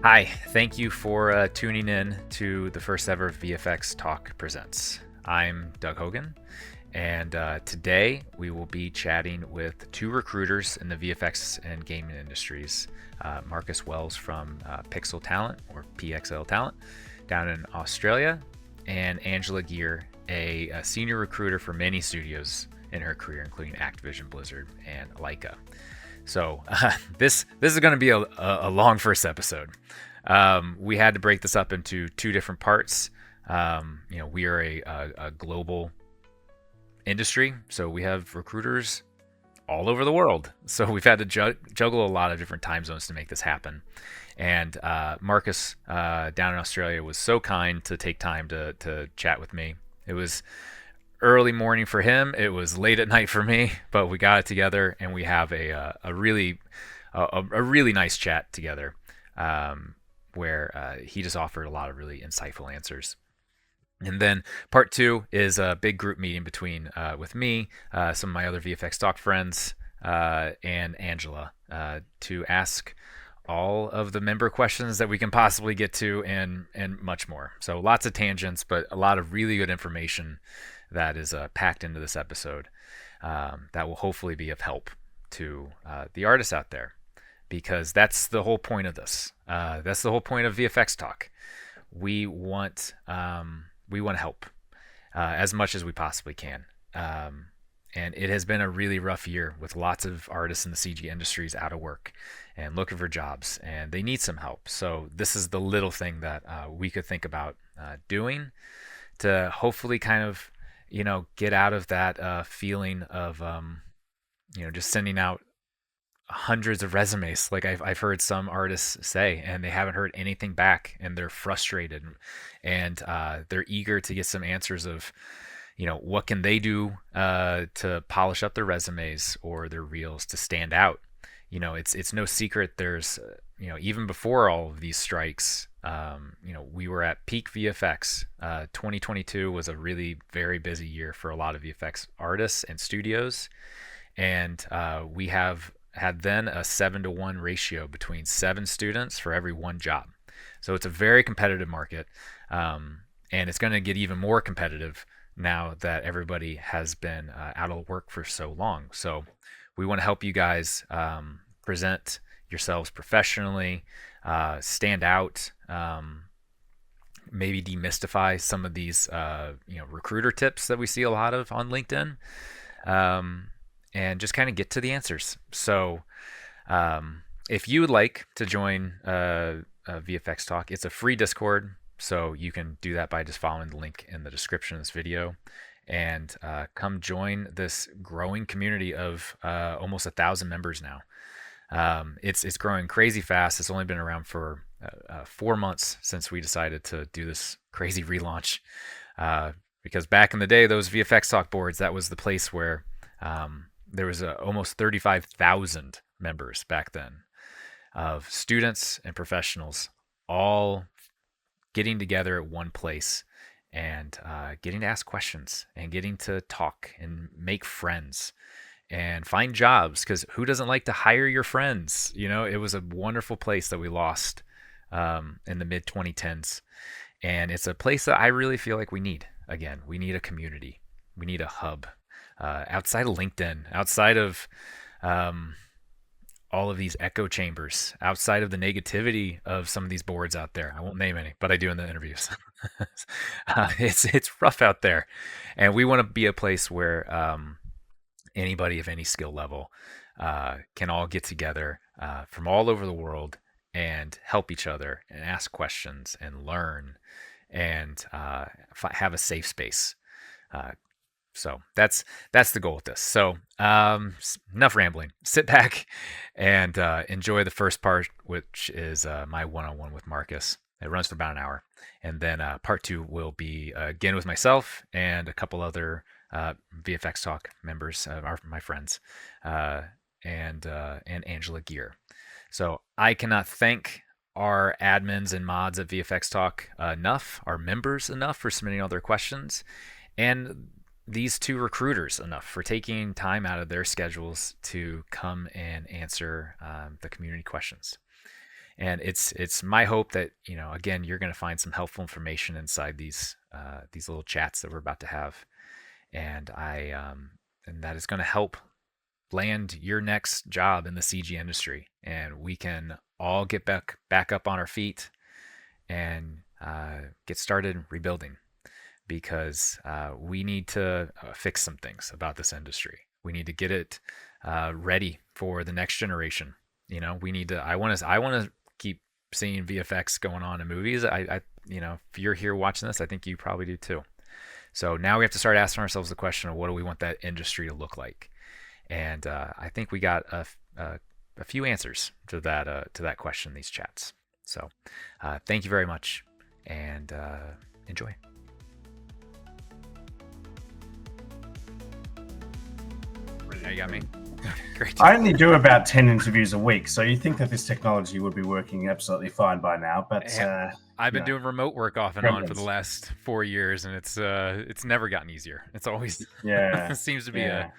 Hi, thank you for tuning in to the first ever VFXTalk Presents. I'm Doug Hogan, and today we will be chatting with two recruiters in the VFX and gaming industries. Marcus Wells from PXL Talent, or PXL Talent, down in Australia, and Angela Geier, a senior recruiter for many studios in her career, including Activision Blizzard and LAIKA. So this is going to be a long first episode. We had to break this up into two different parts. We are a global industry, so we have recruiters all over the world. So we've had to juggle a lot of different time zones to make this happen. And Marcus down in Australia was so kind to take time to chat with me. It was early morning for him. It was late at night for me, but we got it together, and we have a really nice chat together, where he just offered a lot of really insightful answers. And then part two is a big group meeting between with me, some of my other VFX Talk friends, and Angela, to ask all of the member questions that we can possibly get to, and much more. So lots of tangents, but a lot of really good information that is packed into this episode, that will hopefully be of help to the artists out there, because that's the whole point of this. That's the whole point of VFX Talk. We want to help as much as we possibly can. And it has been a really rough year with lots of artists in the CG industries out of work and looking for jobs, and they need some help. So this is the little thing that we could think about doing to hopefully kind of, get out of that feeling of, just sending out hundreds of resumes, like I've heard some artists say, and they haven't heard anything back, and they're frustrated, and they're eager to get some answers of, what can they do to polish up their resumes or their reels to stand out. It's no secret. There's, even before all of these strikes, we were at peak VFX. 2022 was a really very busy year for a lot of VFX artists and studios, and we have had then a 7-to-1 ratio between 7 students for every 1 job. So it's a very competitive market, and it's going to get even more competitive now that everybody has been out of work for so long. So we want to help you guys present yourselves professionally, stand out, maybe demystify some of these recruiter tips that we see a lot of on LinkedIn, and just kind of get to the answers. So if you would like to join VFX Talk, it's a free Discord, so you can do that by just following the link in the description of this video, and come join this growing community of almost 1,000 members now. It's growing crazy fast. It's only been around for 4 months since we decided to do this crazy relaunch, because back in the day, those VFX Talk boards, that was the place where there was almost 35,000 members back then, of students and professionals all getting together at one place, and getting to ask questions and getting to talk and make friends and find jobs, because who doesn't like to hire your friends? It was a wonderful place that we lost in the mid 2010s, and it's a place that I really feel like we need again. We need a community. We need a hub outside of LinkedIn, outside of all of these echo chambers, outside of the negativity of some of these boards out there. I won't name any, but I do in the interviews. It's rough out there, and we want to be a place where anybody of any skill level can all get together from all over the world and help each other and ask questions and learn, and have a safe space. So that's the goal with this. So enough rambling. Sit back and enjoy the first part, which is my one-on-one with Marcus. It runs for about an hour, and then part 2 will be again with myself and a couple other VFX Talk members, my friends, and Angela Geier. So I cannot thank our admins and mods at VFX Talk enough, our members enough for submitting all their questions, and these two recruiters enough for taking time out of their schedules to come and answer the community questions. And it's my hope that, again, you're going to find some helpful information inside these little chats that we're about to have, and and that is going to help land your next job in the CG industry, and we can all get back up on our feet and get started rebuilding, because we need to fix some things about this industry. We need to get it ready for the next generation. We need to. I want to keep seeing VFX going on in movies. If you're here watching this, I think you probably do too. So now we have to start asking ourselves the question of what do we want that industry to look like, and I think we got a few answers to that question in these chats. So thank you very much, and enjoy. You got me? Great. I only do about 10 interviews a week, so you think that this technology would be working absolutely fine by now, but I've been doing remote work off and on for the last 4 years, and it's never gotten easier. It's always it seems to be a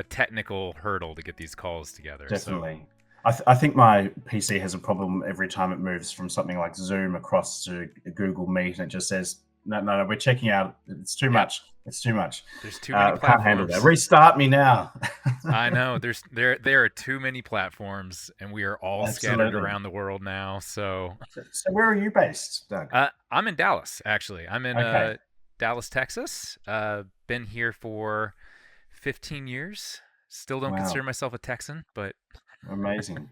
technical hurdle to get these calls together. Definitely. So. I think my PC has a problem every time it moves from something like Zoom across to Google Meet, and it just says, no, we're checking out. It's too much. It's too much. There's too many platforms. Can't handle that. Restart me now. I know. There are too many platforms, and we are all scattered around the world now. So where are you based, Doug? I'm in Dallas, actually. I'm in Dallas, Texas. Been here for 15 years. Still don't consider myself a Texan, but amazing.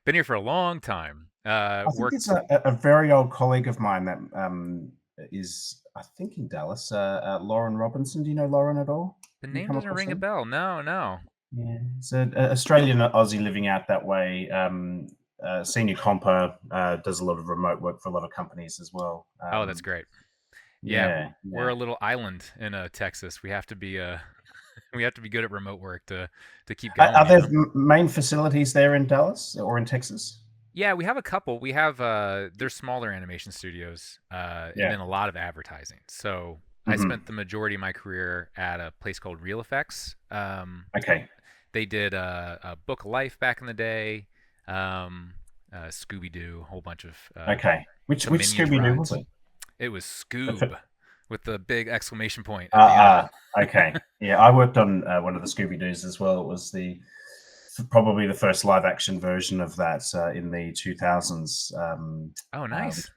Been here for a long time. I think it's a very old colleague of mine that is, I think, in Dallas. Lauren Robinson. Do you know Lauren at all? The name doesn't ring a bell. No. Yeah, it's an Australian Aussie living out that way. Senior comper, does a lot of remote work for a lot of companies as well. Oh, that's great. Yeah, we're a little island in Texas. We have to be good at remote work to keep going. Are there main facilities there in Dallas or in Texas? Yeah, we have a couple. We have there's smaller animation studios, and then a lot of advertising. So I spent the majority of my career at a place called Real Effects. They did a Book of Life back in the day, Scooby-Doo, a whole bunch of Which Scooby-Doo was it? It was Scoob with the big exclamation point. Okay. Yeah, I worked on one of the Scooby-Doos as well. It was probably the first live action version of that in the 2000s. Oh, nice.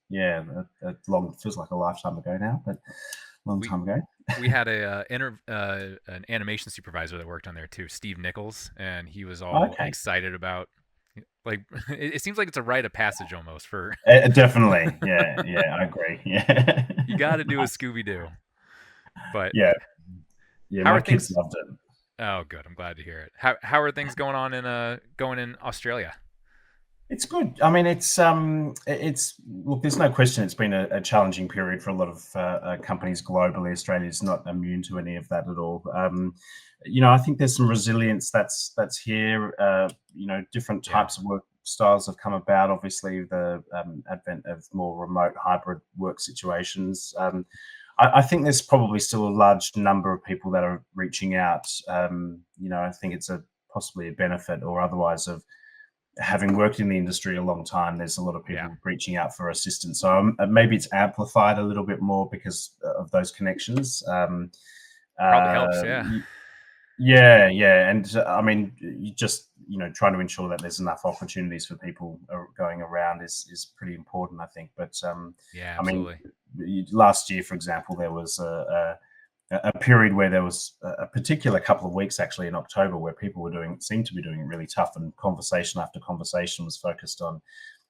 Feels like a lifetime ago now, but long time ago. We had an animation supervisor that worked on there too, Steve Nichols, and he was all excited about. Like, it seems like it's a rite of passage almost for. Definitely, yeah, I agree. Yeah, you got to do a Scooby-Doo. But yeah, my kids loved it. Oh, good. I'm glad to hear it. How are things going on in Australia? It's good. I mean, it's look. There's no question. It's been a challenging period for a lot of companies globally. Australia's not immune to any of that at all. I think there's some resilience that's here. Different types of work styles have come about. Obviously, the advent of more remote hybrid work situations. I think there's probably still a large number of people that are reaching out. I think it's possibly a benefit or otherwise of having worked in the industry a long time. There's a lot of people reaching out for assistance. So maybe it's amplified a little bit more because of those connections. Probably helps, yeah. Yeah. And I mean, you just, trying to ensure that there's enough opportunities for people going around is pretty important, I think. But absolutely. I mean, last year, for example, there was a period where there was a particular couple of weeks actually in October where people seemed to be doing it really tough, and conversation after conversation was focused on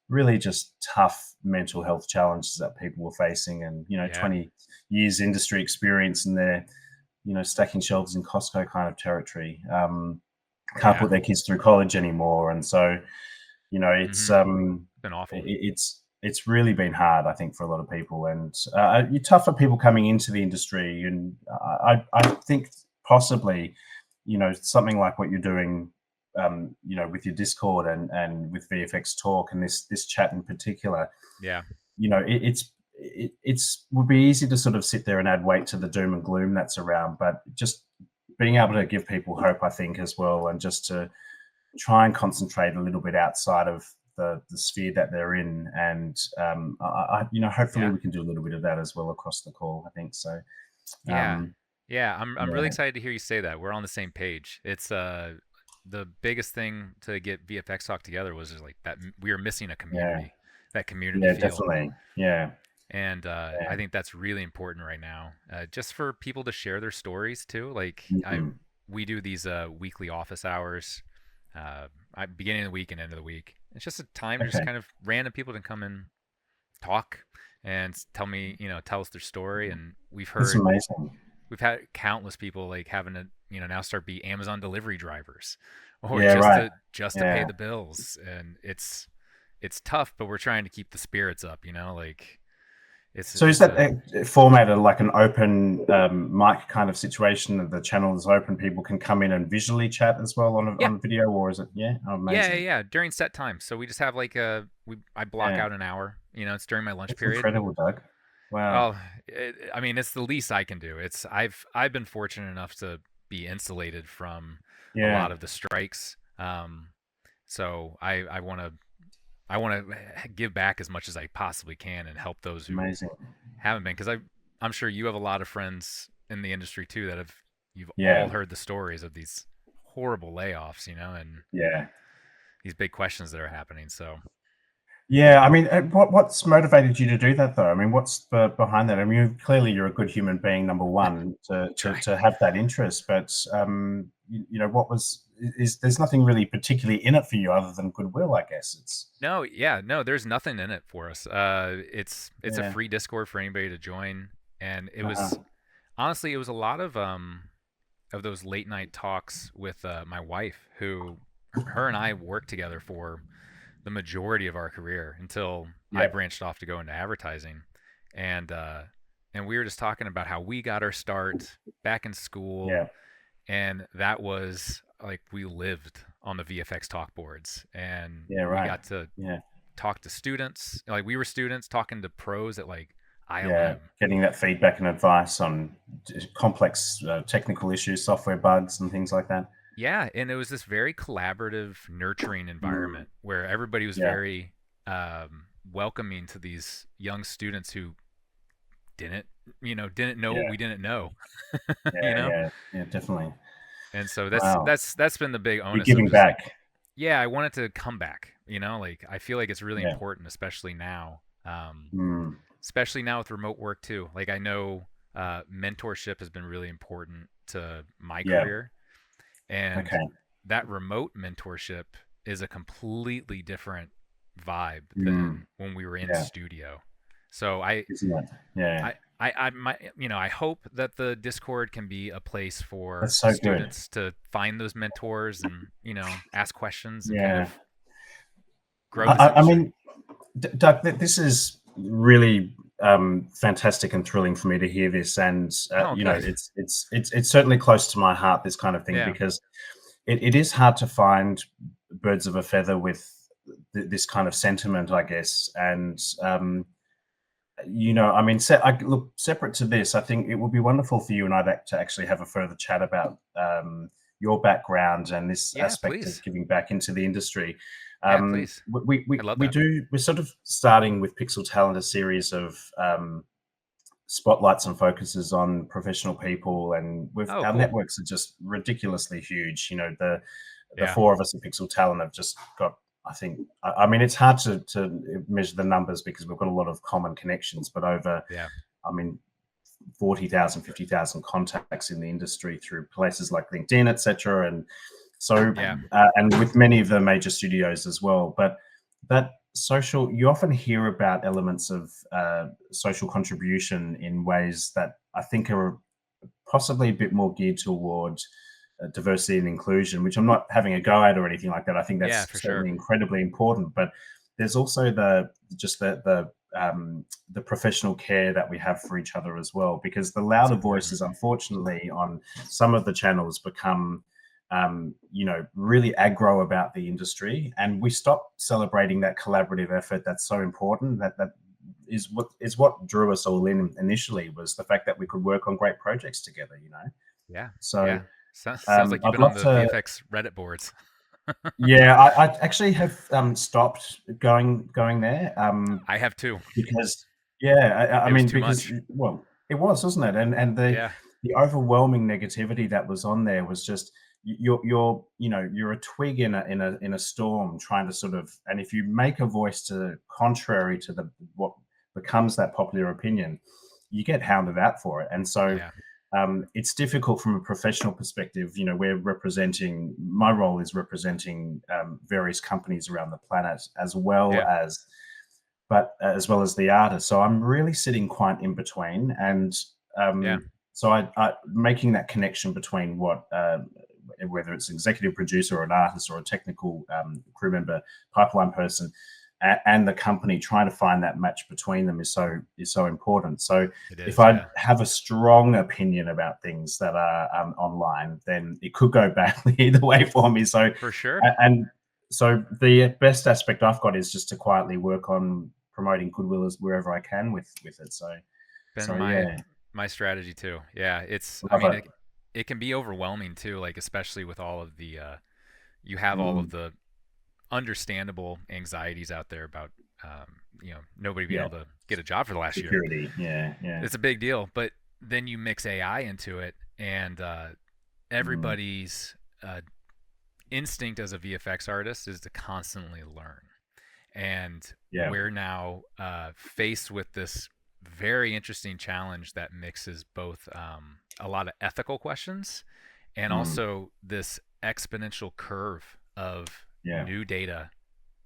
really just tough mental health challenges that people were facing. And 20 years industry experience, and they're stacking shelves in Costco kind of territory, can't put their kids through college anymore. And so it's been awful. It's really been hard, I think, for a lot of people, and you're tough for people coming into the industry. And I think possibly, something like what you're doing, with your Discord and with VFX Talk and this chat in particular. Yeah. It's would be easy to sort of sit there and add weight to the doom and gloom that's around, but just being able to give people hope, I think, as well, and just to try and concentrate a little bit outside of the sphere that they're in, and hopefully Yeah. we can do a little bit of that as well across the call. I think so. Yeah. Um, Yeah, I'm really yeah, excited to hear you say that. We're on the same page. It's the biggest thing to get VFX Talk together was just like that we were missing a yeah, community, that community yeah, feel. definitely. Yeah, And I yeah. think that's really important right now, just for people to share their stories too. Like Mhm. we do these weekly office hours, beginning of the week and end of the week. It's just a time to just Okay, kind of random people to come and talk and tell me, tell us their story. And that's amazing. we've had countless people like having to, now start be Amazon delivery drivers, or Yeah, right. just to pay Yeah. the bills. And it's tough, but we're trying to keep the spirits up. Like So is it's that a formatted like an open mic kind of situation that the channel is open? People can come in and visually chat as well yeah. on video, or is it? Yeah, oh, Yeah, yeah, amazing. yeah. During set time, so we just have like I block Yeah, out an hour. It's during my lunch that's period. incredible, Doug. Wow. Oh, I mean, it's the least I can do. I've been fortunate enough to be insulated from a Yeah, lot of the strikes. So I want to give back as much as I possibly can and help those who amazing. haven't been, because I'm sure you have a lot of friends in the industry too that have you've all Yeah, heard the stories of these horrible layoffs, and yeah. these big questions that are happening. So Yeah, I mean, what's motivated you to do that, though? I mean, what's behind that? I mean, clearly you're a good human being, number one, to try. have that interest. But what was is there's nothing really particularly in it for you other than goodwill, I guess. It's No, yeah, no, there's nothing in it for us. It's a yeah, free Discord for anybody to join, and it was uh-huh, honestly it was a lot of those late night talks with my wife, who her and I worked together for the majority of our career until I yeah, branched off to go into advertising, and uh, and we were just talking about how we got our start back in school, yeah, and that was like we lived on the VFX talk boards, and yeah, we right, got to yeah, talk to students. Like we were students talking to pros at like yeah. ILM. Getting that feedback and advice on complex technical issues, software bugs, and things like that. Yeah, and it was this very collaborative, nurturing Mm, environment where everybody was yeah, very welcoming to these young students who didn't, didn't know what yeah, we didn't know, you yeah, know. yeah, yeah, definitely. And so that's Wow, that's that's been the big you're onus of giving just like, back. yeah, I want it to come back. Like I feel like it's really Yeah. important, especially now. Mm, Especially now with remote work too. Like I know mentorship has been really important to my yeah. career, and Okay. that remote mentorship is a completely different vibe Mm, than when we were in yeah. studio. So I Isn't it? Yeah. I I my I hope that the Discord can be a place That's for so good. students to find those mentors and ask questions and kind Yeah. of grow this I industry. mean, Doug, this is really fantastic and thrilling for me to hear this, and Oh, good. it's certainly close to my heart. This kind of thing Yeah. because it is hard to find birds of a feather with this kind of sentiment, I guess, and I mean, look, separate to this, I think it would be wonderful for you and I to actually have a further chat about your background and this Yeah, aspect of please. giving back into the industry. Yeah, please. I love that. We're sort of starting with Pixel Talent a series of spotlights and focuses on professional people, and Oh, our cool. networks are just ridiculously huge. The Yeah. four of us at Pixel Talent have just got. I think. I mean, it's hard to measure the numbers because we've got a lot of common connections, but over. Yeah. I mean, 40,000, 50,000 contacts in the industry through places like LinkedIn, etc. And so, Yeah. and with many of the major studios as well. But that social, you often hear about elements of social contribution in ways that I think are possibly a bit more geared toward diversity and inclusion, which I'm not having a go at or anything like that. I think Yeah, that's for sure. certainly incredibly important. But there's also the professional care that we have for each other as well, because the It's louder important. voices, unfortunately, on some of the channels become really aggro about the industry, and we stop celebrating that collaborative effort that's so important. That is what drew us all in initially, was the fact that we could work on great projects together. Yeah. So Yeah. Sounds like you've I'd been on love the to. VFX Reddit boards. Yeah, I actually have stopped going there. I have too. Because yeah, I It was mean, too because much. well, it was, wasn't it? And Yeah, the overwhelming negativity that was on there was just you're you're a twig in a storm trying to sort of, and if you make a voice to contrary to the what becomes that popular opinion, you get hounded out for it. And so yeah, it's difficult from a professional perspective. We're representing, my role is representing various companies around the planet, yeah, as well as the artist. So I'm really sitting quite in between, and yeah, so I making that connection between what whether it's executive producer or an artist or a technical crew member, pipeline person, and the company, trying to find that match between them is so important. So it if is. I Yeah, have a strong opinion about things that are online, then it could go badly either way for me. So for sure. and so the best aspect I've got is just to quietly work on promoting goodwill as wherever I can with it. Been Yeah, my strategy too. Yeah, I love mean, it. it can be overwhelming too, like especially with all of the you have all of Mm, the understandable anxieties out there about nobody being yeah, able to get a job for the last year. security. Yeah, yeah. It's a big deal, but then you mix AI into it, and Mm, everybody's instinct as a VFX artist is to constantly learn. And yeah. we're now faced with this very interesting challenge that mixes both a lot of ethical questions and Mm, also this exponential curve of yeah, new data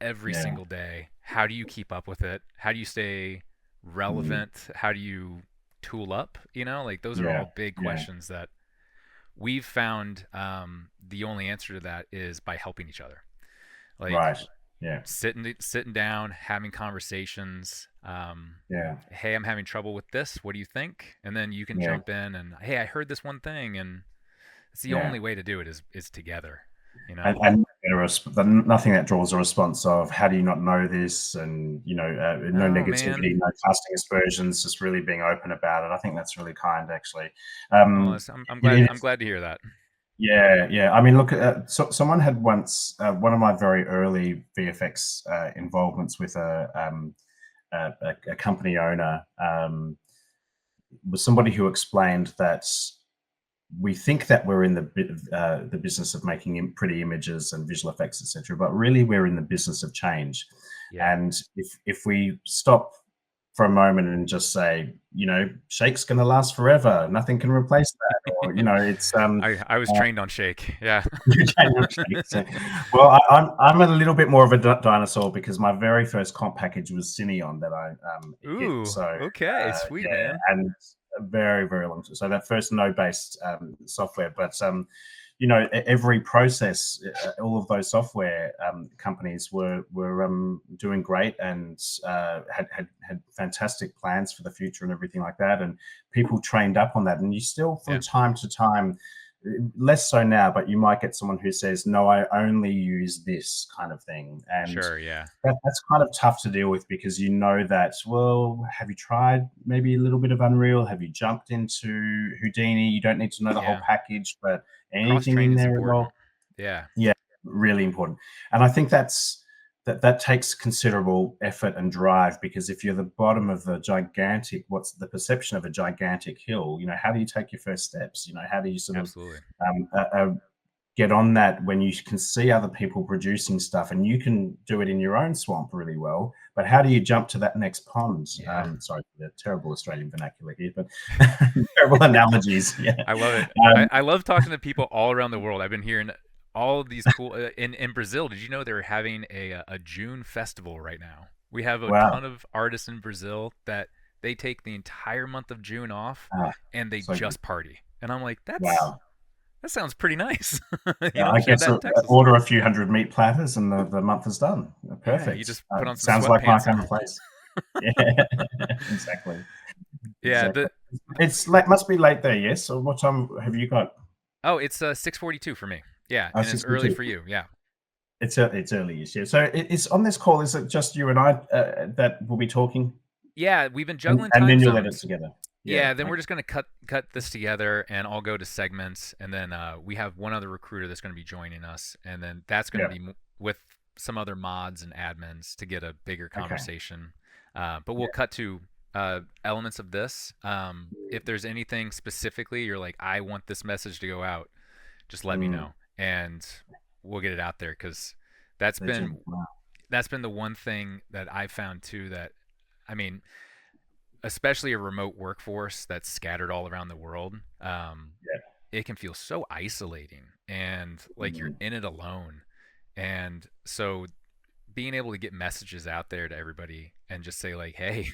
every yeah. single day. How do you keep up with it? How do you stay Mm, relevant? How do you tool up? Like those are yeah, all big yeah. questions that we've found the only answer to that is by helping each other. Like Right. Yeah, sitting down, having conversations. yeah, Hey, I'm having trouble with this. What do you think? And then you can yeah, jump in and hey, I heard this one thing, and it's the yeah. only way to do it is together. You know? And nothing that draws a response of how do you not know this, and no No, man. negativity, no casting aspersions, just really being open about it. I think that's really kind, actually. Well, Um, I'm glad. it I'm is. glad to hear that. Yeah, yeah. I mean, look, someone had once, one of my very early VFX involvements with a company owner, was somebody who explained that we think that we're in the business of making pretty images and visual effects, etc., but really we're in the business of change. Yeah. And if we stop for a moment and just say, Shake's going to last forever, nothing can replace that, or it's I was trained on Shake. Yeah. you can Shake. So, well, I'm a little bit more of a dinosaur because my very first comp package was Cineon that I hit. Ooh. So Okay. Sweet, yeah, man. and a very very long time. So that first node based software, but every process, all of those software companies were doing great, and had fantastic plans for the future and everything like that, and people trained up on that. And you still, from Yeah. time to time, less so now, but you might get someone who says, no, I only use this kind of thing. And Sure. Yeah. that's kind of tough to deal with, because that, well, have you tried maybe a little bit of Unreal? Have you jumped into Houdini? You don't need to know the whole Yeah. package, but Cross anything in training's there at important. all? Yeah. Yeah, really important. And I think that takes considerable effort and drive, because if you're the bottom of a gigantic, what's the perception of a gigantic hill, how do you take your first steps? How do you sort of Absolutely. get on that when you can see other people producing stuff, and you can do it in your own swamp really well, but how do you jump to that next pond? Yeah. Sorry for the terrible Australian vernacular here, but terrible analogies. Yeah. I love it. Um, I love talking to people all around the world. I've been hearing all of these cool in Brazil. Did you know they're having a June festival right now? We have a wow. ton of artists in Brazil that they take the entire month of June off Ah, and they so good. just party. And I'm like, Wow. that sounds pretty nice. I We have guess that in Texas. order a few hundred meat platters and the month is done. Yeah, you Perfect. just put on some Sounds like my sweatpants and kind of place. Yeah, exactly. yeah, Exactly. It's late, must be late there, yes? So what time have you got? oh, it's 6:42 for me. Yeah, Oh, and it's early 62. for you. Yeah. It's early this year. So it's on this call. Is it just you and I that will be talking, Yeah, we've been juggling and time then you'll edit zones. together? Yeah. Yeah, then we're just gonna cut this together, and I'll go to segments, and then we have one other recruiter that's gonna be joining us, and then that's gonna Yeah. be with some other mods and admins to get a bigger Okay. conversation. But we'll Yeah. cut to elements of this. If there's anything specifically you're like, I want this message to go out, just let me Mm. know, and we'll get it out there because that's been Legend. Wow. that's been the one thing that I found too that I mean especially a remote workforce that's scattered all around the world, Yeah. it can feel so isolating and like you're Mm. in it alone. And so being able to get messages out there to everybody and just say like, hey,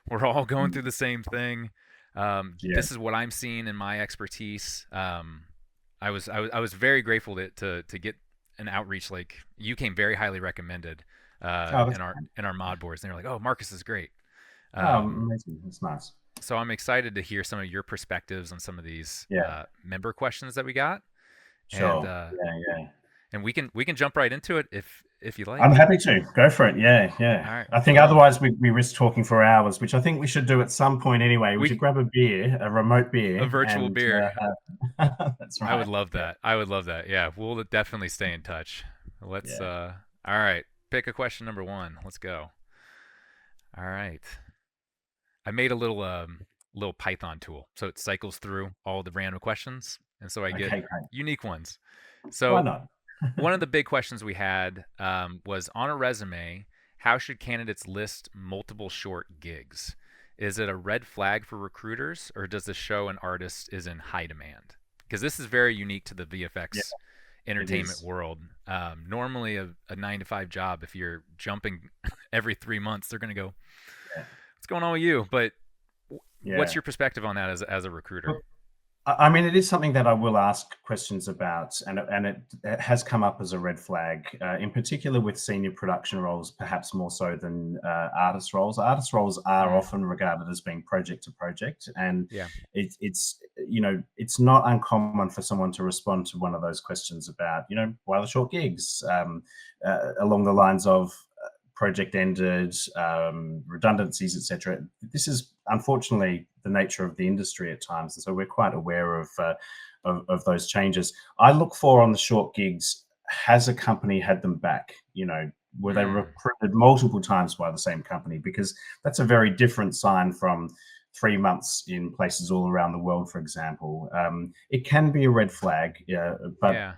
we're all going Mm. through the same thing. Yeah. This is what I'm seeing in my expertise. I was very grateful to get an outreach like you came very highly recommended Oh, that's in our mod boards. And they're like, oh, Marcus is great. oh, Um, amazing. That's nice. so I'm excited to hear some of your perspectives on some of these Yeah. member questions that we got, and Sure. Yeah. Yeah. we can jump right into it if you I'm like. happy to go for it. Yeah, yeah. All right, I think cool. otherwise we risk talking for hours, which I think we should do at some point anyway. We should We grab a beer, a remote a beer, virtual and beer. that's I would right. love Yeah, that. I would love that. Yeah, we'll definitely stay in touch. Let's yeah. all right. Pick a question number one. Let's go. All right. I made a little Python tool, so it cycles through all the random questions, and so I get Okay, great. unique ones. Why So not? one of the big questions we had was on a resume, how should candidates list multiple short gigs? Is it a red flag for recruiters, or does this show an artist is in high demand? Because this is very unique to the Yeah, VFX it entertainment is. world. Normally, a 9 to 5 job, if you're jumping every 3 months, they're going to go, Yeah, what's going on with you? But what's yeah. your perspective on that as a recruiter? Look, I mean, it is something that I will ask questions about, and it has come up as a red flag, in particular with senior production roles, perhaps more so than artist roles. Artist roles are Mm, often regarded as being project to project, and yeah, it's it's not uncommon for someone to respond to one of those questions about why the short gigs, along the lines of project ended, redundancies, etc. This is unfortunately the nature of the industry at times, and so we're quite aware of those changes. I look for on the short gigs: has a company had them back? Were they mm, recruited multiple times by the same company? Because that's a very different sign from 3 months in places all around the world, for example. It can be a red flag, but yeah,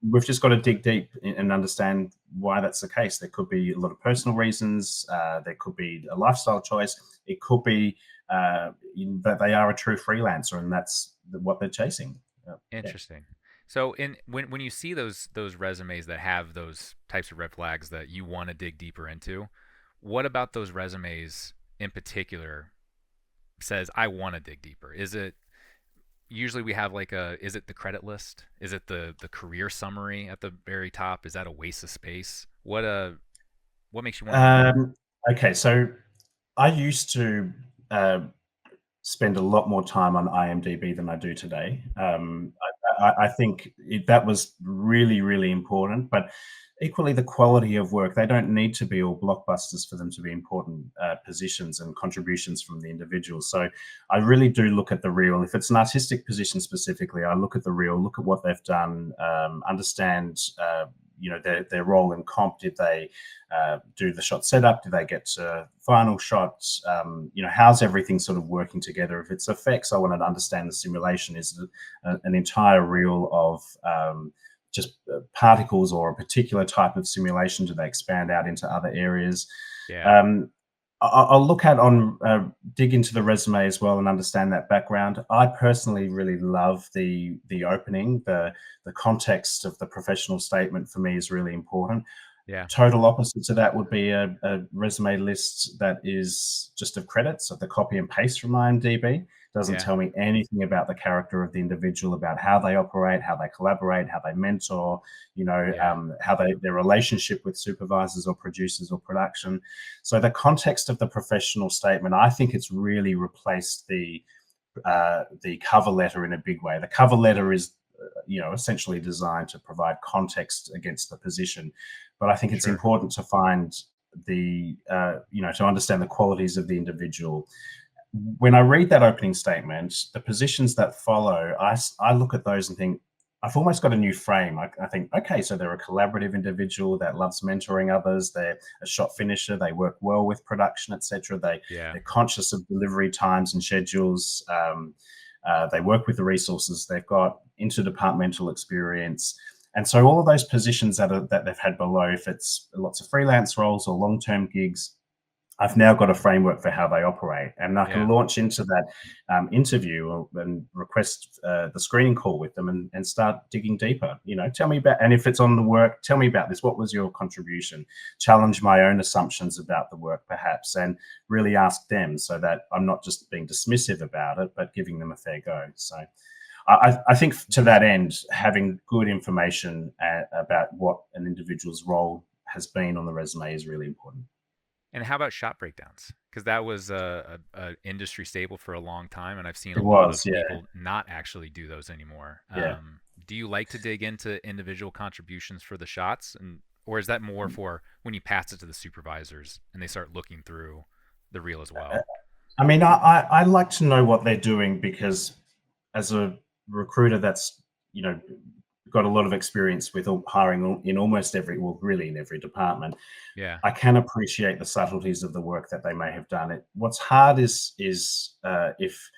we've just got to dig deep and understand why that's the case. There could be a lot of personal reasons. There could be a lifestyle choice. It could be that they are a true freelancer and that's what they're chasing. Yeah. interesting. So in when you see those resumes that have those types of red flags that you want to dig deeper into, what about those resumes in particular says I want to dig deeper? Is it usually we have like a is it the credit list? Is it the career summary at the very top? Is that a waste of space? What makes you want to read that? Um, okay, so I used to uh, spend a lot more time on IMDb than I do today. I think that was really, really important. But equally, the quality of work, they don't need to be all blockbusters for them to be important positions and contributions from the individuals. So I really do look at the real. If it's an artistic position specifically, I look at the real, look at what they've done, understand. Their role in comp. Did they do the shot setup? Do they get to final shots? How's everything sort of working together? If it's effects, I want to understand the simulation. Is it an entire reel of just particles or a particular type of simulation? Do they expand out into other areas? Yeah, Um, I'll look at dig into the resume as well and understand that background. I personally really love the opening, the context of the professional statement for me is really important. yeah, Total opposite to that would be a resume list that is just of credits of the copy and paste from IMDb. Doesn't yeah, tell me anything about the character of the individual, about how they operate, how they collaborate, how they mentor, yeah, how their relationship with supervisors or producers or production. So the context of the professional statement, I think it's really replaced the cover letter in a big way. The cover letter is essentially designed to provide context against the position, but I think it's sure. important to find to understand the qualities of the individual. when I read that opening statement, the positions that follow, I look at those and think, I've almost got a new frame. I think, okay, so they're a collaborative individual that loves mentoring others. They're a shot finisher. They work well with production, etc. Yeah. They're conscious of delivery times and schedules. They work with the resources. They've got interdepartmental experience. And so all of those positions that they've had below, if it's lots of freelance roles or long-term gigs, I've now got a framework for how they operate, and I can launch into that interview and request the screening call with them and start digging deeper. Tell me about, and if it's on the work, tell me about this. What was your contribution? Challenge my own assumptions about the work, perhaps, and really ask them, so that I'm not just being dismissive about it, but giving them a fair go. So I think to that end, having good information about what an individual's role has been on the resume is really important. And how about shot breakdowns? Because that was a industry staple for a long time, and I've seen a It lot was, of people not actually do those anymore. Yeah. Do you like to dig into individual contributions for the shots, or is that more for when you pass it to the supervisors and they start looking through the reel as well? I mean, I like to know what they're doing, because as a recruiter that's got a lot of experience with hiring in almost really in every department, Yeah. I can appreciate the subtleties of the work that they may have done. What's hard is if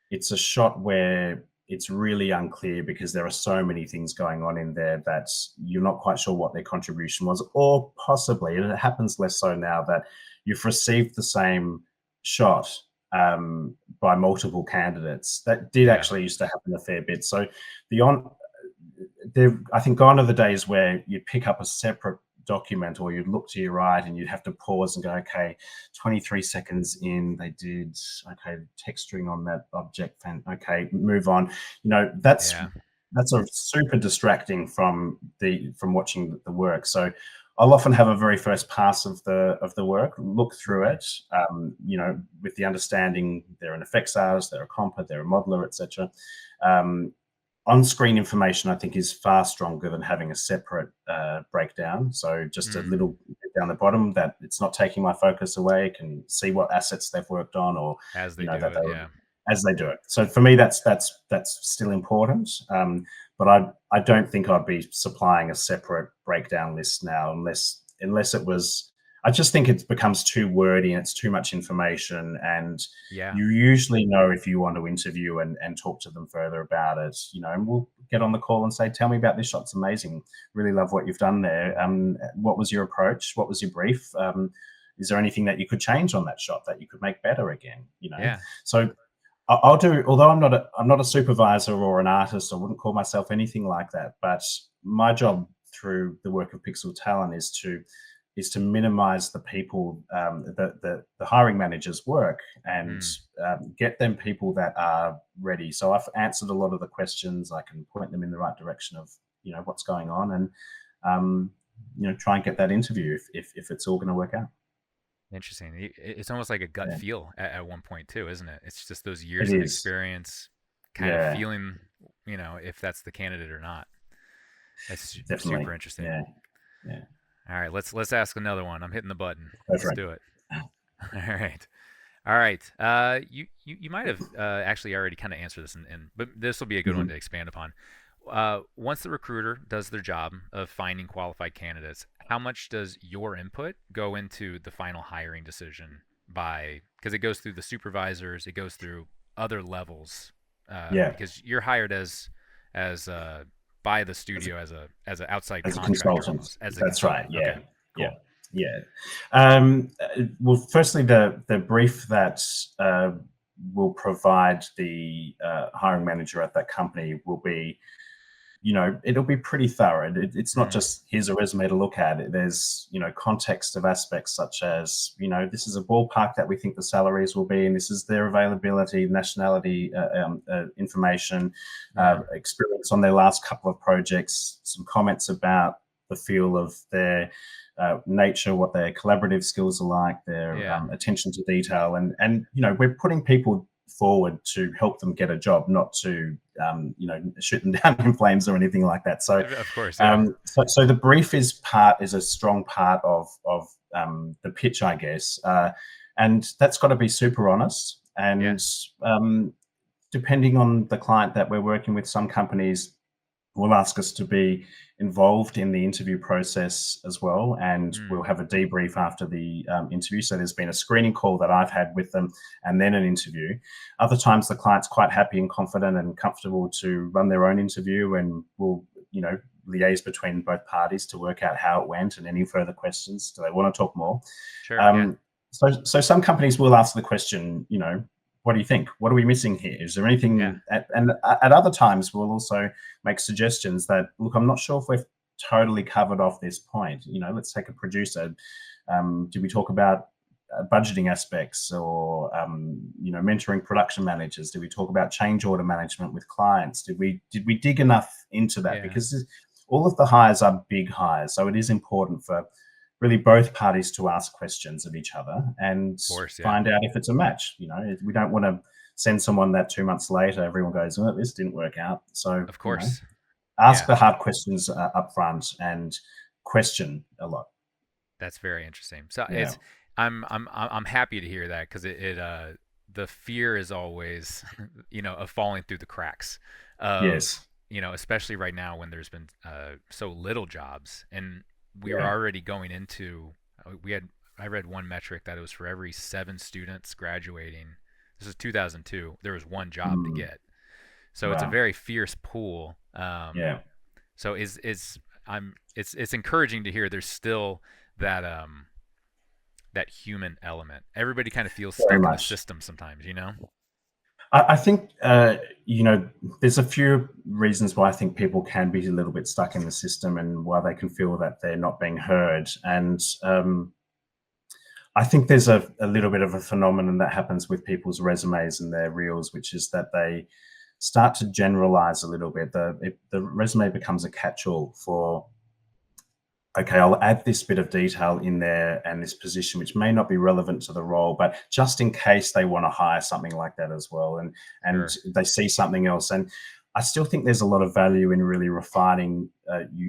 it's a shot where it's really unclear because there are so many things going on in there that you're not quite sure what their contribution was, or possibly, and it happens less so now, that you've received the same shot by multiple candidates. That did actually used to happen a fair bit. So I think gone are the days where you'd pick up a separate document, or you'd look to your right and you'd have to pause and go, okay, 23 seconds in, they did, okay, texturing on that object, okay, move on. That's sort of super distracting from watching the work. So I'll often have a very first pass of the work, look through it, with the understanding they're an effects artist, they're a comper, they're a modeler, etc. On-screen information, I think, is far stronger than having a separate breakdown. So just a little bit down the bottom that it's not taking my focus away. I can see what assets they've worked on, or as they do it. So for me, that's still important. But I don't think I'd be supplying a separate breakdown list now, unless it was. I just think it becomes too wordy and it's too much information, and you usually know if you want to interview and talk to them further about it, and we'll get on the call and say, tell me about this shot. It's amazing. Really love what you've done there. What was your approach? What was your brief? Is there anything that you could change on that shot that you could make better again? So I'll do, although I'm not a supervisor or an artist, I wouldn't call myself anything like that, but my job through the work of PXL Talent is to minimize the people, the hiring managers' work, and get them people that are ready. So I've answered a lot of the questions. I can point them in the right direction of what's going on, and try and get that interview if it's all going to work out. Interesting. It's almost like a gut feel at one point too, isn't it? It's just those years of experience, kind of feeling, if that's the candidate or not. That's definitely super interesting. Yeah. All right, let's ask another one. I'm hitting the button. Let's do it. All right. You might have actually already kind of answered this, but this will be a good one to expand upon. Once the recruiter does their job of finding qualified candidates, how much does your input go into the final hiring decision? Because it goes through the supervisors, it goes through other levels. Because you're hired as by the studio as an outside contractor, That's right. Yeah. Okay, cool. Yeah. Well, firstly, the brief that will provide the hiring manager at that company will be, it'll be pretty thorough. It's not just here's a resume to look at. There's context of aspects such as this is a ballpark that we think the salaries will be, and this is their availability, nationality information, experience on their last couple of projects, some comments about the feel of their nature, what their collaborative skills are like, their attention to detail, and we're putting people forward to help them get a job, not to shoot them down in flames or anything like that. So of course, so the brief is a strong part of the pitch, I guess, and that's got to be super honest. And depending on the client that we're working with, some companies will ask us to be involved in the interview process as well, and we'll have a debrief after the interview. So there's been a screening call that I've had with them and then an interview. Other times the client's quite happy and confident and comfortable to run their own interview, and we'll, you know, liaise between both parties to work out how it went and any further questions. Do they want to talk more? Sure. So some companies will ask the question, you know, what do you think? What are we missing here? Is there anything? And at other times, we'll also make suggestions that, look, I'm not sure if we've totally covered off this point. You know, let's take a producer. Did we talk about budgeting aspects, or you know, mentoring production managers? Did we talk about change order management with clients? Did we dig enough into that? Because all of the hires are big hires, so it is important for really both parties to ask questions of each other and find out if it's a match. You know, we don't want to send someone that 2 months later everyone goes, oh, this didn't work out. So of course, you know, ask the hard questions up front and question a lot. That's very interesting. So I'm happy to hear that, because the fear is always, you know, of falling through the cracks. You know, especially right now when there's been so little jobs, and we were already going into, I read one metric that it was for every 7 students graduating, this is 2002, there was 1 job to get. So it's a very fierce pool. So it's encouraging to hear there's still that that human element. Everybody kind of feels stuck in the system sometimes, you know? I think, you know, there's a few reasons why I think people can be a little bit stuck in the system and why they can feel that they're not being heard. And I think there's a little bit of a phenomenon that happens with people's resumes and their reels, which is that they start to generalize a little bit. The resume becomes a catch-all for, okay, I'll add this bit of detail in there and this position, which may not be relevant to the role, but just in case they want to hire something like that as well, and they see something else. And I still think there's a lot of value in really refining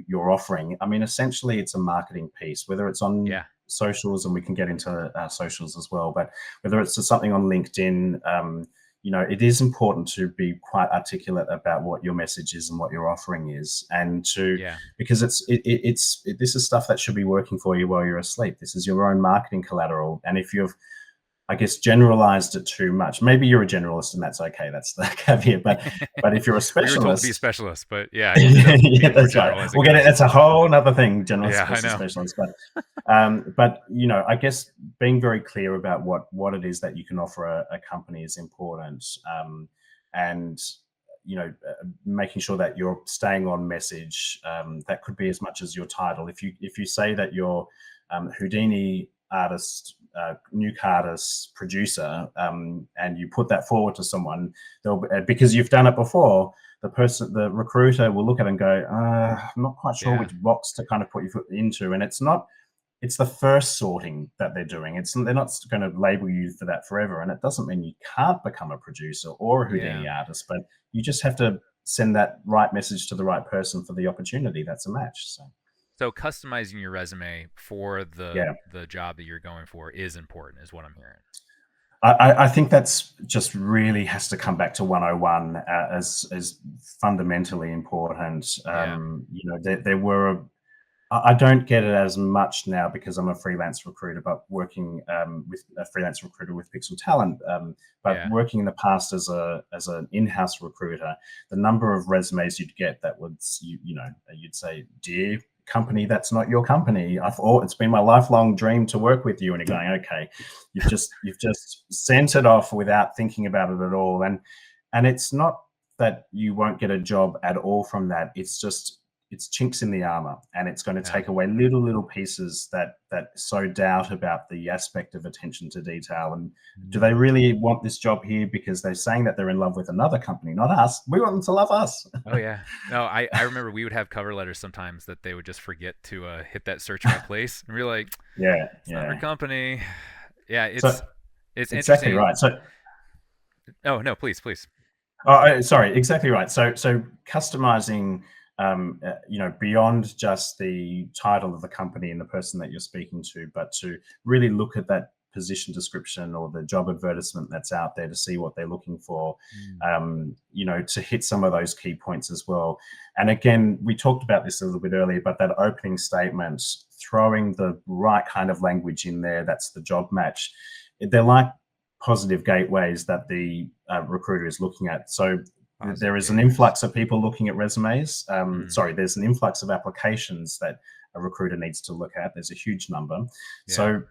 your offering. I mean, essentially, it's a marketing piece, whether it's on socials, and we can get into socials as well, but whether it's something on LinkedIn, you know, it is important to be quite articulate about what your message is and what your offering is, and because this is stuff that should be working for you while you're asleep. This is your own marketing collateral. And if you've, I guess, generalized it too much, maybe you're a generalist and that's okay. That's the caveat. But if you're a specialist, we were told to be a specialist, but that's right. We'll get it. That's a whole other thing, generalist versus specialist. But you know, I guess being very clear about what it is that you can offer a company is important, and you know, making sure that you're staying on message. That could be as much as your title. If you say that you're Houdini artist, nuke artist, producer, and you put that forward to someone, because you've done it before, the recruiter will look at it and go, I'm not quite sure which box to kind of put your foot into. And it's the first sorting that they're doing. They're not going to label you for that forever. And it doesn't mean you can't become a producer or a Houdini artist, but you just have to send that right message to the right person for the opportunity that's a match. So customizing your resume for the job that you're going for is important, is what I'm hearing. I think that's just really has to come back to 101 as fundamentally important. You know, there were I don't get it as much now because I'm a freelance recruiter, but working with a freelance recruiter with PXL Talent, but working in the past as an in-house recruiter, the number of resumes you'd get that would, you know, you'd say, dear company, that's not your company. It's been my lifelong dream to work with you. And you're going, okay, you've just sent it off without thinking about it at all. And it's not that you won't get a job at all from that. It's chinks in the armor, and it's going to take away little pieces that sow doubt about the aspect of attention to detail. And do they really want this job here because they're saying that they're in love with another company, not us? We want them to love us. Oh yeah. No, I remember we would have cover letters sometimes that they would just forget to hit that search by place, and we're like, it's not our company. Yeah, it's exactly right. So, oh no, please. Oh, sorry, exactly right. So customizing. You know, beyond just the title of the company and the person that you're speaking to, but to really look at that position description or the job advertisement that's out there to see what they're looking for, to hit some of those key points as well. And again, we talked about this a little bit earlier, but that opening statement, throwing the right kind of language in there, that's the job match. They're like positive gateways that the recruiter is looking at. So there is an influx of people looking at resumes. There's an influx of applications that a recruiter needs to look at. There's a huge number. Yeah. So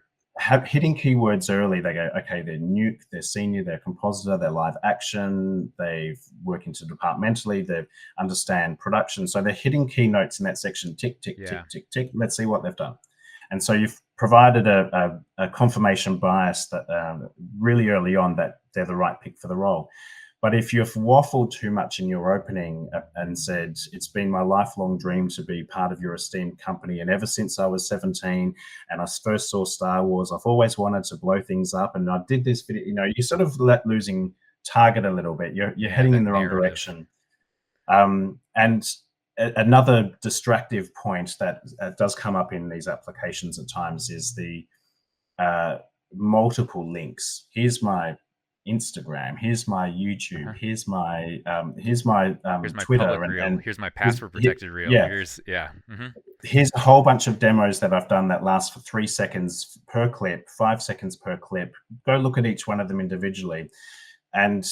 hitting keywords early, they go, okay, they're nuke, they're senior, they're compositor, they're live action, they've worked into departmentally, they understand production. So they're hitting keynotes in that section, tick, tick, tick, tick, tick. Let's see what they've done. And so you've provided a confirmation bias that really early on that they're the right pick for the role. But if you've waffled too much in your opening and said, it's been my lifelong dream to be part of your esteemed company, and ever since I was 17 and I first saw Star Wars, I've always wanted to blow things up, and I did this video, you sort of losing target a little bit. You're heading in the wrong direction. And another distractive point that does come up in these applications at times is the multiple links. Here's my Instagram, here's my YouTube, here's my Twitter, and here's my password protected reel. Here's a whole bunch of demos that I've done that last for 3 seconds per clip, 5 seconds per clip. Go look at each one of them individually, and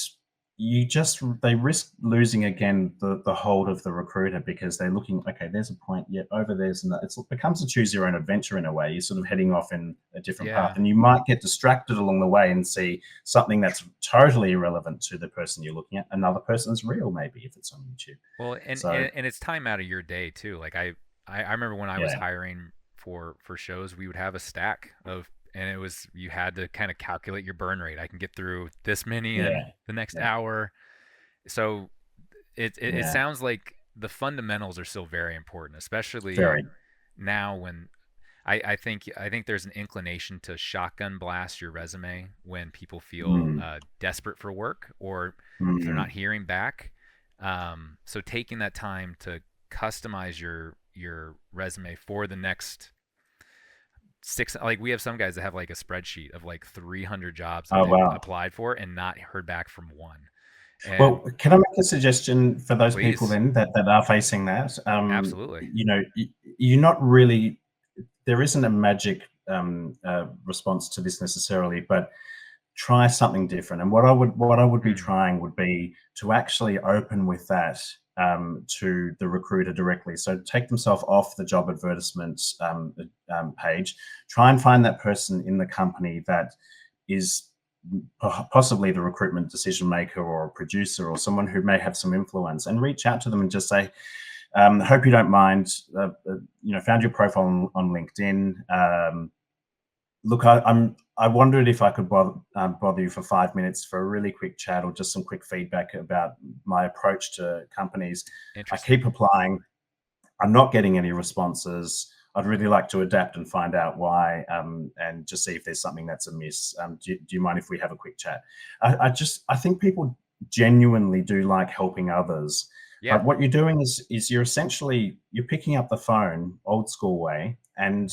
they risk losing again the hold of the recruiter, because they're looking, okay, there's a point, over there's, and it becomes a choose your own adventure in a way. You're sort of heading off in a different path, and you might get distracted along the way and see something that's totally irrelevant to the person you're looking at, another person's reel, maybe, if it's on YouTube. Well, and it's time out of your day too. Like I remember when I was hiring for shows, we would have a stack of, and it was, you had to kind of calculate your burn rate. I can get through this many in the next hour. So it sounds like the fundamentals are still very important, especially now when I think there's an inclination to shotgun blast your resume when people feel desperate for work, or if they're not hearing back. So taking that time to customize your resume for the next like we have some guys that have like a spreadsheet of like 300 jobs that they've applied for and not heard back from one. And well, can I make a suggestion for those people then that are facing that? Absolutely. You're not really, there isn't a magic response to this necessarily, but try something different. And what I would be trying would be to actually open with that to the recruiter directly. So take themselves off the job advertisements page, try and find that person in the company that is possibly the recruitment decision maker or a producer or someone who may have some influence, and reach out to them and just say, hope you don't mind, found your profile on LinkedIn. Look, I wondered if I could bother you for 5 minutes for a really quick chat, or just some quick feedback about my approach to companies. I keep applying. I'm not getting any responses. I'd really like to adapt and find out why, and just see if there's something that's amiss. Do you mind if we have a quick chat? I think people genuinely do like helping others. Yeah. But what you're doing is you're picking up the phone old school way, and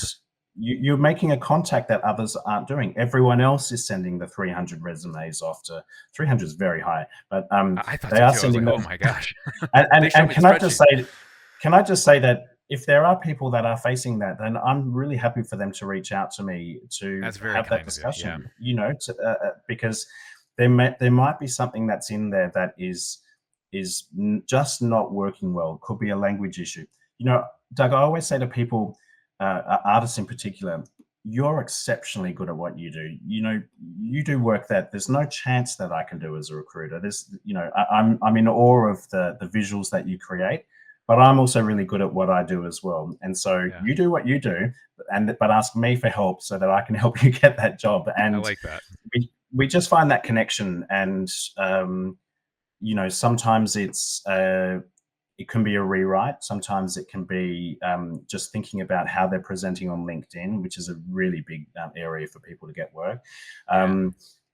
you're making a contact that others aren't doing. Everyone else is sending the 300 resumes off to 300 is very high, but I thought they are sending them. Oh my gosh! and can I just say that if there are people that are facing that, then I'm really happy for them to reach out to me to have that discussion. Because there might be something that's in there that is just not working well. Could be a language issue. Doug, I always say to people, artists in particular, you're exceptionally good at what you do. You do work that there's no chance that I can do as a recruiter. I'm in awe of the visuals that you create, but I'm also really good at what I do as well. And so you do what you do, but ask me for help so that I can help you get that job. And I like that. We just find that connection, and sometimes it can be a rewrite. Sometimes it can be just thinking about how they're presenting on LinkedIn, which is a really big area for people to get work.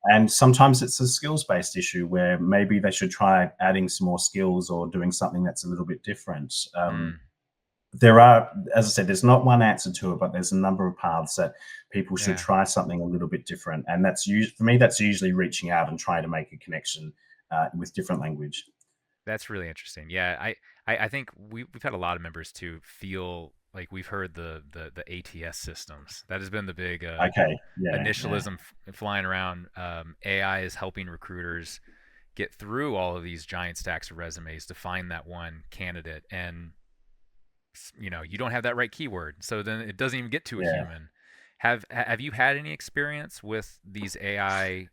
And sometimes it's a skills-based issue where maybe they should try adding some more skills or doing something that's a little bit different. there are, as I said, there's not one answer to it, but there's a number of paths that people should Yeah, try something a little bit different. And that's for me, that's usually reaching out and trying to make a connection with different language. that's really interesting. Yeah, I think we've had a lot of members too feel like we've heard the ATS systems. That has been the big Okay. Yeah. Yeah. initialism flying around. AI is helping recruiters get through all of these giant stacks of resumes to find that one candidate, and you don't have that right keyword, so then it doesn't even get to a Yeah. human. Have you had any experience with these AI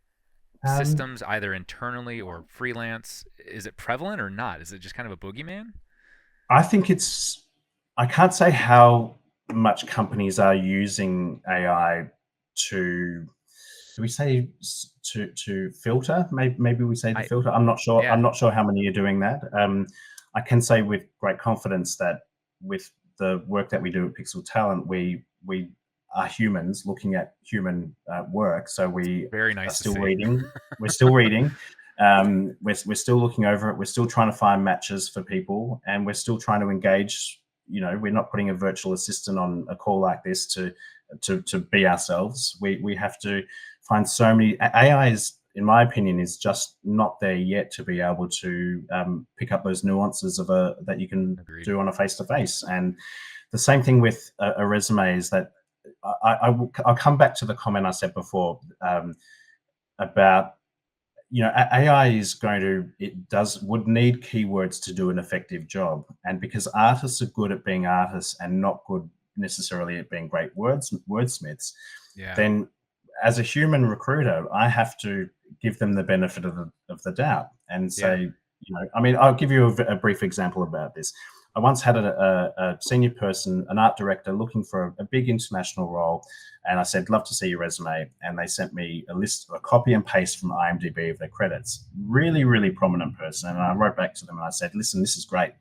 Um, systems, either internally or freelance? Is it prevalent or not? Is it just kind of a boogeyman? I think I can't say how much companies are using AI to, do we say to filter? Maybe we say to I filter. I'm not sure. Yeah, I'm not sure how many are doing that. I can say with great confidence that with the work that we do at PXL Talent, we are humans looking at human work. So we very are nice to still see. reading. We're still reading. We're still looking over it. We're still trying to find matches for people, and we're still trying to engage. We're not putting a virtual assistant on a call like this to be ourselves. We have to find so many. AI is, in my opinion, is just not there yet to be able to pick up those nuances of that you can Agreed. do on a face to face. And the same thing with a resume is that I'll come back to the comment I said before about AI is going to, would need keywords to do an effective job. And because artists are good at being artists and not good necessarily at being great wordsmiths, Yeah, then as a human recruiter, I have to give them the benefit of the doubt and yeah, say, I mean, I'll give you a brief example about this. I once had a senior person, an art director, looking for a big international role, and I said, "Love to see your resume." And they sent me a copy and paste from IMDb of their credits. Really, really prominent person. And I wrote back to them and I said, "Listen, this is great,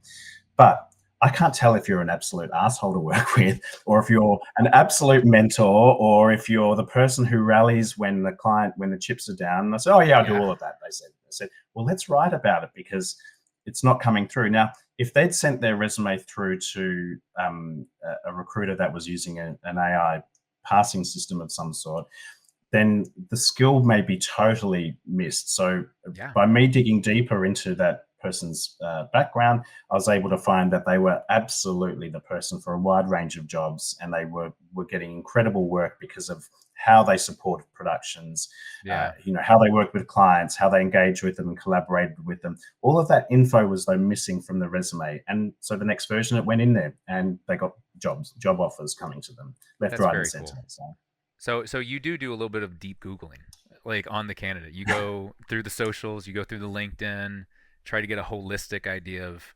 but I can't tell if you're an absolute asshole to work with, or if you're an absolute mentor, or if you're the person who rallies when the chips are down." And I said, "Oh yeah, I'll do yeah, all of that." I said, "Well, let's write about it because it's not coming through." Now, if they'd sent their resume through to a recruiter that was using an AI passing system of some sort, then the skill may be totally missed. So yeah, by me digging deeper into that person's background, I was able to find that they were absolutely the person for a wide range of jobs, and they were getting incredible work because of how they supported productions, yeah. how they worked with clients, how they engaged with them and collaborated with them. All of that info was though missing from the resume, and so the next version it went in there, and they got job offers coming to them left, That's right, and very center. cool. So So you do a little bit of deep Googling, like on the candidate. You go through the socials, you go through the LinkedIn, try to get a holistic idea of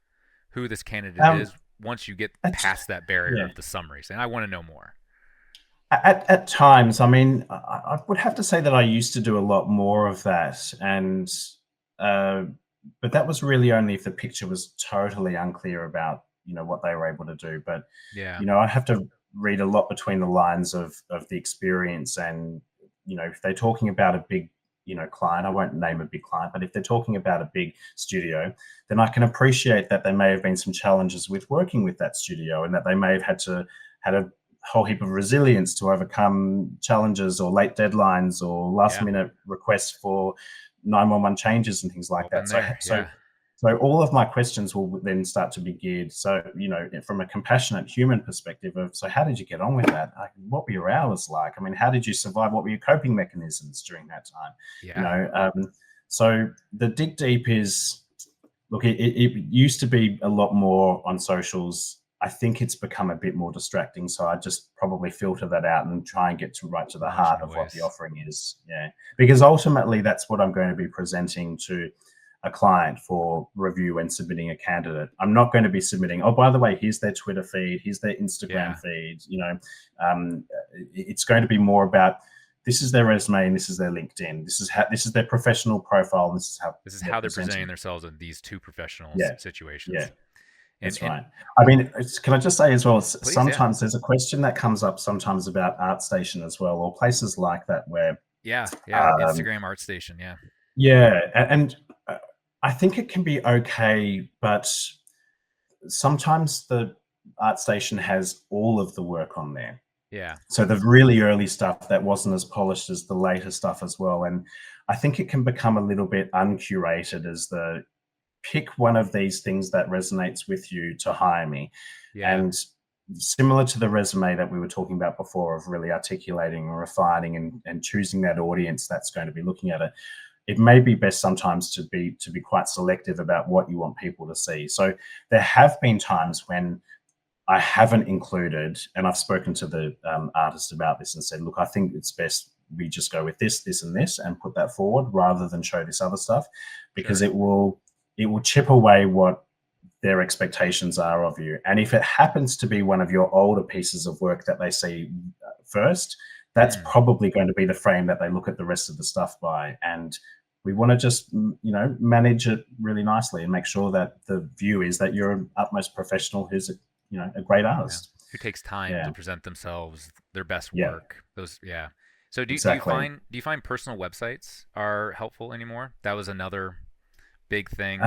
who this candidate um, is once you get at, past that barrier yeah. of the summary, saying, I want to know more. At times, I mean, I would have to say that I used to do a lot more of that, and uh, but that was really only if the picture was totally unclear about what they were able to do. But Yeah, I have to read a lot between the lines of the experience, and if they're talking about a big client, I won't name a big client, but if they're talking about a big studio, then I can appreciate that there may have been some challenges with working with that studio, and that they may have had a whole heap of resilience to overcome challenges or late deadlines or last yeah. minute requests for 911 changes and things like All that. been So, there. so, Yeah, so all of my questions will then start to be geared. So, from a compassionate human perspective of, so how did you get on with that? Like, what were your hours like? I mean, how did you survive? What were your coping mechanisms during that time? You yeah. know, so the dig deep is, look, it used to be a lot more on socials. I think it's become a bit more distracting. So I just probably filter that out and try and get right to A the bunch of heart of what the noise. offering is. Yeah. Because ultimately that's what I'm going to be presenting to a client for review when submitting a candidate. I'm not going to be submitting, oh, by the way, here's their Twitter feed, here's their Instagram Yeah. feed. Um, it's going to be more about, this is their resume and this is their LinkedIn. This is their professional profile, and this is how This is they're how they're presenting presenting. themselves in these two professional Yeah, yeah, situations. And that's right. I mean, can I just say as well, please, yeah, sometimes there's a question that comes up sometimes about ArtStation as well, or places like that where, yeah, yeah. um, Instagram Art Station, yeah, yeah, and I think it can be okay, but sometimes ArtStation has all of the work on there. Yeah. So the really early stuff that wasn't as polished as the later stuff as well. And I think it can become a little bit uncurated as the pick one of these things that resonates with you to hire me. Yeah. And similar to the resume that we were talking about before of really articulating and refining and choosing that audience that's going to be looking at it, it may be best sometimes to be quite selective about what you want people to see. So there have been times when I haven't included, and I've spoken to the artist about this and said, look, I think it's best we just go with this, this, and this, and put that forward rather than show this other stuff, because Sure. it will chip away what their expectations are of you. And if it happens to be one of your older pieces of work that they see first, that's probably going to be the frame that they look at the rest of the stuff by. And we want to just, manage it really nicely and make sure that the view is that you're an utmost professional who's a great artist. Who takes time to present themselves, their best Yeah. work. Those, yeah. So do Exactly. you find personal websites are helpful anymore? That was another big thing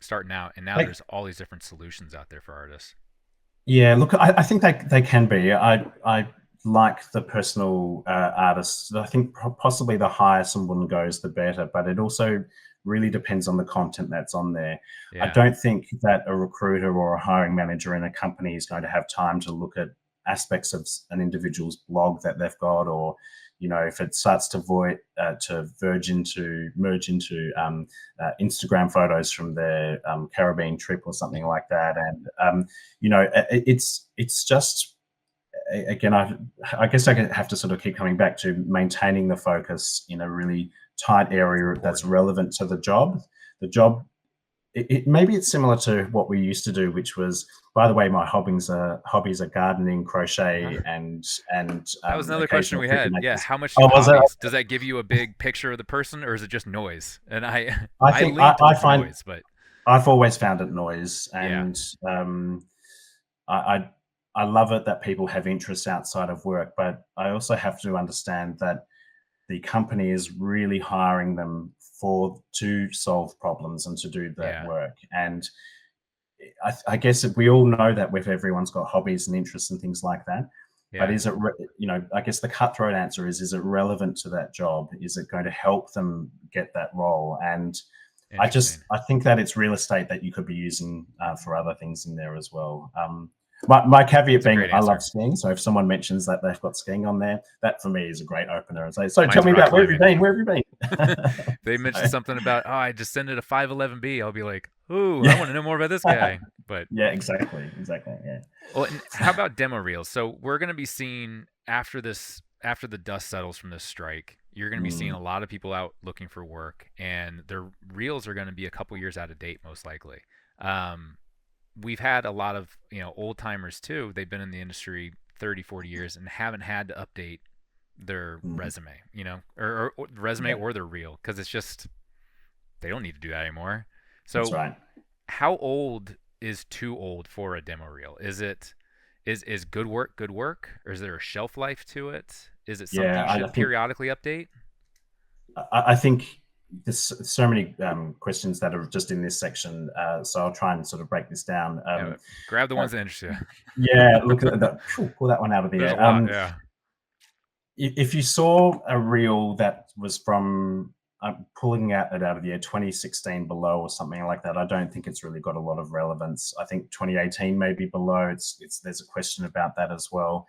starting out, and now there's all these different solutions out there for artists. Yeah, look, I think they can be. I like the personal artists. I think possibly the higher someone goes, the better. But it also really depends on the content that's on there. Yeah. I don't think that a recruiter or a hiring manager in a company is going to have time to look at aspects of an individual's blog that they've got, or if it starts to merge into Instagram photos from their Caribbean trip or something like that. And it's just, again, I guess I have to sort of keep coming back to maintaining the focus in a really tight area that's relevant to the job. Maybe it's similar to what we used to do, which was, by the way, my hobbies are gardening, crochet, and that was another question we had. Yeah, how much does that give you a big picture of the person, or is it just noise? And I find noise, but I've always found it noise, and I love it that people have interests outside of work, but I also have to understand that the company is really hiring them to solve problems and to do that work. And I guess we all know that everyone's got hobbies and interests and things like that. Yeah. But is it, I guess the cutthroat answer is it relevant to that job? Is it going to help them get that role? And I think that it's real estate that you could be using for other things in there as well. My caveat being, I love skiing. So if someone mentions that they've got skiing on there, that for me is a great opener. And say, so tell me about where have you been? Where have you been? They mentioned something about, I descended a 511B. I'll be like, ooh, I want to know more about this guy. But yeah, exactly. Yeah. Well, and how about demo reels? So we're going to be seeing after the dust settles from this strike, you're going to be seeing a lot of people out looking for work, and their reels are going to be a couple years out of date, most likely. We've had a lot of old timers too. They've been in the industry 30, 40 years and haven't had to update their resume, or resume or their reel, because it's just they don't need to do that anymore. So that's right. How old is too old for a demo reel? Is good work good work, or is there a shelf life to it? Is it something you should periodically update? I think there's so many questions that are just in this section, so I'll try and sort of break this down. Grab the ones that interest you. Yeah, look at that. Pull that one out of the air. If you saw a reel that was from pulling it out of the year 2016 below or something like that, I don't think it's really got a lot of relevance. I think 2018 may be below. There's a question about that as well.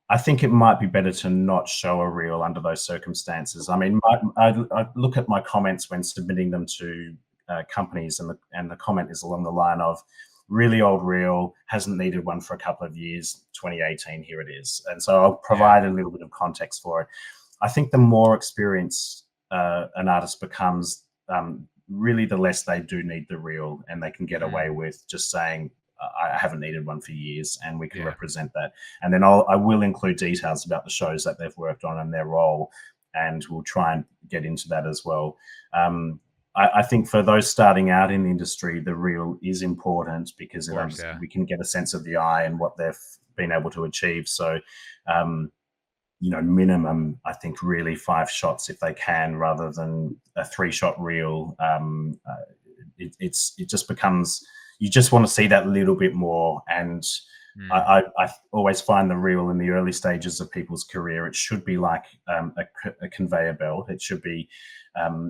I think it might be better to not show a reel under those circumstances. I mean, I look at my comments when submitting them to companies, and the comment is along the line of, really old reel, hasn't needed one for a couple of years, 2018, here it is. And so I'll provide a little bit of context for it. I think the more experienced an artist becomes, really the less they do need the reel, and they can get away with just saying, I haven't needed one for years, and we can represent that. And then I will include details about the shows that they've worked on and their role, and we'll try and get into that as well. I think for those starting out in the industry, the reel is important because we can get a sense of the eye and what they've been able to achieve. So, minimum, I think really 5 shots if they can, rather than a 3-shot reel. It just becomes, you just want to see that little bit more. And I always find the reel in the early stages of people's career, it should be like a conveyor belt. It should be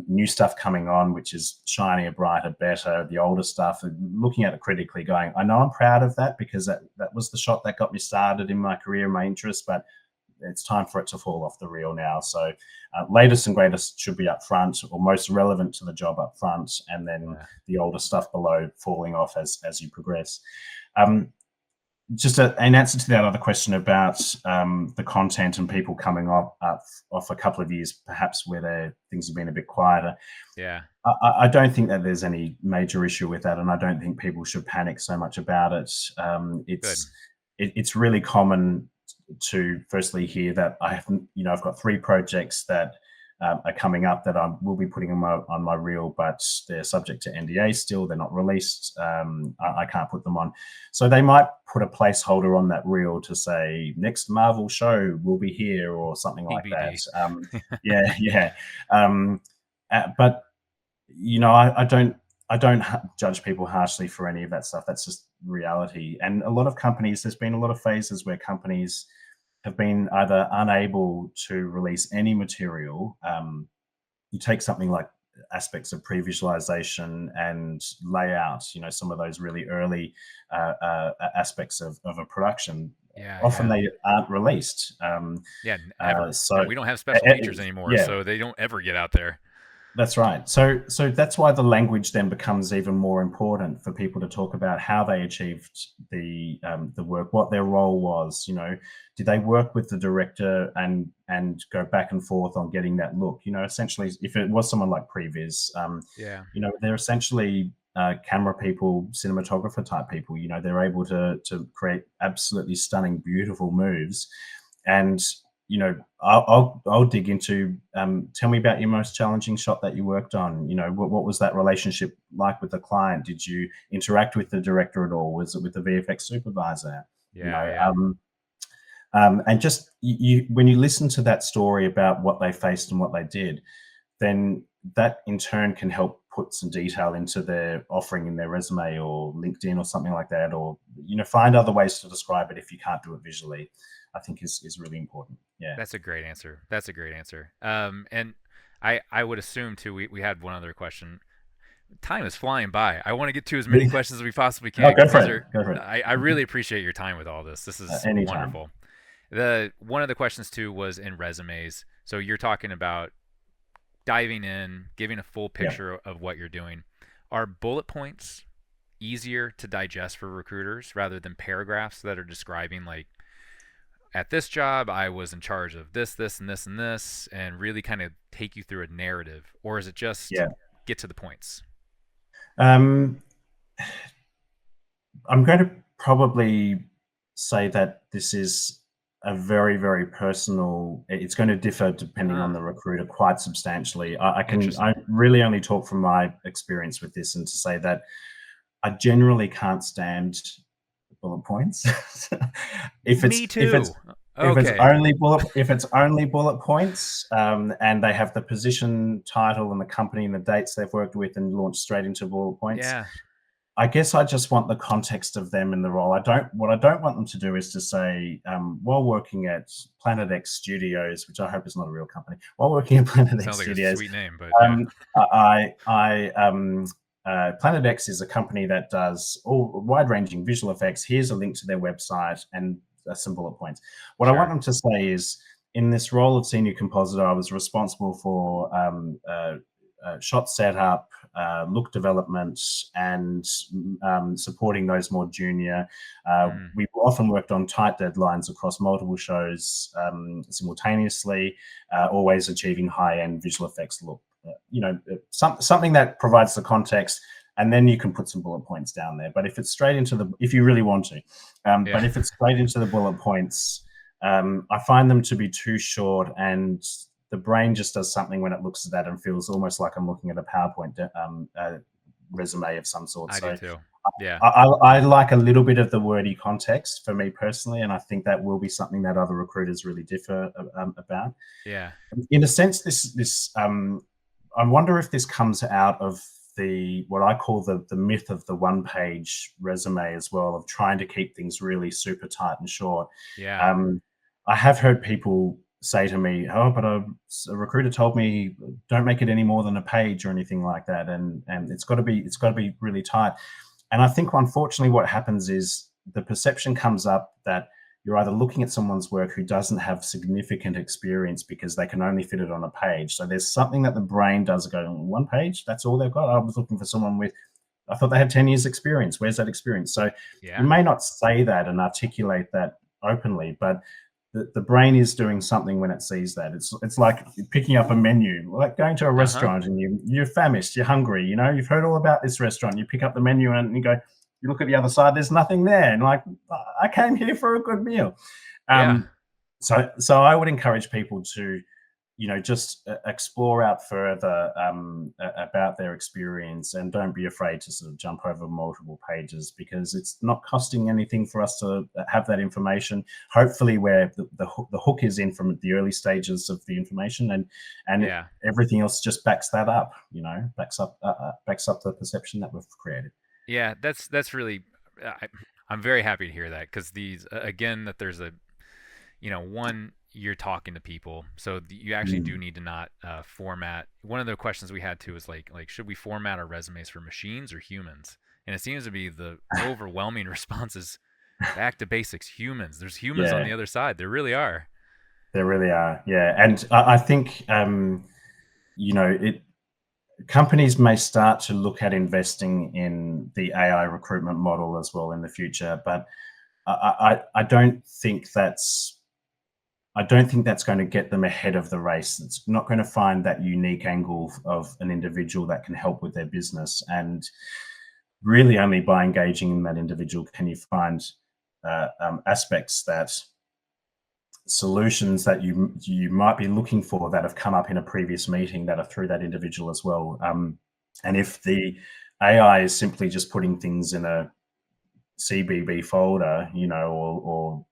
new stuff coming on, which is shinier, brighter, better. The older stuff, looking at it critically, going, I know I'm proud of that because that was the shot that got me started in my career, my interest, but it's time for it to fall off the reel now. So latest and greatest should be up front, or most relevant to the job up front, and then the older stuff below falling off as you progress. Just an answer to that other question about the content and people coming off a couple of years, perhaps where things have been a bit quieter. Yeah. I don't think that there's any major issue with that, and I don't think people should panic so much about it. It's really common to firstly hear that I've got 3 projects that are coming up that I will be putting on my reel, but they're subject to NDA still. They're not released. I can't put them on. So they might put a placeholder on that reel to say next Marvel show will be here or something like that. But I don't judge people harshly for any of that stuff. That's just reality. And a lot of companies, there's been a lot of phases where companies have been either unable to release any material. You take something like aspects of pre-visualization and layout, some of those really early aspects of a production. Often they aren't released. Ever. So we don't have special features anymore, so they don't ever get out there. That's right. So that's why the language then becomes even more important for people to talk about how they achieved the work, what their role was. Did they work with the director and go back and forth on getting that look? Essentially, if it was someone like Previs, they're essentially camera people, cinematographer type people. They're able to create absolutely stunning, beautiful moves. And I'll dig into, tell me about your most challenging shot that you worked on. What was that relationship like with the client? Did you interact with the director at all? Was it with the VFX supervisor? And just when you listen to that story about what they faced and what they did, then that in turn can help put some detail into their offering in their resume or LinkedIn or something like that, or find other ways to describe it if you can't do it visually. I think is really important. Yeah, that's a great answer. And I would assume too. We had one other question. Time is flying by. I want to get to as many questions as we possibly can. Go for it. I really appreciate your time with all this. This is wonderful. One of the questions too was in resumes. So you're talking about diving in, giving a full picture of what you're doing. Are bullet points easier to digest for recruiters rather than paragraphs that are describing, like, at this job, I was in charge of this, this, and this, and this, and really kind of take you through a narrative? Or is it just get to the points? I'm going to probably say that this is a very, very personal, it's going to differ depending on the recruiter quite substantially. I really only talk from my experience with this, and to say that I generally can't stand bullet points. Me too. If it's only bullet points, and they have the position, title, and the company and the dates they've worked with, and launch straight into bullet points. Yeah. I guess I just want the context of them in the role. What I don't want them to do is to say, while working at Planet X Studios, which I hope is not a real company, while working at Planet X Studios, like a sweet name, but Planet X is a company that does all wide-ranging visual effects. Here's a link to their website and some bullet points. What I want them to say is, in this role of senior compositor, I was responsible for shot setup, look development, and supporting those more junior. We've often worked on tight deadlines across multiple shows simultaneously, always achieving high-end visual effects look. Something that provides the context, and then you can put some bullet points down there. But if it's straight into if you really want to, but if it's straight into the bullet points, I find them to be too short, and the brain just does something when it looks at that and feels almost like I'm looking at a PowerPoint resume of some sort. I do too. Yeah. I like a little bit of the wordy context for me personally, and I think that will be something that other recruiters really differ about. Yeah. In a sense, this I wonder if this comes out of the what I call the myth of the one-page resume as well, of trying to keep things really super tight and short. Yeah. I have heard people say to me, "Oh, but a recruiter told me don't make it any more than a page or anything like that, and it's got to be really tight." And I think, unfortunately, what happens is the perception comes up that you're either looking at someone's work who doesn't have significant experience because they can only fit it on a page. So there's something that the brain does go, one page, that's all they've got. I was looking for someone with, I thought they had 10 years experience. Where's that experience? So you may not say that and articulate that openly, but the brain is doing something when it sees that. It's like picking up a menu, like going to a restaurant and you're famished, you're hungry, you've heard all about this restaurant. You pick up the menu and you go, you look at the other side, there's nothing there. And like, I came here for a good meal. So I would encourage people to, just explore out further about their experience, and don't be afraid to sort of jump over multiple pages, because it's not costing anything for us to have that information. Hopefully where the hook is in from the early stages of the information, and everything else just backs that up, backs up the perception that we've created. Yeah, that's really, I'm very happy to hear that, because these, again, that there's a, one, you're talking to people, so you actually do need to not format. One of the questions we had too is like should we format our resumes for machines or humans? And it seems to be the overwhelming response is back to basics, humans. There's humans on the other side. There really are. There really are, yeah. And I think companies may start to look at investing in the AI recruitment model as well in the future, but I don't think that's going to get them ahead of the race. It's not going to find that unique angle of an individual that can help with their business. And really only by engaging in that individual can you find aspects, that solutions that you might be looking for that have come up in a previous meeting that are through that individual as well. And if the AI is simply just putting things in a CBB folder, or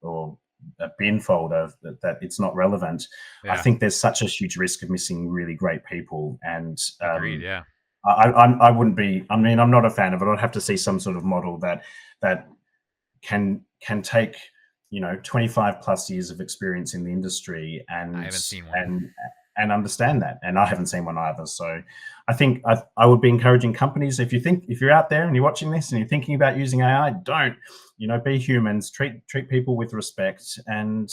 a bin folder, that it's not relevant, I think there's such a huge risk of missing really great people. And agreed, yeah. I wouldn't be, I'm not a fan of it. I'd have to see some sort of model that can take 25 plus years of experience in the industry and I haven't seen one. and understand that. And I haven't seen one either. So I think I would be encouraging companies, if you're out there and you're watching this and you're thinking about using AI, don't, be humans, treat people with respect. And,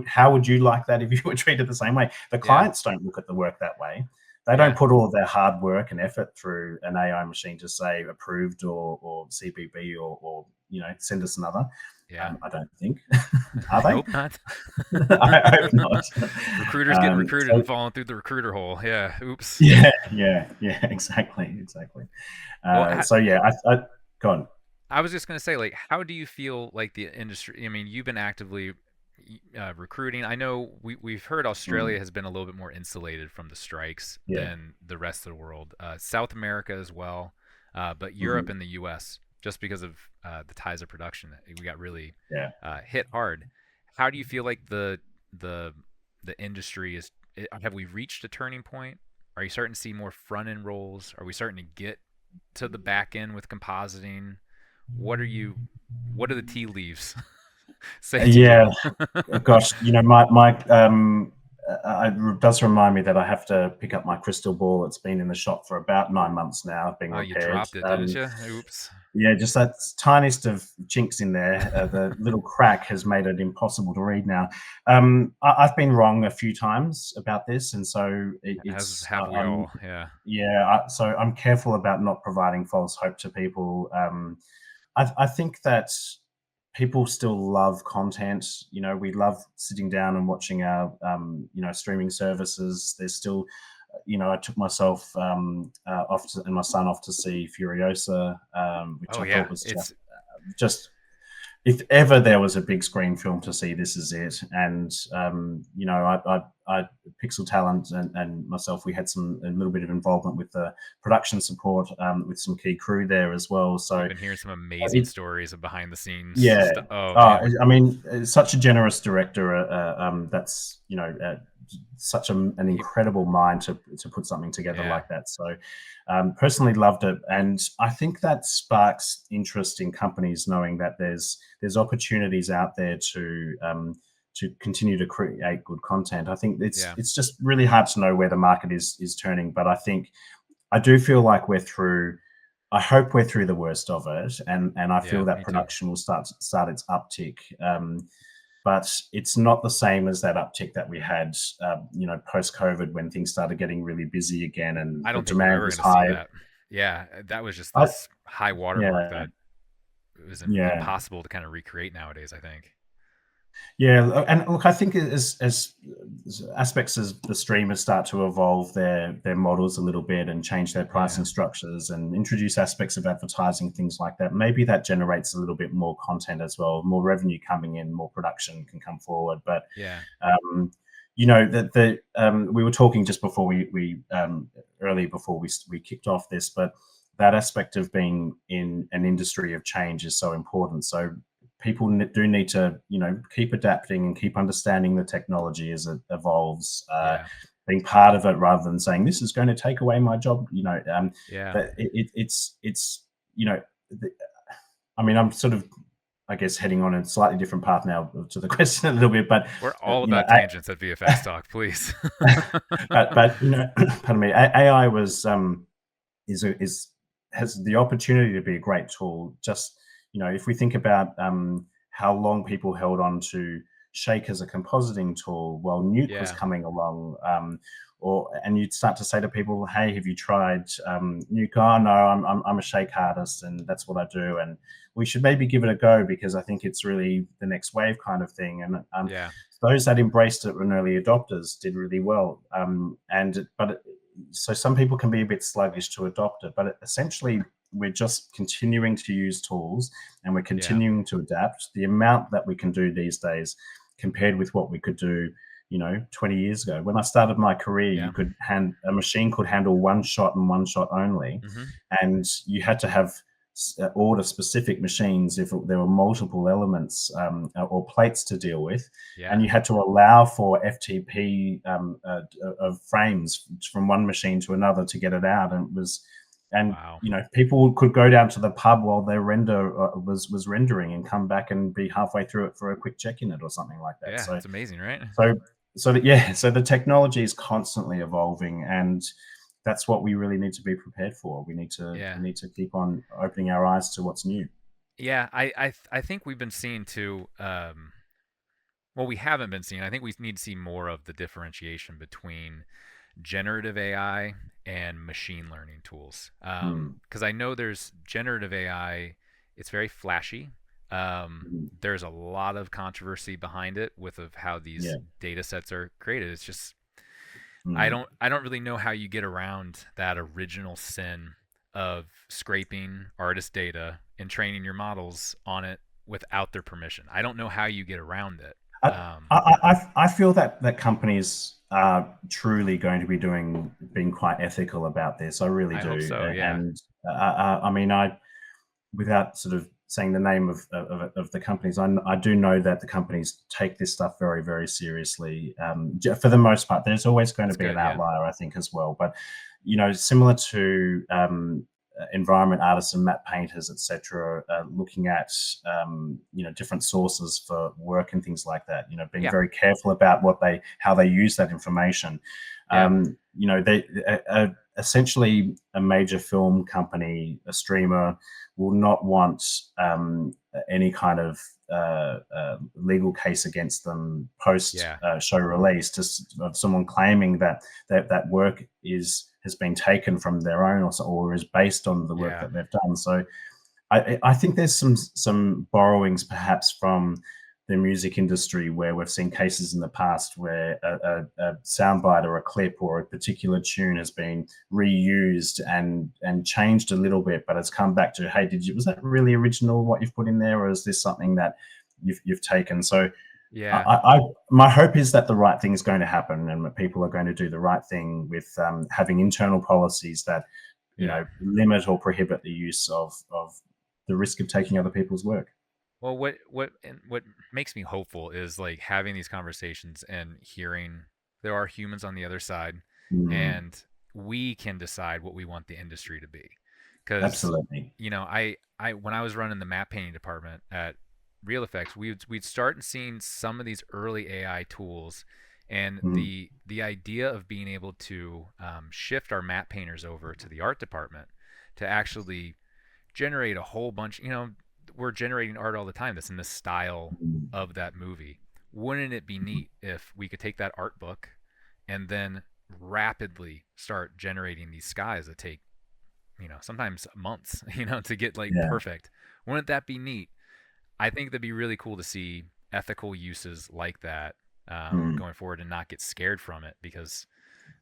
how would you like that if you were treated the same way? The clients don't look at the work that way. They don't put all of their hard work and effort through an AI machine to say approved or CBB or send us another. I don't think. Are they? I hope not. I hope not. Recruiters get recruited and falling through the recruiter hole. Yeah. Oops. Yeah. Exactly. I go on. I was just going to say, like, how do you feel like the industry? I mean, you've been actively recruiting. I know we've heard Australia has been a little bit more insulated from the strikes than the rest of the world. South America as well, but Europe and the U.S., just because of the ties of production, we got really hit hard. How do you feel like the industry is? Have we reached a turning point? Are you starting to see more front end roles? Are we starting to get to the back end with compositing? What are the tea leaves? Gosh, my it does remind me that I have to pick up my crystal ball. It's been in the shop for about 9 months now, being repaired. You dropped it, didn't you? Oops. Yeah, just that tiniest of chinks in there. The little crack has made it impossible to read now. I've been wrong a few times about this, and so it's have we all? So I'm careful about not providing false hope to people. I think that people still love content. We love sitting down and watching our streaming services. There's still, I took myself off and my son off to see Furiosa, which I thought was just if ever there was a big screen film to see, this is it. And I PXL Talent and myself, we had a little bit of involvement with the production support with some key crew there as well. So I've been hearing some amazing stories of behind the scenes. Yeah, I mean, such a generous director. That's such an He, incredible mind to put something together yeah, like that. So personally loved it, and I think that sparks interest in companies knowing that there's opportunities out there to continue to create good content. I think yeah, it's just really hard to know where the market is turning, but I think I do feel like we're through. I hope we're through the worst of it, and I yeah. feel that Me too. production will start its uptick. But it's not the same as that uptick that we had, post COVID when things started getting really busy again and I the don't think we're demand ever was going to see high. that. Yeah, that was just I, this high watermark yeah, that it was yeah. impossible to kind of recreate nowadays, I think. Yeah, and look, I think as aspects as the streamers start to evolve their models a little bit and change their Yeah, pricing structures and introduce aspects of advertising, things like that, maybe that generates a little bit more content as well, more revenue coming in, more production can come forward. But yeah, um, we were talking just before we early before we kicked off this, but that aspect of being in an industry of change is so important. So people do need to keep adapting and keep understanding the technology as it evolves, yeah, being part of it rather than saying this is going to take away my job. yeah. That it's you know the, I mean, I'm sort of, I guess, heading on a slightly different path now to the question a little bit, but We're all you know about tangents at VFX Talk, please. but pardon me, AI is has the opportunity to be a great tool. Just if we think about how long people held on to Shake as a compositing tool, while Nuke was Yeah, coming along, and you'd start to say to people, "Hey, have you tried Nuke?" "Oh no, I'm a Shake artist, and that's what I do." And we should maybe give it a go because I think it's really the next wave kind of thing. And yeah, those that embraced it and early adopters did really well. So some people can be a bit sluggish to adopt it, but essentially we're just continuing to use tools and we're yeah, continuing to adapt. The amount that we can do these days compared with what we could do 20 years ago. When I started my career, yeah. a machine could handle one shot and one shot only, Hmm. and you had to have order specific machines if there were multiple elements or plates to deal with, and Yeah. you had to allow for FTP of frames from one machine to another to get it out, and it was. And Wow. people could go down to the pub while their render was rendering and come back and be halfway through it for a quick check in it or something like that. Yeah, So it's amazing, right? so so the technology is constantly evolving, and that's what we really need to be prepared for. Yeah. We need to keep on opening our eyes to what's new. Yeah, I think we've been seeing too. Well, we haven't been seeing. I think we need to see more of the differentiation between generative AI and machine learning tools. Mm, Because I know there's generative AI. It's very flashy. mm, There's a lot of controversy behind it with of how these yeah. data sets are created. It's just Mm. I don't really know how you get around that original sin of scraping artist data and training your models on it without their permission. I don't know how you get around it. I, I feel that companies are truly going to be being quite ethical about this. I really I hope do, so. Yeah. and I mean, without sort of saying the name of the companies, I do know that the companies take this stuff very, very seriously. For the most part, there's always going to That's be an good. Yeah. outlier, I think, as well. But similar to environment artists and matte painters, etc., looking at different sources for work and things like that. Being Yeah. very careful about how they use that information. Yeah. They essentially a major film company, a streamer, will not want any kind of legal case against them post Yeah. show release, just of someone claiming that work has been taken from their own or is based on the work Yeah. that they've done. So I think there's some borrowings perhaps from the music industry where we've seen cases in the past where a soundbite or a clip or a particular tune has been reused and changed a little bit, but it's come back to, hey, was that really original what you've put in there, or is this something that you've taken? So Yeah. my hope is that the right thing is going to happen and that people are going to do the right thing with having internal policies that Yeah. limit or prohibit the use of the risk of taking other people's work. Well, what makes me hopeful is like having these conversations and hearing there are humans on the other side, Mm, and we can decide what we want the industry to be. Because, absolutely. I when I was running the map painting department at Real Effects, we'd start seeing some of these early AI tools, and Mm, the idea of being able to shift our map painters over to the art department to actually generate a whole bunch. We're generating art all the time that's in the style mm, of that movie. Wouldn't it be neat if we could take that art book and then rapidly start generating these skies that take, sometimes months, to get like yeah. perfect? Wouldn't that be neat? I think that'd be really cool to see ethical uses like that Mm, going forward and not get scared from it, because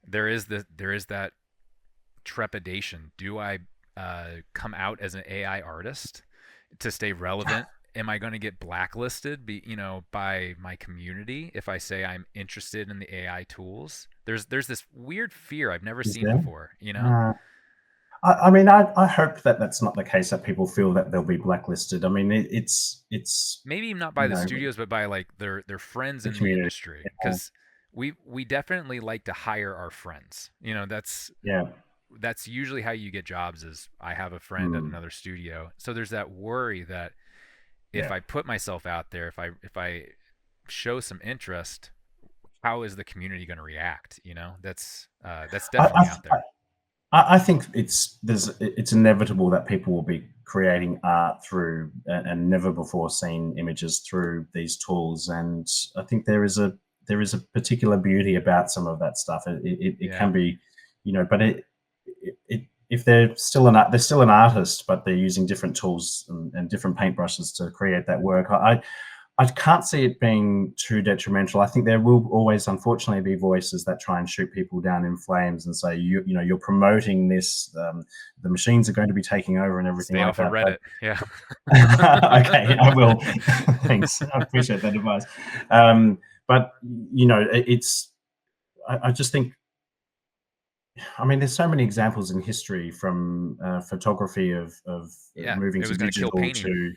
there is that trepidation. Do I come out as an AI artist to stay relevant? Am I going to get blacklisted, by my community if I say I'm interested in the AI tools? There's this weird fear I've never is seen there? before. Uh, I mean, I hope that that's not the case. That people feel that they'll be blacklisted. I mean, it's Maybe not by you the know studios, but by like their friends the in the community. industry, because we definitely like to hire our friends. Yeah. That's usually how you get jobs. Is I have a friend at Mm, another studio, so there's that worry that if yeah. I put myself out there, if I show some interest, how is the community going to react? That's definitely I, out there. I think it's inevitable that people will be creating art through and never before seen images through these tools, and I think there is a particular beauty about some of that stuff. It Yeah, can be, but if they're still an artist, but they're using different tools and different paintbrushes to create that work. I can't see it being too detrimental. I think there will always, unfortunately, be voices that try and shoot people down in flames and say, you're promoting this. The machines are going to be taking over and everything stay like off of that. But Reddit. Yeah. okay, I will. Thanks. I appreciate that advice. Um, but it's. I just think. I mean, there's so many examples in history from photography of Yeah, moving it to was going to kill digital painting. to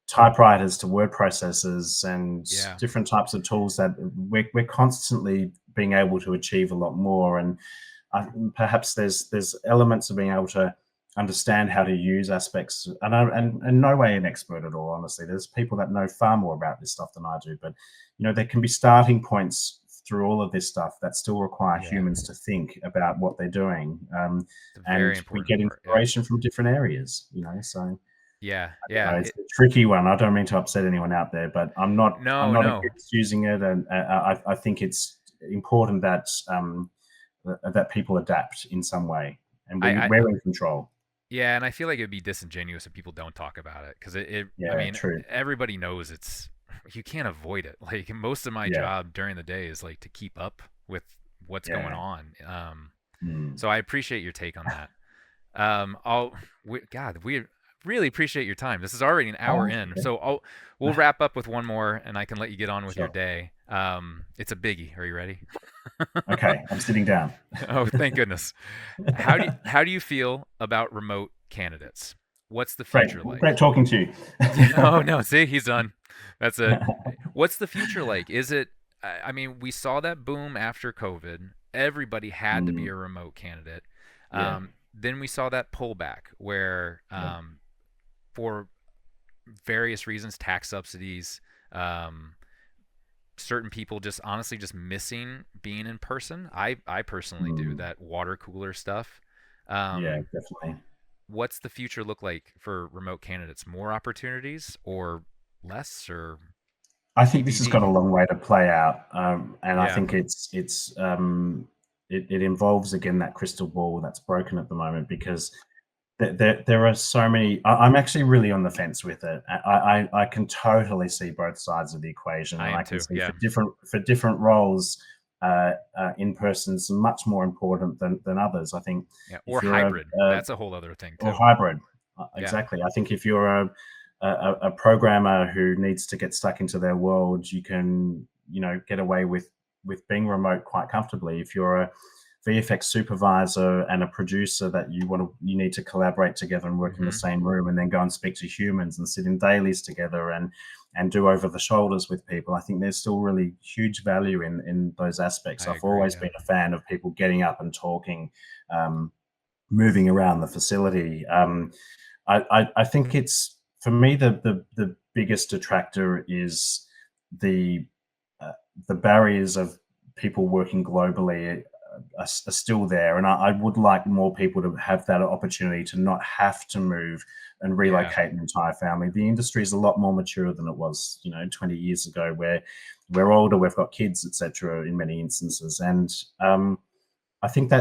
typewriters to word processors and Yeah, different types of tools that we're constantly being able to achieve a lot more. And perhaps there's elements of being able to understand how to use aspects. And no way an expert at all. Honestly, there's people that know far more about this stuff than I do. But there can be starting points through all of this stuff that still require yeah, humans to think about what they're doing. it's a very And we important get part. Yeah, inspiration from different areas. So yeah, I don't yeah. know. It's a tricky one. I don't mean to upset anyone out there, but I'm not. I'm No, not no. against using it, and I think it's important that people adapt in some way, and I, we're in control. Yeah, and I feel like it'd be disingenuous if people don't talk about it, because I Yeah, mean, true. everybody knows you can't avoid it. Like, most of my Yeah, job during the day is like to keep up with what's going yeah. on. Mm. So I appreciate your take on that. God, we really appreciate your time. This is already an Oh, hour in, okay. so we'll wrap up with one more, and I can let you get on with your Sure. day. It's a biggie. Are you ready? Okay, I'm sitting down. Oh, thank goodness. How do you feel about remote candidates? What's the Great, future great like? talking to you. Oh no, see, he's done. That's it. What's the future like? Is it? I mean, we saw that boom after COVID. Everybody had to be Mm, a remote candidate. yeah, Then we saw that pullback where, yeah. for various reasons, tax subsidies, um, certain people just honestly just missing being in person. I personally do Mm, that water cooler stuff. yeah, Um, definitely. what's the future look like for remote candidates? More opportunities or less or I think this has got TBD? a long way to play out, and I Yeah, think it involves again that crystal ball that's broken at the moment because there are so many. I'm actually really on the fence with it. I can totally see both sides of the equation, I and am I can too. see Yeah, for different roles, in person's much more important than others. I think yeah. Or if you're hybrid. That's a whole other thing or too. hybrid, Yeah. exactly. I think if you're a programmer who needs to get stuck into their world, you can get away with being remote quite comfortably. If you're a VFX supervisor and a producer that you need to collaborate together and work in the Mm-hmm. same room and then go and speak to humans and sit in dailies together and do over the shoulders with people. I think there's still really huge value in those aspects. I I've agree. always been a fan of people getting up and talking, moving around the facility. I think it's, for me, the biggest detractor is the the barriers of people working globally are still there, and I would like more people to have that opportunity to not have to move and Yeah. relocate an entire family. The industry is a lot more mature than it was, 20 years ago, where we're older, we've got kids, etc. In many instances, and I think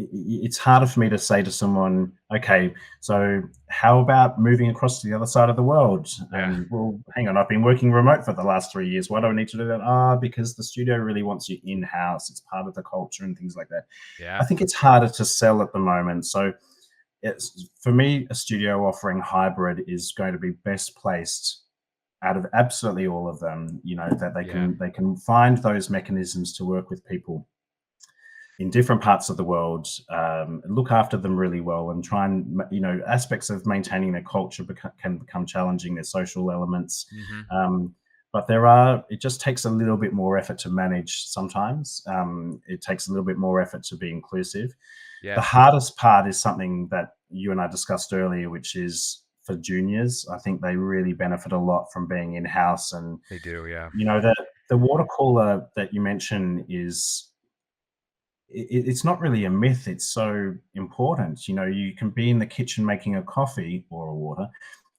it's harder for me to say to someone, okay, so how about moving across to the other side of the world? Yeah. Well, hang on, I've been working remote for the last 3 years. Why do I need to do that? Because the studio really wants you in-house. It's part of the culture and things like that. I Yeah. think it's harder to sell at the moment. So it's, for me, a studio offering hybrid is going to be best placed out of absolutely all of them, that they Yeah. can find those mechanisms to work with people in different parts of the world, look after them really well, and try and, aspects of maintaining their culture can become challenging, their social elements. Mm-hmm. But it just takes a little bit more effort to manage sometimes. It takes a little bit more effort to be inclusive. The Yeah. hardest part is something that you and I discussed earlier, which is for juniors. I think they really benefit a lot from being in-house. And, They do. Yeah. the water cooler that you mentioned it's not really a myth. It's so important. You can be in the kitchen making a coffee or a water,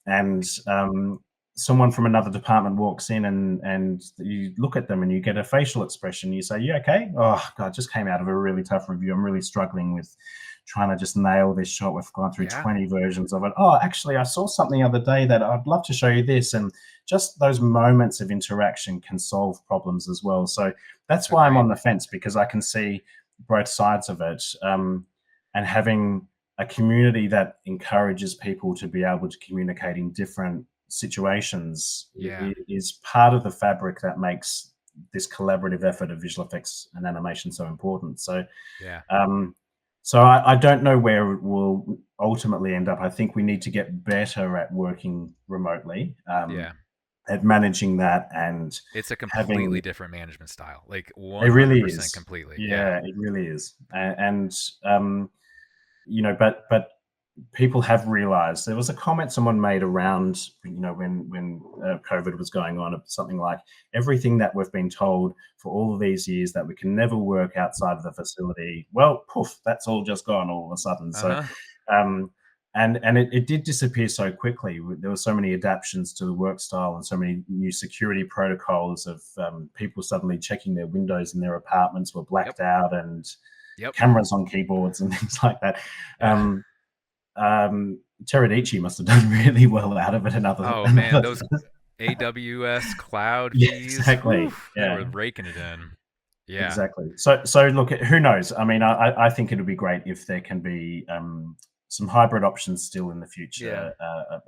and someone from another department walks in, and you look at them and you get a facial expression. You say, "You okay?" "Oh God, I just came out of a really tough review. I'm really struggling with trying to just nail this shot. We've gone through Yeah. 20 versions of it. Oh, actually, I saw something the other day that I'd love to show you this." And just those moments of interaction can solve problems as well. So that's why I'm Agreed. on the fence, because I can see both sides of it, and having a community that encourages people to be able to communicate in different situations Yeah. is part of the fabric that makes this collaborative effort of visual effects and animation so important. So, Yeah. um, I don't know where it will ultimately end up. I think we need to get better at working remotely, Yeah. at managing that, and It's a completely having, different management style. Like it really 100% is. completely. Yeah. Yeah, it really is. And but people have realized, there was a comment someone made around, when COVID was going on, something like, everything that we've been told for all of these years, that we can never work outside of the facility, well, poof, that's all just gone all of a sudden. So Uh-huh. um and it did disappear so quickly. There were so many adaptations to the work style, and so many new security protocols of, people suddenly checking their windows in their apartments were Yep. blacked out, and Yep. cameras on keyboards and things like that. Yeah. Teradici must have done really well out of it. Another, Oh man, another. those AWS cloud Yeah, fees, whew, exactly. they Yeah, were raking it in. Yeah. exactly. So look, who knows? I mean, I think it would be great if there can be, some hybrid options still in the Yeah. future.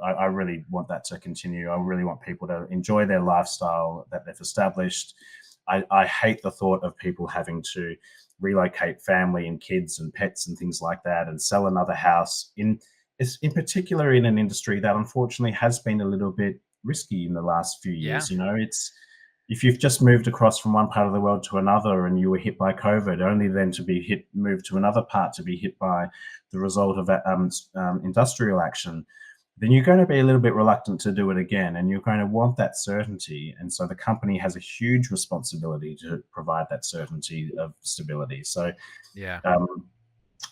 I really want that to continue. I really want people to enjoy their lifestyle that they've established. I hate the thought of people having to relocate family and kids and pets and things like that, and sell another house in particular in an industry that unfortunately has been a little bit risky in the last few Yeah. years. It's, if you've just moved across from one part of the world to another and you were hit by COVID, only then to be moved to another part to be hit by the result of industrial action, then you're going to be a little bit reluctant to do it again, and you're going to want that certainty. And so the company has a huge responsibility to provide that certainty of stability. So Yeah. um,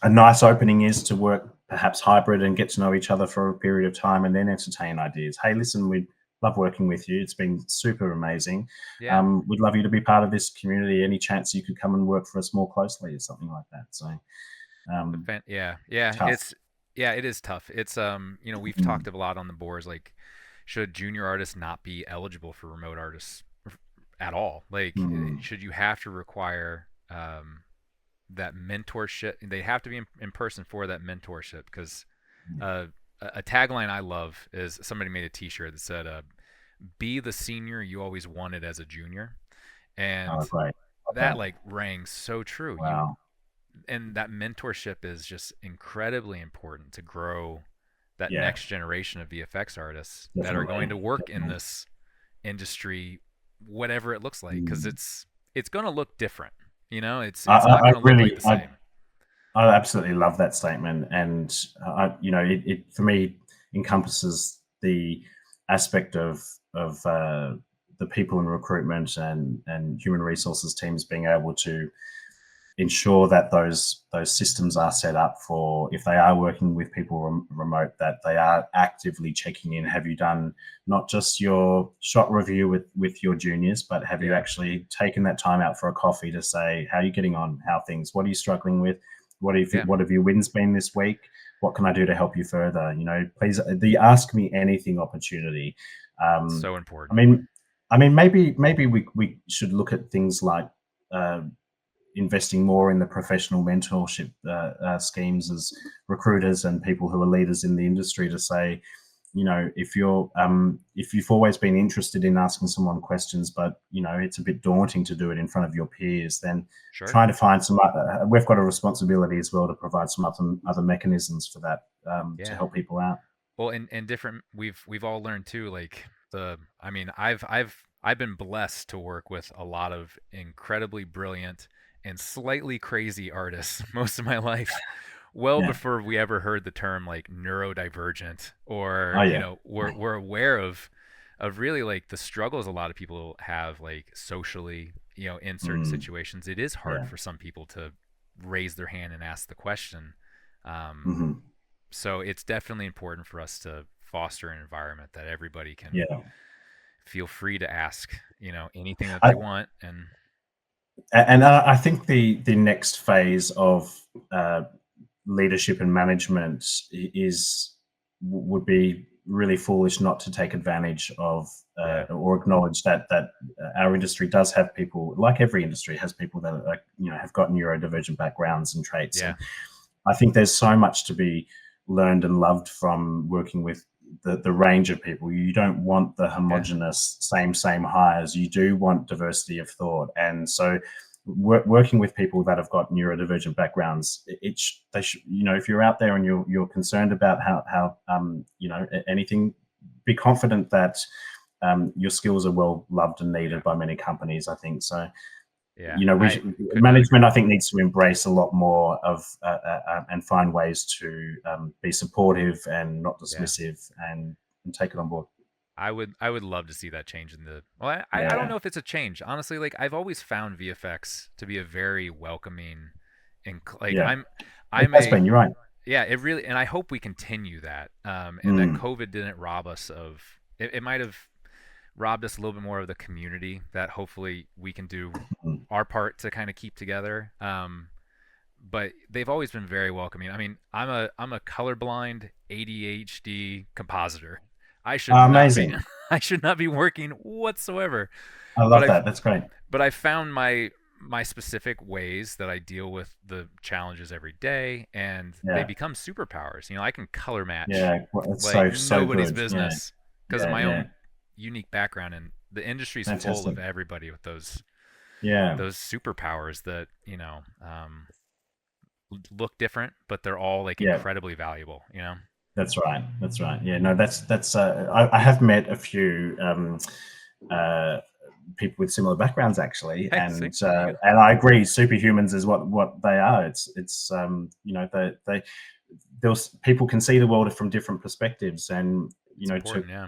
a nice opening is to work perhaps hybrid and get to know each other for a period of time, and then entertain ideas. Hey, listen, we love working with you. It's been super amazing. Yeah. We'd love you to be part of this community. Any chance you could come and work for us more closely, or something like that. So Yeah. Yeah. tough. It is tough. It's we've Mm, talked a lot on the boards, like, should junior artists not be eligible for remote artists at all? Like, mm, should you have to require that mentorship? They have to be in person for that mentorship, because yeah. a tagline I love is, somebody made a T-shirt that said, "Be the senior you always wanted as a junior," and Oh, great. Love that, that. like, rang so true. Wow. And that mentorship is just incredibly important to grow that Yeah, next generation of VFX artists that are going definitely. to work in Definitely. this. industry, whatever it looks like, because Mm. it's going to look different. I, It's not I going I to look like really, the same. I absolutely love that statement, and it for me encompasses the aspect of the people in recruitment and human resources teams being able to ensure that those systems are set up for, if they are working with people remote, that they are actively checking in. Have you done not just your shot review with your juniors, but have you Yeah, actually taken that time out for a coffee to say, how are you getting on, how things, what are you struggling with, yeah, what have your wins been this week, what can I do to help you further? Please, the ask me anything opportunity. um, so i important. mean maybe we should look at things like uh, investing more in the professional mentorship schemes as recruiters and people who are leaders in the industry, to say, if you've always been interested in asking someone questions, but it's a bit daunting to do it in front of your peers, then Sure. trying to find some we've got a responsibility as well to provide some other mechanisms for that, to Yeah. help people out. Well, and different we've all learned too, like I mean, I've been blessed to work with a lot of incredibly brilliant and slightly crazy artists most of my life, well Yeah. before we ever heard the term like neurodivergent, Oh or yeah. we're aware of really like the struggles a lot of people have, like socially, in certain Mm, situations. It is hard yeah. for some people to raise their hand and ask the question. um, Hmm. so it's definitely important for us to foster an environment that everybody can Yeah. feel free to ask, anything that they I, want. And and I think the next phase of uh, leadership and management is would be really foolish not to take advantage of, yeah, or acknowledge that our industry does have people, like every industry has people that are, have got neurodivergent backgrounds and traits. yeah, And I think there's so much to be learned and loved from working with the range of people. You don't want the yeah, homogenous same hires. You do want diversity of thought, and so working with people that have got neurodivergent backgrounds, they should, if you're out there and you're concerned about how anything, be confident that your skills are well loved and yeah, needed by many companies. I think so. yeah. I could not agree Management, I more. think, needs to embrace a lot more of, and find ways to be supportive and not Yeah. dismissive, and take it on board. I would love to see that change in the, well, I don't Yeah. know if it's a change, honestly. Like, I've always found VFX to be a very welcoming, and like Yeah. It I'm has a been. You're right. yeah, it really, and I hope we continue that, and that Mm. COVID didn't rob us of it. It might have robbed us a little bit more of the community that hopefully we can do Mm. our part to kind of keep together. But they've always been very welcoming. I mean, I'm a colorblind ADHD compositor. I should not be Amazing. I should not be working whatsoever. I But love I've that. That's great. found my specific ways that I deal with the challenges every day, and they Yeah. become superpowers. I can color match Yeah. Well, it's like so nobody's good. Yeah. business because of Yeah. my Yeah. own unique background, and the industry's full Fantastic. of everybody with Yeah. those superpowers that look different, but they're all like Yeah. incredibly valuable. That's right. That's right. Yeah. No, that's. I have met a few uh, people with similar backgrounds, actually, Hey, see, and there you go. I agree. Superhumans is what they are. It's they those people can see the world from different perspectives, and It's to important. Yeah,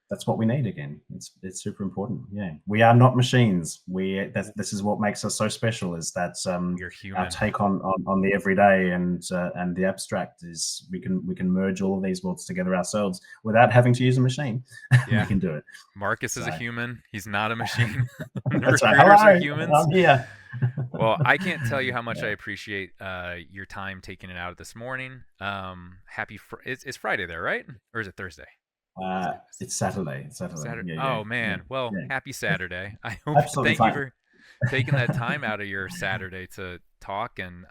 that's what we need again. It's super important. Yeah, we are not machines. This is what makes us so special. Is that we are our human. take on the everyday and the abstract is we can merge all of these worlds together ourselves without having to use a machine. We Yeah, can do it. Marcus is a So human. He's not a machine. The that's right. recruiters are Hello, humans. I'm here. Well, I can't tell you how much I Yeah. appreciate your time taking it out this morning. It's Friday there, right? Or is it Thursday? Is it It's Saturday. It's Saturday. Saturday? Yeah, yeah, Oh yeah, man. Well, yeah. happy Saturday. I hope. Absolutely Thank you fine. for taking that time out of your Saturday to talk, and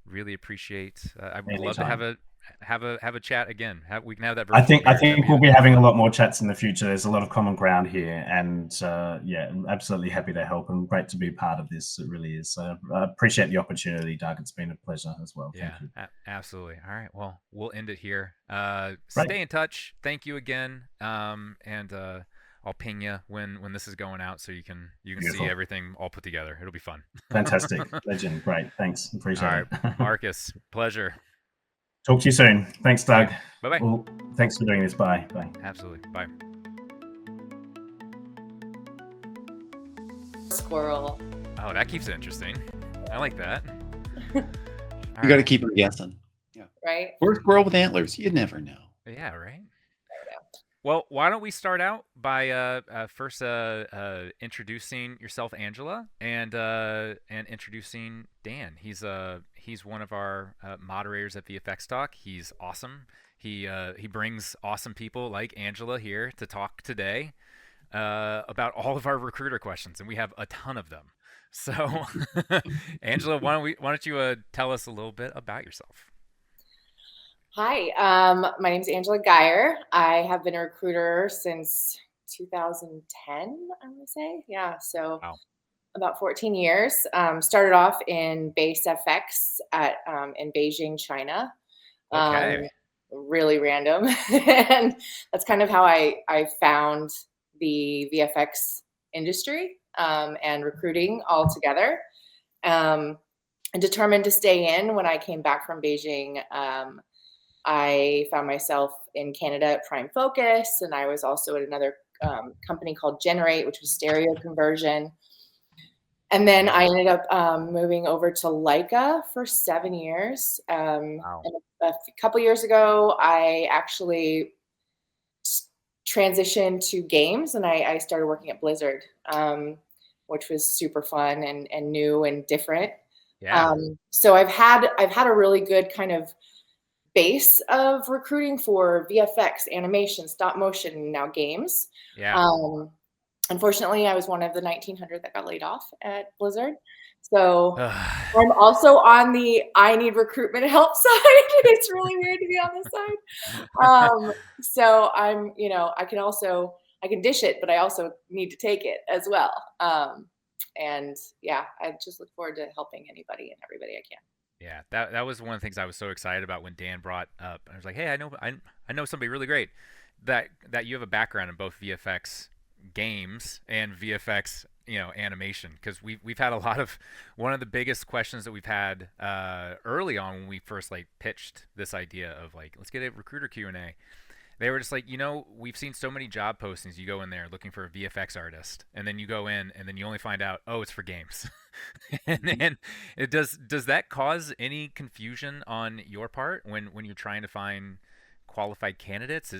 really appreciate. I would love to Anytime. have a chat again. We can have that I virtual think I beer. That'd think be we'll a be having a lot more chats in the future. There's a lot of common ground here, and yeah, I'm absolutely happy to help and great to be a part of this. It really is. So I appreciate the opportunity, Doug. It's been a pleasure as well. Yeah, Thank you. absolutely. All right. Well, we'll end it here. Great. Stay in touch. Thank you again. And I'll ping you when this is going out so you can see Beautiful. everything all put together. It'll be fun. Fantastic. Legend. Great. Thanks. All Appreciate right, it. Marcus, pleasure. Talk to you soon. Thanks, See you. Doug. Bye bye. Well, thanks for doing this. Bye. Bye. Absolutely. Bye. Squirrel. Oh, that keeps it interesting. I like that. You got to keep them guessing. Yeah. Right. Or squirrel with antlers. You never know. Yeah, right. Well, why don't we start out by first introducing yourself, Angela, and introducing Dan. He's one of our moderators at VFX Talk. He's awesome. He brings awesome people like Angela here to talk today about all of our recruiter questions, and we have a ton of them. So, Angela, why don't you tell us a little bit about yourself? Hi, my name is Angela Geier. I have been a recruiter since 2010, I would say. Yeah, so Wow. About 14 years. Started off in base FX in Beijing, China. Okay. Really random. And that's kind of how I found the VFX industry and recruiting all together. And determined to stay in. When I came back from Beijing, I found myself in Canada at Prime Focus, and I was also at another company called Generate, which was stereo conversion. And then I ended up moving over to LAIKA for 7 years. Wow. And a couple years ago, I actually transitioned to games, and I started working at Blizzard, which was super fun and new and different. Yeah. So I've had a really good kind of base of recruiting for VFX, animation, stop motion, and now games. Yeah. Unfortunately, I was one of the 1,900 that got laid off at Blizzard. So I'm also on the I need recruitment help side. It's really weird to be on this side. So I'm, I can dish it, but I also need to take it as well. And yeah, I just look forward to helping anybody and everybody I can. Yeah, that was one of the things I was so excited about when Dan brought up. I was like, hey, I know somebody really great that you have a background in both VFX games and VFX animation, because we've had a lot of one of the biggest questions that we've had early on when we first pitched this idea of let's get a recruiter Q&A. They were just like, we've seen so many job postings. You go in there looking for a VFX artist, and then you go in, and then you only find out, oh, it's for games. and it does that cause any confusion on your part when you're trying to find qualified candidates?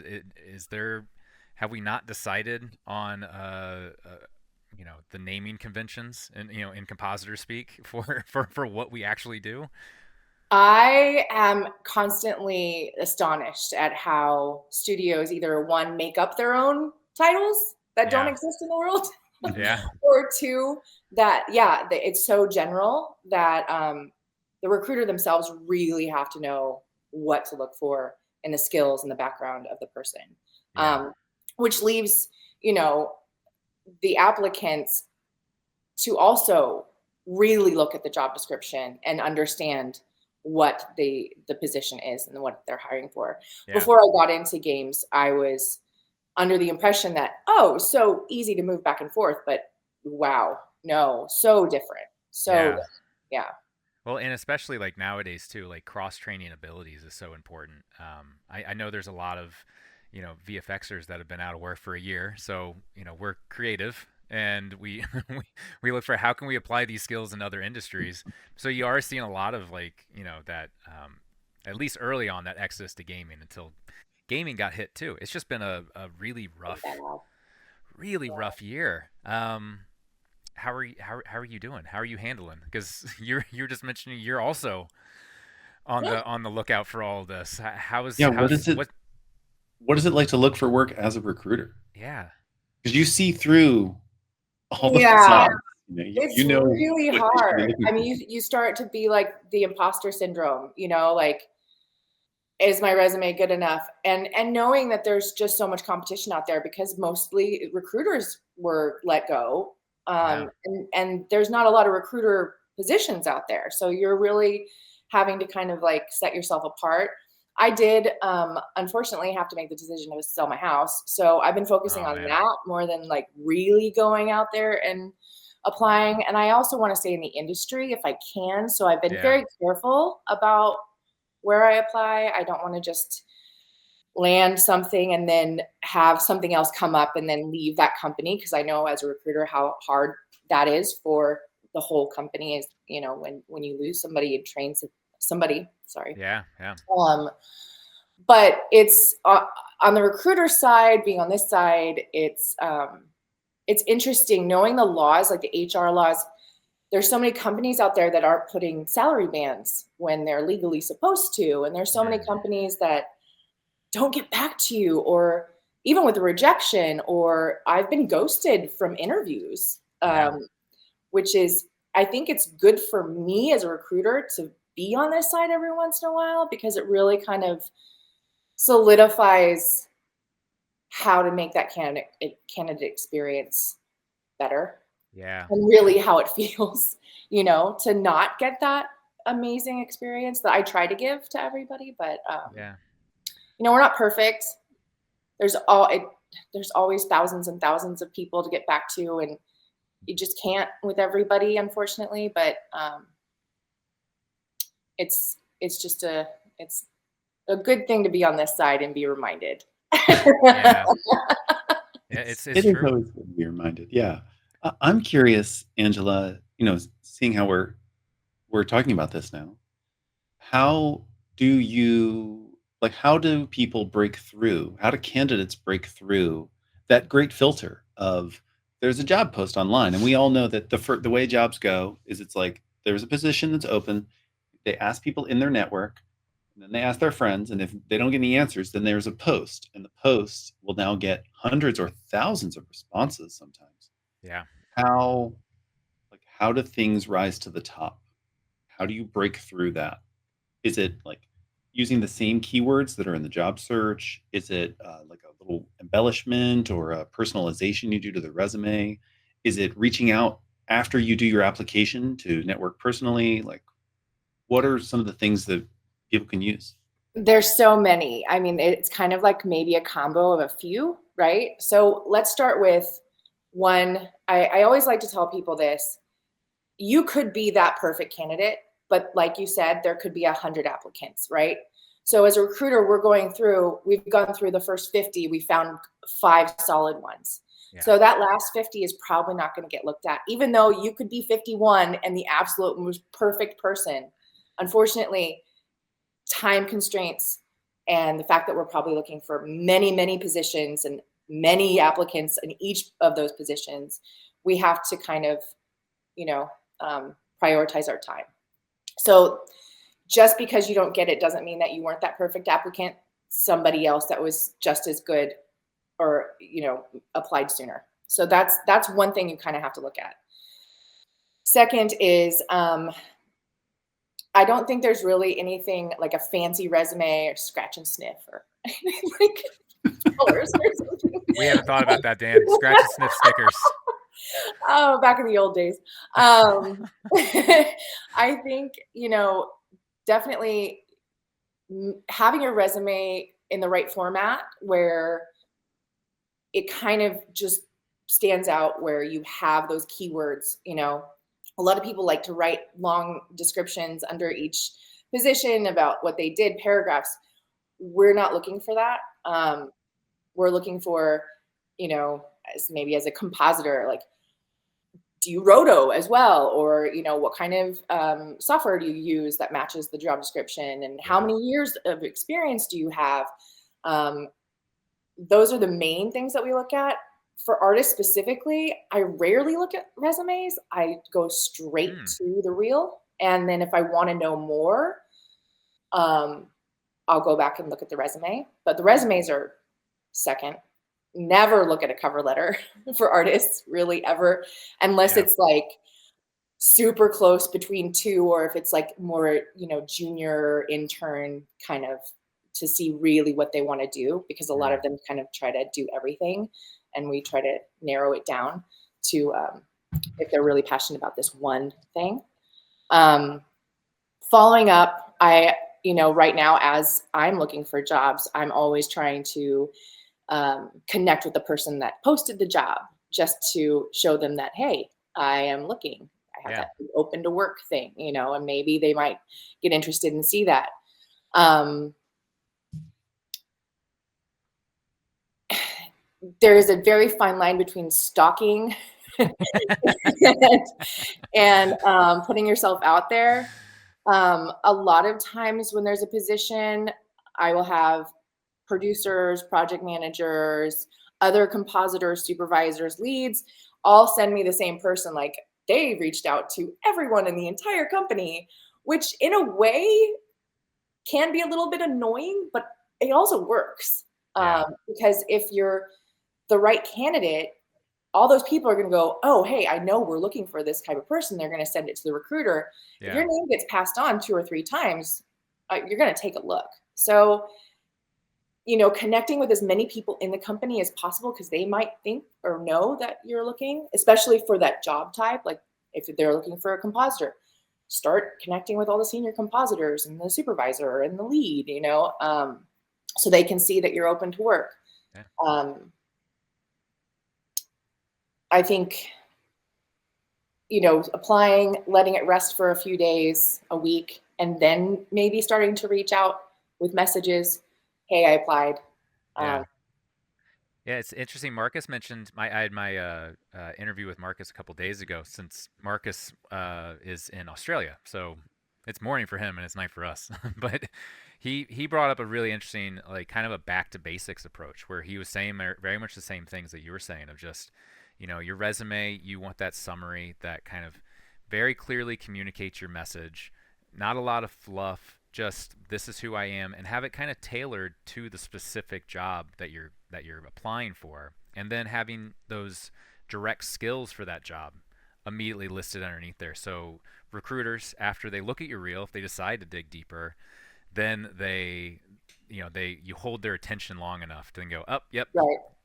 Have we not decided on the naming conventions and in compositor speak for what we actually do? I am constantly astonished at how studios either one, make up their own titles that don't exist in the world, or two, that it's so general that the recruiter themselves really have to know what to look for in the skills and the background of the person, which leaves the applicants to also really look at the job description and understand what the position is and what they're hiring for. Before I got into games, I was under the impression that, so easy to move back and forth, but wow, no, so different. Yeah. Well, and especially nowadays too, cross-training abilities is so important. I know there's a lot of, VFXers that have been out of work for a year. So, we're creative, and we we look for how can we apply these skills in other industries. So you are seeing a lot of that at least early on, that exodus to gaming, until gaming got hit too. It's just been a really rough year. How are you doing? How are you handling? Because you're just mentioning you're also on the lookout for all of this. What is it like to look for work as a recruiter? Yeah, because you see through all the facades. It's really hard. I mean, you start to be like the imposter syndrome, is my resume good enough? And knowing that there's just so much competition out there, because mostly recruiters were let go. And there's not a lot of recruiter positions out there. So you're really having to kind of set yourself apart. I did, unfortunately, have to make the decision to sell my house. So I've been focusing on that more than like really going out there and applying. And I also want to stay in the industry if I can. So I've been very careful about where I apply. I don't want to just land something and then have something else come up and then leave that company, because I know as a recruiter how hard that is for the whole company. Is, you know, when you lose somebody and train somebody, sorry. Yeah. But it's on the recruiter side, being on this side, it's interesting knowing the laws, like the HR laws. There's so many companies out there that aren't putting salary bands when they're legally supposed to. And there's so many companies that don't get back to you, or even with a rejection, or I've been ghosted from interviews, which is, I think it's good for me as a recruiter to be on this side every once in a while, because it really kind of solidifies how to make that candidate experience better. Yeah. And really how it feels, you know, to not get that amazing experience that I try to give to everybody. But, you know, we're not perfect. There's always thousands and thousands of people to get back to, and you just can't with everybody, unfortunately. But it's a good thing to be on this side and be reminded. It's it is true. always good to be reminded. Yeah. I'm curious, Angela, you know, seeing how we're talking about this now, how do people break through? How do candidates break through that great filter of there's a job post online, and we all know that the way jobs go is it's like there's a position that's open, they ask people in their network, and then they ask their friends, and if they don't get any answers, then there's a post, and the post will now get hundreds or thousands of responses sometimes. Yeah. How do things rise to the top? How do you break through that? Is it like using the same keywords that are in the job search? Is it like a little embellishment or a personalization you do to the resume? Is it reaching out after you do your application to network personally? Like, what are some of the things that people can use? There's so many. I mean, it's kind of like maybe a combo of a few, right? So let's start with one. I always like to tell people this. You could be that perfect candidate, but like you said, there could be 100 applicants, right? So as a recruiter, we've gone through the first 50, we found 5 solid ones. Yeah. So that last 50 is probably not going to get looked at, even though you could be 51 and the absolute most perfect person. Unfortunately, time constraints and the fact that we're probably looking for many, many positions and many applicants in each of those positions, we have to kind of, you know, prioritize our time. So just because you don't get it doesn't mean that you weren't that perfect applicant. Somebody else that was just as good or, you know, applied sooner. So that's one thing you kind of have to look at. Second is, I don't think there's really anything like a fancy resume or scratch and sniff or like colors or something. We haven't thought about that, Dan. Scratch and sniff stickers. Oh, back in the old days. I think, you know, definitely having a resume in the right format where it kind of just stands out, where you have those keywords. You know, a lot of people like to write long descriptions under each position about what they did, paragraphs. We're not looking for that. We're looking for, you know, maybe as a compositor, like, do you roto as well? Or, you know, what kind of software do you use that matches the job description? And how many years of experience do you have? Those are the main things that we look at. For artists specifically, I rarely look at resumes. I go straight to the reel. And then if I want to know more, I'll go back and look at the resume. But the resumes are second. Never look at a cover letter for artists, really, ever, unless it's like super close between two, or if it's like more, you know, junior intern kind of, to see really what they want to do, because a lot of them kind of try to do everything, and we try to narrow it down to if they're really passionate about this one thing. Following up, I right now, as I'm looking for jobs, I'm always trying to connect with the person that posted the job, just to show them that, hey, I am looking. I have that open to work thing, and maybe they might get interested and see that. There is a very fine line between stalking and putting yourself out there. A lot of times when there's a position, I will have producers, project managers, other compositors, supervisors, leads, all send me the same person. Like, they reached out to everyone in the entire company, which in a way can be a little bit annoying, but it also works. Because if you're the right candidate, all those people are going to go, oh, hey, I know we're looking for this type of person. They're going to send it to the recruiter. If your name gets passed on 2 or 3 times, you're going to take a look. So, connecting with as many people in the company as possible, because they might think or know that you're looking, especially for that job type. Like if they're looking for a compositor, start connecting with all the senior compositors and the supervisor and the lead, so they can see that you're open to work. I think, applying, letting it rest for a few days, a week, and then maybe starting to reach out with messages. Hey, I applied. Yeah, it's interesting. Marcus mentioned I had my interview with Marcus a couple days ago, since Marcus is in Australia, so it's morning for him and it's night for us. But he brought up a really interesting, like, kind of a back to basics approach, where he was saying very much the same things that you were saying, of just, your resume, you want that summary that kind of very clearly communicates your message, not a lot of fluff, just this is who I am, and have it kind of tailored to the specific job that you're applying for, and then having those direct skills for that job immediately listed underneath there. So recruiters, after they look at your reel, if they decide to dig deeper, then you hold their attention long enough to then go, yep,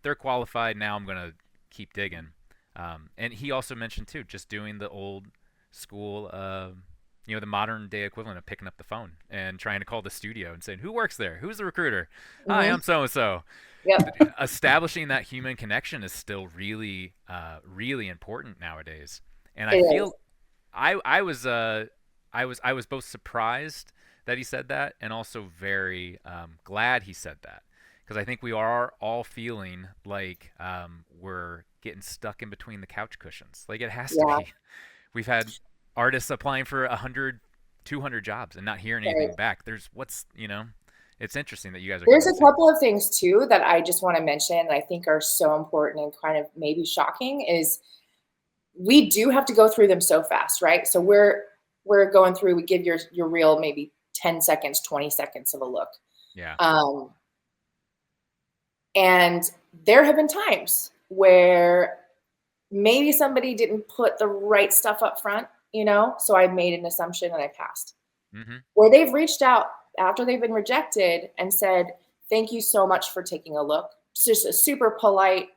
they're qualified, now I'm going to keep digging. And he also mentioned too, just doing the old school, the modern day equivalent of picking up the phone and trying to call the studio and saying, who works there? Who's the recruiter? Hi, I'm so-and-so. Establishing that human connection is still really, really important nowadays. And I feel I was both surprised that he said that, and also very glad he said that, because I think we are all feeling like we're getting stuck in between the couch cushions. Like, it has to be. We've had artists applying for 100, 200 jobs and not hearing anything back. It's interesting that you guys are. There's a couple of things too that I just want to mention that I think are so important and kind of maybe shocking, is we do have to go through them so fast, right? So we're going through, we give your reel maybe 10 seconds, 20 seconds of a look. Yeah. And there have been times where maybe somebody didn't put the right stuff up front, so I made an assumption and I passed. Where they've reached out after they've been rejected and said, thank you so much for taking a look. It's just a super polite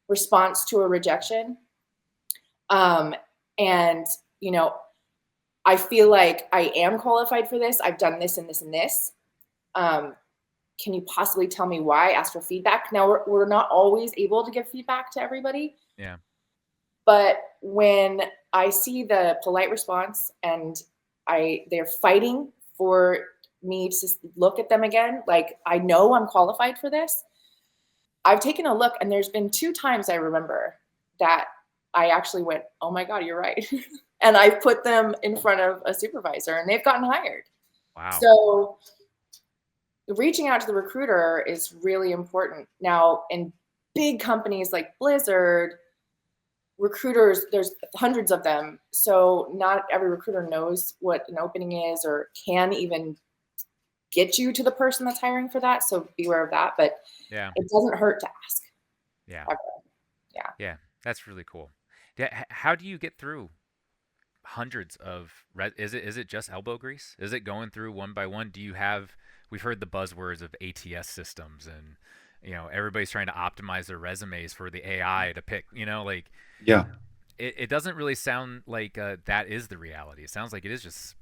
response to a rejection. And, I feel like I am qualified for this. I've done this and this and this. Can you possibly tell me why? Ask for feedback. Now, we're not always able to give feedback to everybody. Yeah. But when I see the polite response and they're fighting for me to look at them again, like, I know I'm qualified for this. I've taken a look, and there's been 2 times I remember that I actually went, oh my God, you're right. And I put them in front of a supervisor and they've gotten hired. Wow. So reaching out to the recruiter is really important. Now, in big companies like Blizzard, recruiters, there's hundreds of them. So not every recruiter knows what an opening is or can even get you to the person that's hiring for that. So beware of that. But it doesn't hurt to ask. Yeah. That's really cool. Yeah. How do you get through hundreds of is it just elbow grease? Is it going through one by one? We've heard the buzzwords of ATS systems, and everybody's trying to optimize their resumes for the AI to pick, it doesn't really sound like that is the reality. It sounds like it is just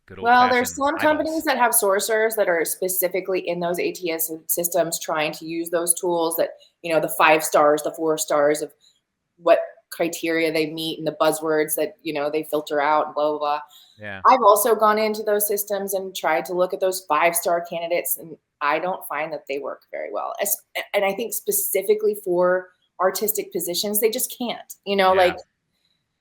good Well, there's old-fashioned some companies that have sourcers that are specifically in those ATS systems trying to use those tools that, you know, the 5 stars, the 4 stars of what criteria they meet and the buzzwords that, you know, they filter out and blah, blah, blah. Yeah. I've also gone into those systems and tried to look at those 5-star candidates, and I don't find that they work very well. And I think specifically for artistic positions, they just can't, you know, like,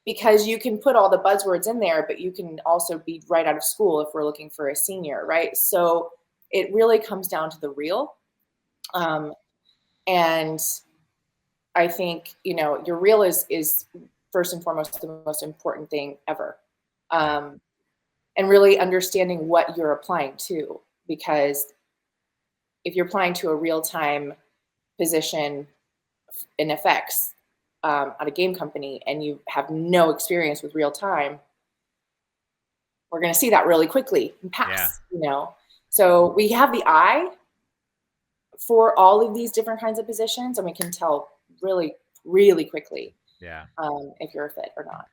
because you can put all the buzzwords in there, but you can also be right out of school if we're looking for a senior, right? So it really comes down to the real. And I think, you know, your reel is first and foremost the most important thing ever. And really understanding what you're applying to, because if you're applying to a real-time position in effects at a game company and you have no experience with real time, we're going to see that really quickly and pass, you know? So we have the eye for all of these different kinds of positions, and we can tell really, really quickly if you're a fit or not.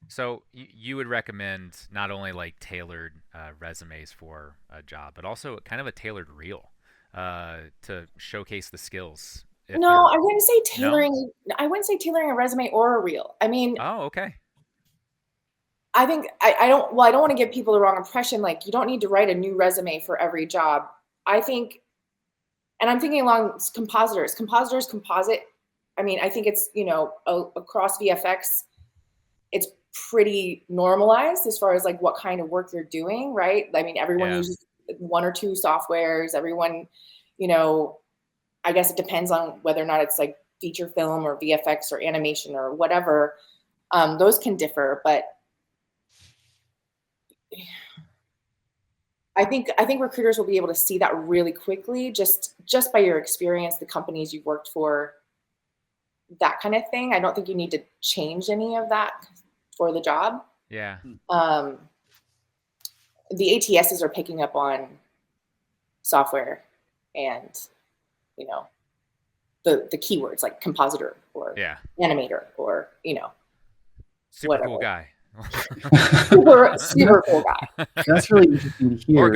So you would recommend not only like tailored resumes for a job, but also kind of a tailored reel to showcase the skills. No, I wouldn't say tailoring. No? I wouldn't say tailoring a resume or a reel. I mean, oh, okay. I think I don't want to give people the wrong impression. Like, you don't need to write a new resume for every job. I think, and I'm thinking along compositors, composite. I mean, I think it's, you know, across VFX, it's pretty normalized as far as like what kind of work you're doing, right? I mean, everyone uses 1 or 2 softwares. Everyone, you know, I guess it depends on whether or not it's like feature film or VFX or animation or whatever. Those can differ, but I think recruiters will be able to see that really quickly just by your experience, the companies you've worked for, that kind of thing. I don't think you need to change any of that for the job. Yeah. The ATSs are picking up on software and, you know, the keywords like compositor or animator or, you know, super cool guy. super cool guy. That's really interesting to hear. Or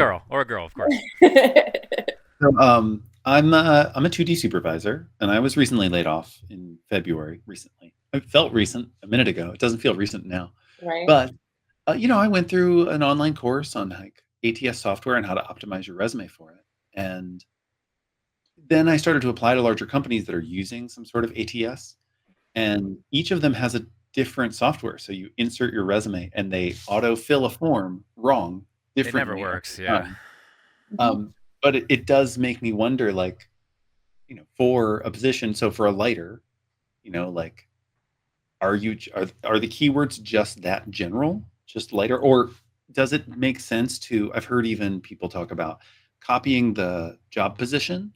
a girl, of course. So, I'm a 2D supervisor, and I was recently laid off in February. Recently, it felt recent a minute ago. It doesn't feel recent now. Right. But you know, I went through an online course on like ATS software and how to optimize your resume for it, and then I started to apply to larger companies that are using some sort of ATS, and each of them has a different software. So you insert your resume, and they autofill a form wrong. It never works. Yeah. But it does make me wonder, like, you know, for a position, so for a lighter, you know, like, are the keywords just that general, just lighter, or does it make sense to, I've heard even people talk about copying the job position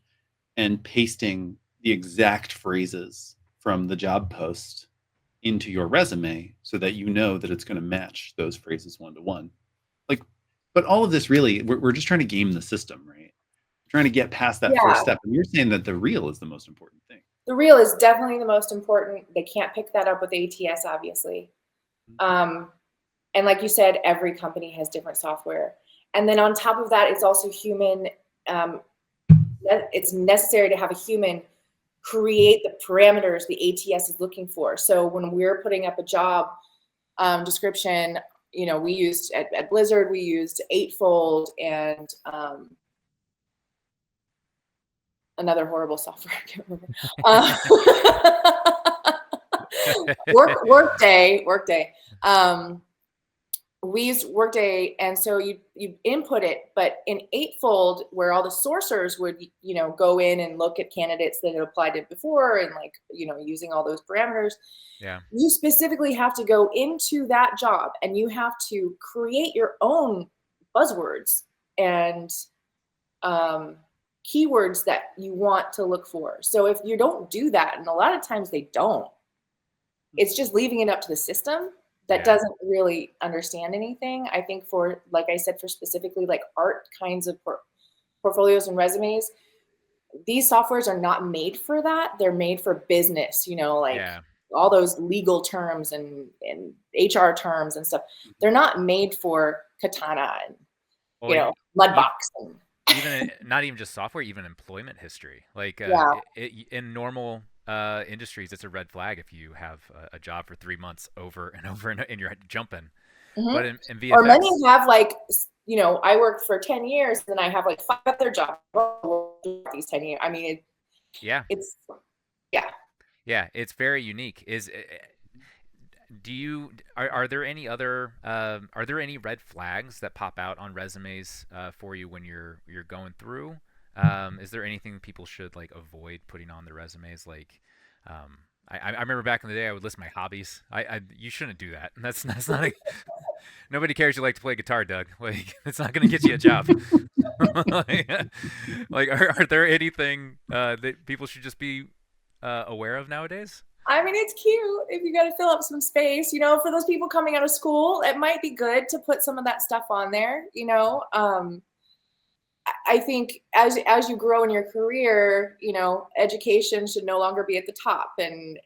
and pasting the exact phrases from the job post into your resume so that you know that it's going to match those phrases 1-to-1. Like, but all of this really, we're just trying to game the system, right? Trying to get past that first step. And you're saying that the reel is the most important thing. The reel is definitely the most important. They can't pick that up with ATS, obviously. And like you said, every company has different software. And then on top of that, it's also human. It's necessary to have a human create the parameters the ATS is looking for. So when we're putting up a job description, you know, we used at Blizzard, we used Eightfold and another horrible software. I can't remember. Workday. We used Workday, and so you input it, but in Eightfold, where all the sourcers would, you know, go in and look at candidates that had applied it before, and like, you know, using all those parameters. Yeah. You specifically have to go into that job, and you have to create your own buzzwords and keywords that you want to look for. So if you don't do that, and a lot of times they don't, it's just leaving it up to the system that doesn't really understand anything. I think for, like I said, for specifically like art kinds of portfolios and resumes, these softwares are not made for that. They're made for business, you know, like all those legal terms and HR terms and stuff. They're not made for Katana and Well, Mudbox. Even not even just software, even employment history. Like in normal industries, it's a red flag if you have a job for 3 months over and over and you're jumping. Mm-hmm. But in VFX, or many have like, I worked for 10 years, and I have like 5 other jobs these 10 years. I mean, it's very unique. Are there any other are there any red flags that pop out on resumes for you when you're going through? Is there anything people should like avoid putting on their resumes? Like, I remember back in the day, I would list my hobbies. You shouldn't do that. That's not nobody cares you like to play guitar, Doug. Like, it's not going to get you a job. like, are there anything that people should just be aware of nowadays? I mean, it's cute if you got to fill up some space, for those people coming out of school, it might be good to put some of that stuff on there. I think as you grow in your career, education should no longer be at the top, and,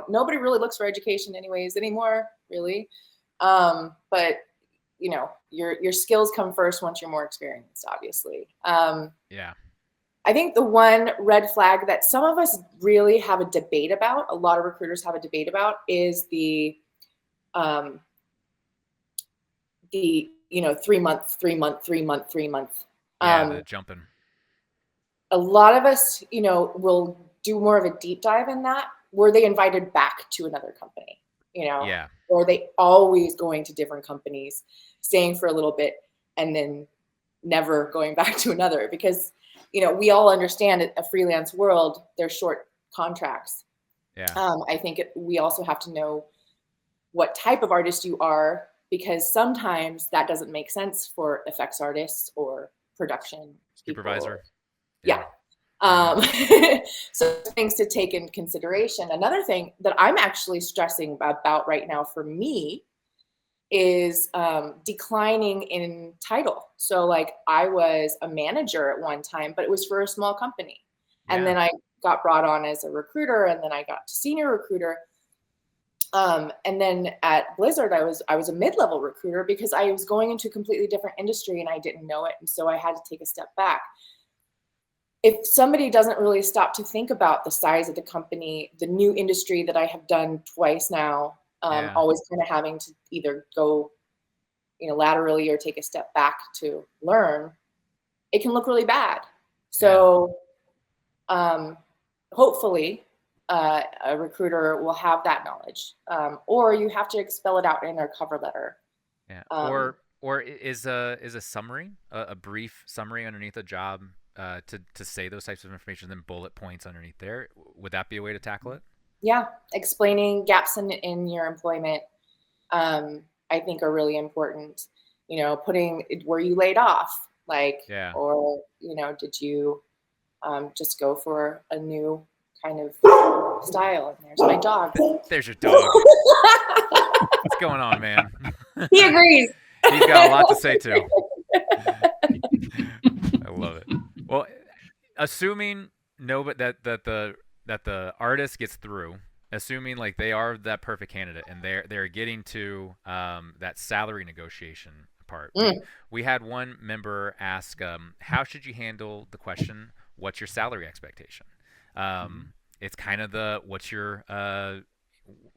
nobody really looks for education anyways anymore, really. But your skills come first once you're more experienced, obviously. I think the one red flag that some of us really have a debate about, a lot of recruiters have a debate about, is the 3 month. The jumping. A lot of us, will do more of a deep dive in that. Were they invited back to another company? Or are they always going to different companies, staying for a little bit, and then never going back to another? Because we all understand a freelance world, they're short contracts. I think we also have to know what type of artist you are, because sometimes that doesn't make sense for effects artists or production supervisor. So things to take into consideration. Another thing that I'm actually stressing about right now for me is declining in title. So like, I was a manager at one time, but it was for a small company. And then I got brought on as a recruiter, and then I got to senior recruiter. And then at Blizzard, I was a mid-level recruiter because I was going into a completely different industry and I didn't know it. And so I had to take a step back. If somebody doesn't really stop to think about the size of the company, the new industry that I have done twice now, always kind of having to either go, laterally or take a step back to learn, it can look really bad. So hopefully a recruiter will have that knowledge, or you have to spell it out in their cover letter. Or is a summary, a brief summary underneath a job to say those types of information, then bullet points underneath there. Would that be a way to tackle it? Yeah, explaining gaps in your employment, I think are really important. Putting, were you laid off? Or, did you just go for a new kind of style? And there's my dog. There's your dog. What's going on, man? He agrees. He's got a lot to say too. I love it. Well, assuming that the artist gets through, assuming like they are that perfect candidate and they're getting to that salary negotiation part. We had one member ask, how should you handle the question, what's your salary expectation? It's kind of what's your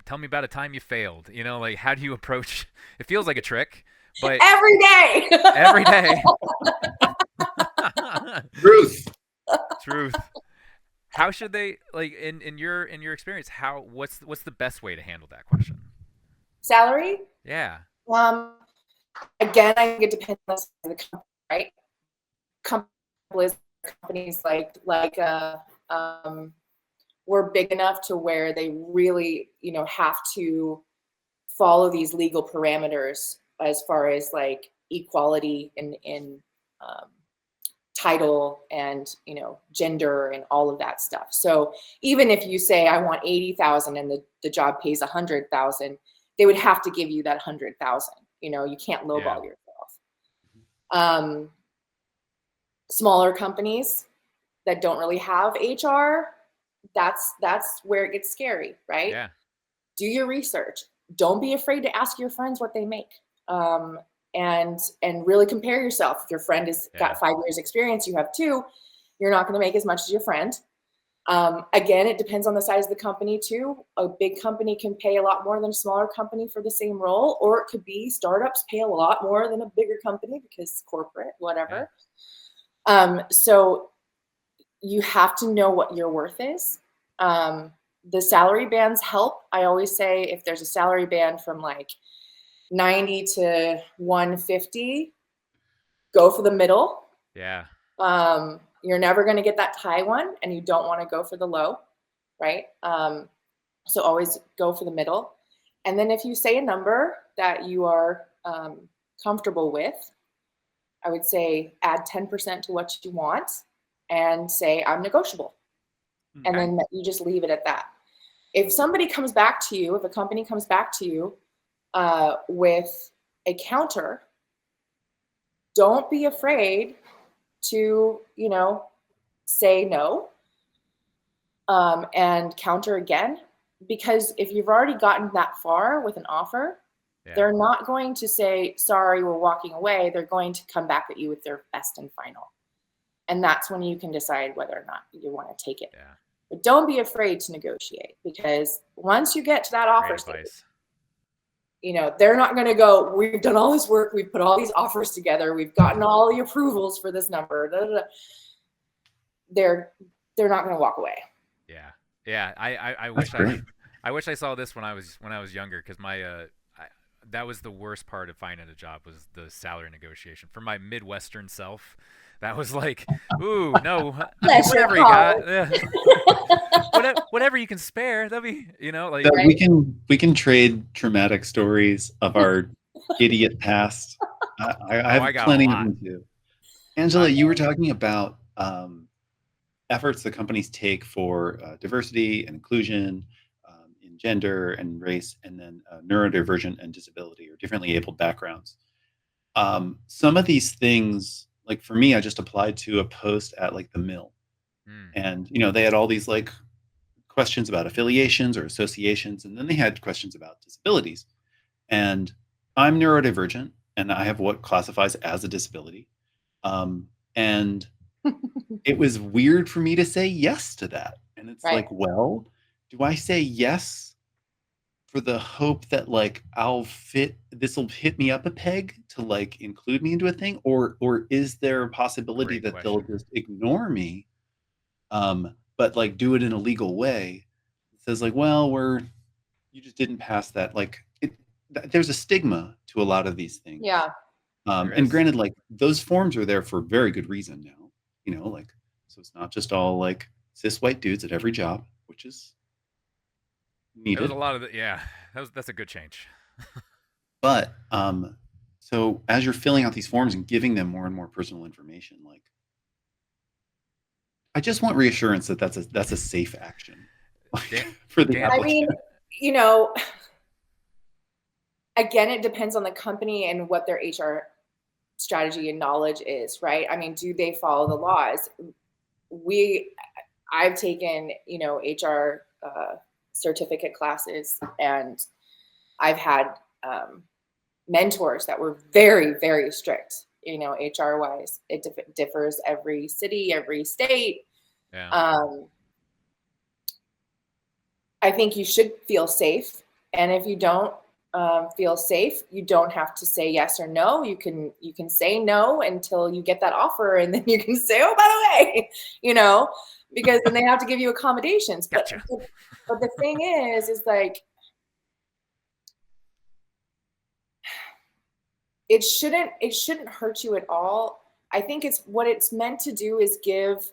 tell me about a time you failed, like how do you approach, it feels like a trick, but every day. Truth. How should they, like, in your experience, what's the best way to handle that question? Salary? Yeah. Again, I think it depends on the company, right? Companies like we're big enough to where they really, have to follow these legal parameters as far as like equality in title and gender and all of that stuff. So even if you say I want 80,000 and the job pays 100,000, they would have to give you that 100,000. You can't lowball yourself. Smaller companies that don't really have HR, that's where it gets scary, right? Do your research. Don't be afraid to ask your friends what they make. and really compare yourself. If your friend has got 5 years experience, you have 2, you're not going to make as much as your friend. Again, it depends on the size of the company too. A big company can pay a lot more than a smaller company for the same role, or it could be startups pay a lot more than a bigger company because corporate, whatever. So you have to know what your worth is. The salary bands help. I always say if there's a salary band from like 90 to 150, go for the middle. Yeah. You're never going to get that high one, and you don't want to go for the low, right? So always go for the middle. And then if you say a number that you are comfortable with, I would say add 10% to what you want and say, I'm negotiable. Okay. And then you just leave it at that. If somebody comes back to you, if a company comes back to you with a counter, don't be afraid to, say no and counter again. Because if you've already gotten that far with an offer, they're not going to say, sorry, we're walking away. They're going to come back at you with their best and final. And that's when you can decide whether or not you want to take it. Yeah. But don't be afraid to negotiate, because once you get to that offer stage, they're not going to go, we've done all this work. We've put all these offers together. We've gotten all the approvals for this number. Da, da, da. They're not going to walk away. Yeah. Yeah. I wish I saw this when I was younger, because that was the worst part of finding a job, was the salary negotiation. For my Midwestern self, that was like, ooh, no, whatever you got, whatever you can spare. That'd be, like we can trade traumatic stories of our idiot past. I have plenty of them too. Angela, you were talking about efforts that companies take for diversity and inclusion, in gender and race, and then neurodivergent and disability, or differently abled backgrounds. Some of these things, like for me, I just applied to a post at like the Mill, and they had all these like questions about affiliations or associations, and then they had questions about disabilities. And I'm neurodivergent, and I have what classifies as a disability, and it was weird for me to say yes to that. And it's like, well, do I say yes for the hope that like this will hit me up a peg to like include me into a thing, or is there a possibility that they'll just ignore me, but like do it in a legal way? It says like, well, you just didn't pass that. Like there's a stigma to a lot of these things. Yeah. And granted, like those forms are there for very good reason now. Like, so it's not just all like cis white dudes at every job, which is needed. There's a lot of that's a good change. But so as you're filling out these forms and giving them more and more personal information, like I just want reassurance that that's a safe action for the applicant. I mean, again, it depends on the company and what their HR strategy and knowledge is, right? I mean, do they follow the laws? I've taken, HR certificate classes, and I've had mentors that were very, very strict, HR wise. It differs every city, every state. Yeah. I think you should feel safe. And if you don't feel safe, you don't have to say yes or no. You can say no until you get that offer, and then you can say, oh, by the way, because then they have to give you accommodations. Gotcha. But the thing is like, it shouldn't hurt you at all. I think what it's meant to do is give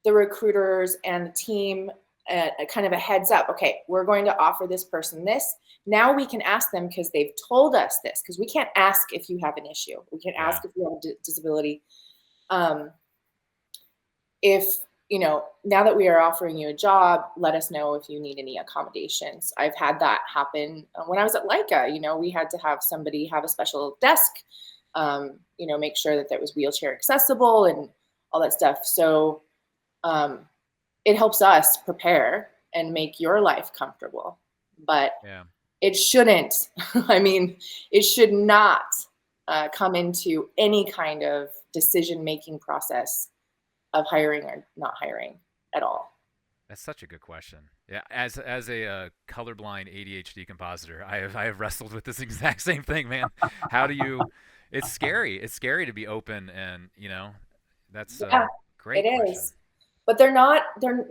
the recruiters and the team a kind of a heads up. Okay, we're going to offer this person this. Now we can ask them, because they've told us this, because we can't ask if you have an issue. We can ask if you have a disability. Now that we are offering you a job, let us know if you need any accommodations. I've had that happen when I was at LAIKA. We had to have somebody have a special desk, make sure that was wheelchair accessible and all that stuff. So it helps us prepare and make your life comfortable. But it shouldn't, it should not come into any kind of decision-making process of hiring or not hiring at all? That's such a good question. Yeah, as a colorblind ADHD compositor, I have wrestled with this exact same thing, man. How do you? It's scary. It's scary to be open, and that's a great it question. is. But they're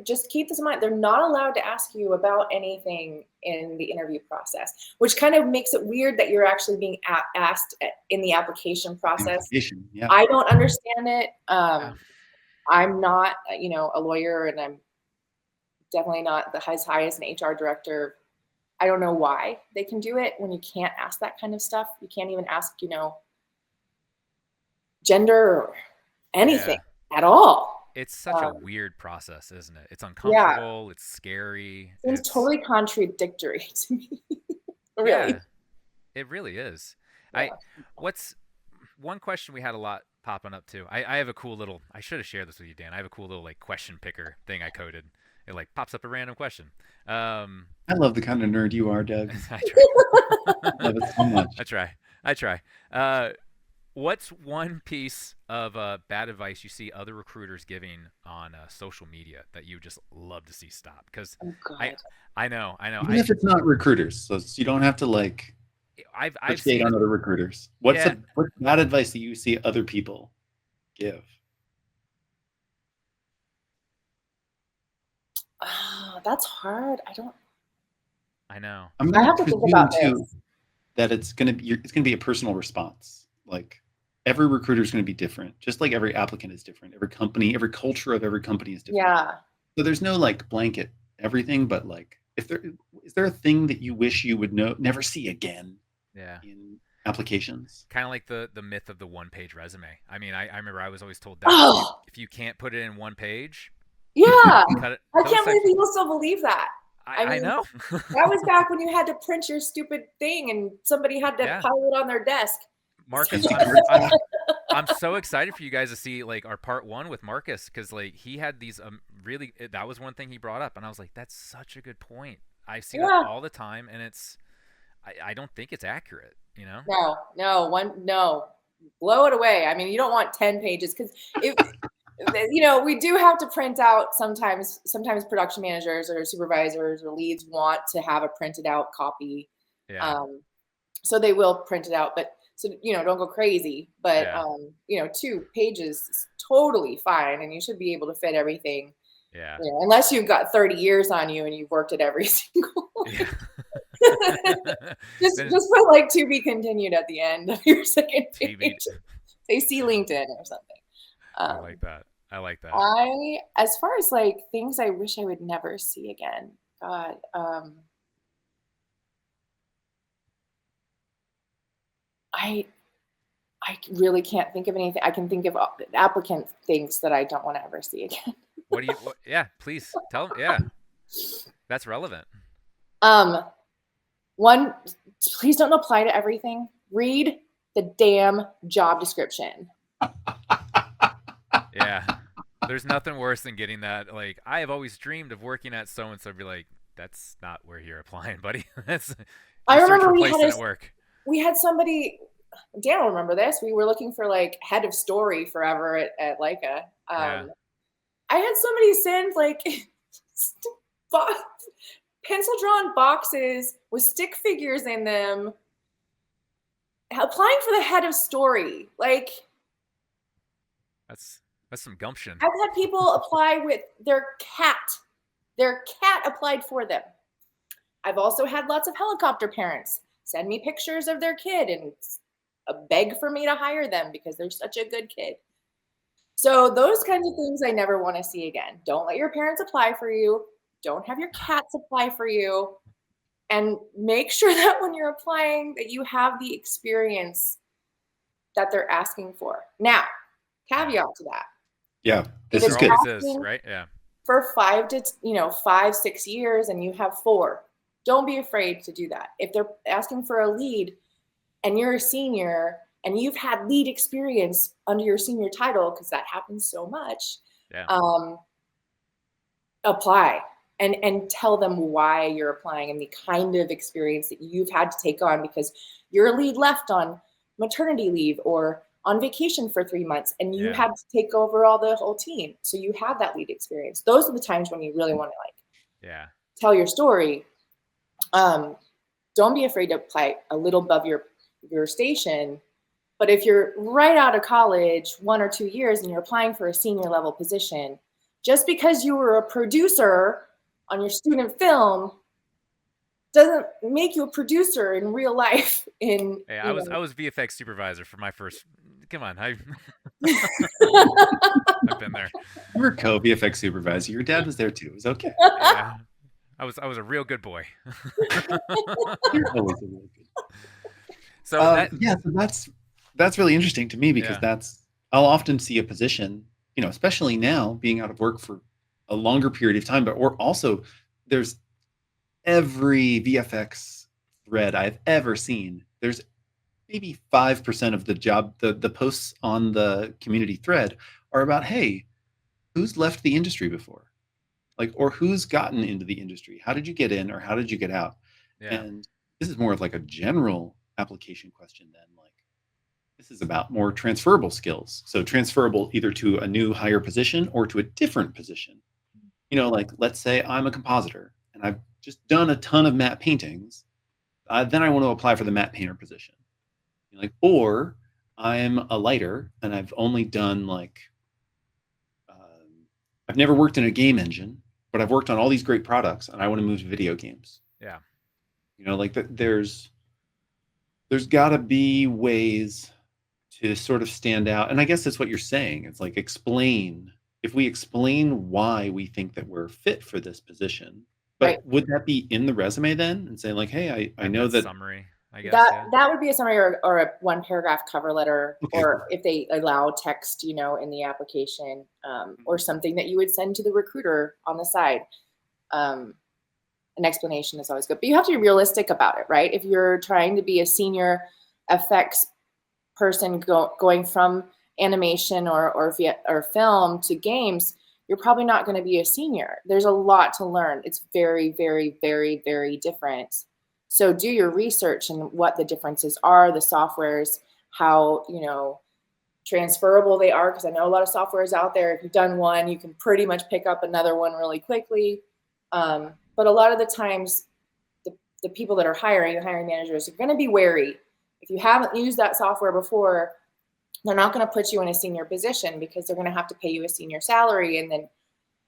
just keep this in mind. They're not allowed to ask you about anything in the interview process, which kind of makes it weird that you're actually being asked in the application process. Yeah. I don't understand it. I'm not, a lawyer, and I'm definitely not the highest an HR director. I don't know why they can do it when you can't ask that kind of stuff. You can't even ask, gender or anything at all. It's such a weird process, isn't it? It's uncomfortable. It's scary. It's totally contradictory to me. Really. Yeah, it really is. Yeah. What's one question we had a lot popping up too? I have a cool little, I should have shared this with you, Dan. I have a cool little question picker thing I coded. It pops up a random question. I love the kind of nerd you are, Doug. I try. I love it so much. I try. What's one piece of bad advice you see other recruiters giving on social media that you just love to see stop? Because I know. Even if it's not recruiters, so you don't have to I've seen on other recruiters. What's bad advice that you see other people give? That's hard. I know. I have to think about this. That it's gonna be a personal response. Like every recruiter is going to be different, just like every applicant is different. Every company, every culture of every company is different. Yeah. So there's no blanket everything, but is there a thing that you wish you would never see again? Yeah. In applications, kind of like the myth of the one-page resume. I mean, I remember I was always told that if you can't put it in one page, cut it. I can't believe people still believe that. I know. That was back when you had to print your stupid thing and somebody had to pile it on their desk. Marcus, I'm so excited for you guys to see our part one with Marcus, because he had these really, that was one thing he brought up, and I was like, that's such a good point. I see that all the time, and I don't think it's accurate, No, blow it away. I mean, you don't want 10 pages because we do have to print out sometimes production managers or supervisors or leads want to have a printed out copy. Yeah. So they will print it out, but don't go crazy, but 2 pages is totally fine, and you should be able to fit everything. Yeah. Unless you've got 30 years on you and you've worked at every single one. Yeah. just put to be continued at the end of your second page. Say see LinkedIn or something. I like that. As far as things I wish I would never see again. God. I really can't think of anything. I can think of applicant things that I don't want to ever see again. Yeah, please tell them. Yeah, that's relevant. One, please don't apply to everything. Read the damn job description. Yeah, there's nothing worse than getting that. I have always dreamed of working at so and so. Be like, that's not where you're applying, buddy. I remember we had somebody. Dan will remember this. We were looking for head of story forever at LAIKA. I had somebody send pencil drawn boxes with stick figures in them, applying for the head of story. That's some gumption. I've had people apply with their cat. Their cat applied for them. I've also had lots of helicopter parents send me pictures of their kid and beg for me to hire them because they're such a good kid. So those kinds of things I never want to see again. Don't let your parents apply for you. Don't have your cats apply for you. And make sure that when you're applying that you have the experience that they're asking for. Now, caveat to that. Yeah, this is good. Right? Yeah. For 5-6 years and you have 4, don't be afraid to do that. If they're asking for a lead and you're a senior and you've had lead experience under your senior title, because that happens so much, apply and tell them why you're applying and the kind of experience that you've had to take on because your lead left on maternity leave or on vacation for 3 months, and you had to take over the whole team. So you had that lead experience. Those are the times when you really want to tell your story. Don't be afraid to apply a little above your station. But if you're right out of college, 1 or 2 years, and you're applying for a senior level position, just because you were a producer on your student film doesn't make you a producer in real life. I was VFX supervisor for my first. Come on, I've been there. You were co-VFX supervisor. Your dad was there too. It was okay. Yeah, I was a real good boy. You're always a real good boy. So that's really interesting to me, because I'll often see a position, especially now being out of work for a longer period of time, or also there's every VFX thread I've ever seen. There's maybe 5% of the posts on the community thread are about, hey, who's left the industry before? Or who's gotten into the industry? How did you get in, or how did you get out? Yeah. And this is more of like a general application question than this is about more transferable skills. So transferable either to a new higher position or to a different position. Let's say I'm a compositor and I've just done a ton of matte paintings. Then I want to apply for the matte painter position. Or I'm a lighter and I've only done I've never worked in a game engine, but I've worked on all these great products and I want to move to video games. Yeah. There's got to be ways to sort of stand out. And I guess that's what you're saying. It's if we explain why we think that we're fit for this position, but would that be in the resume then, and saying hey, I know that summary, I guess. That would be a summary or a 1-paragraph cover letter, or if they allow text, in the application, or something that you would send to the recruiter on the side. An explanation is always good, but you have to be realistic about it, right? If you're trying to be a senior effects person going from animation or film to games, you're probably not going to be a senior. There's a lot to learn. It's very, very, very, very different. So do your research and what the differences are, the softwares, how, transferable they are, because I know a lot of softwares out there. If you've done one, you can pretty much pick up another one really quickly. But a lot of the times, the people that are hiring, the hiring managers, are going to be wary. If you haven't used that software before, they're not going to put you in a senior position, because they're going to have to pay you a senior salary, and then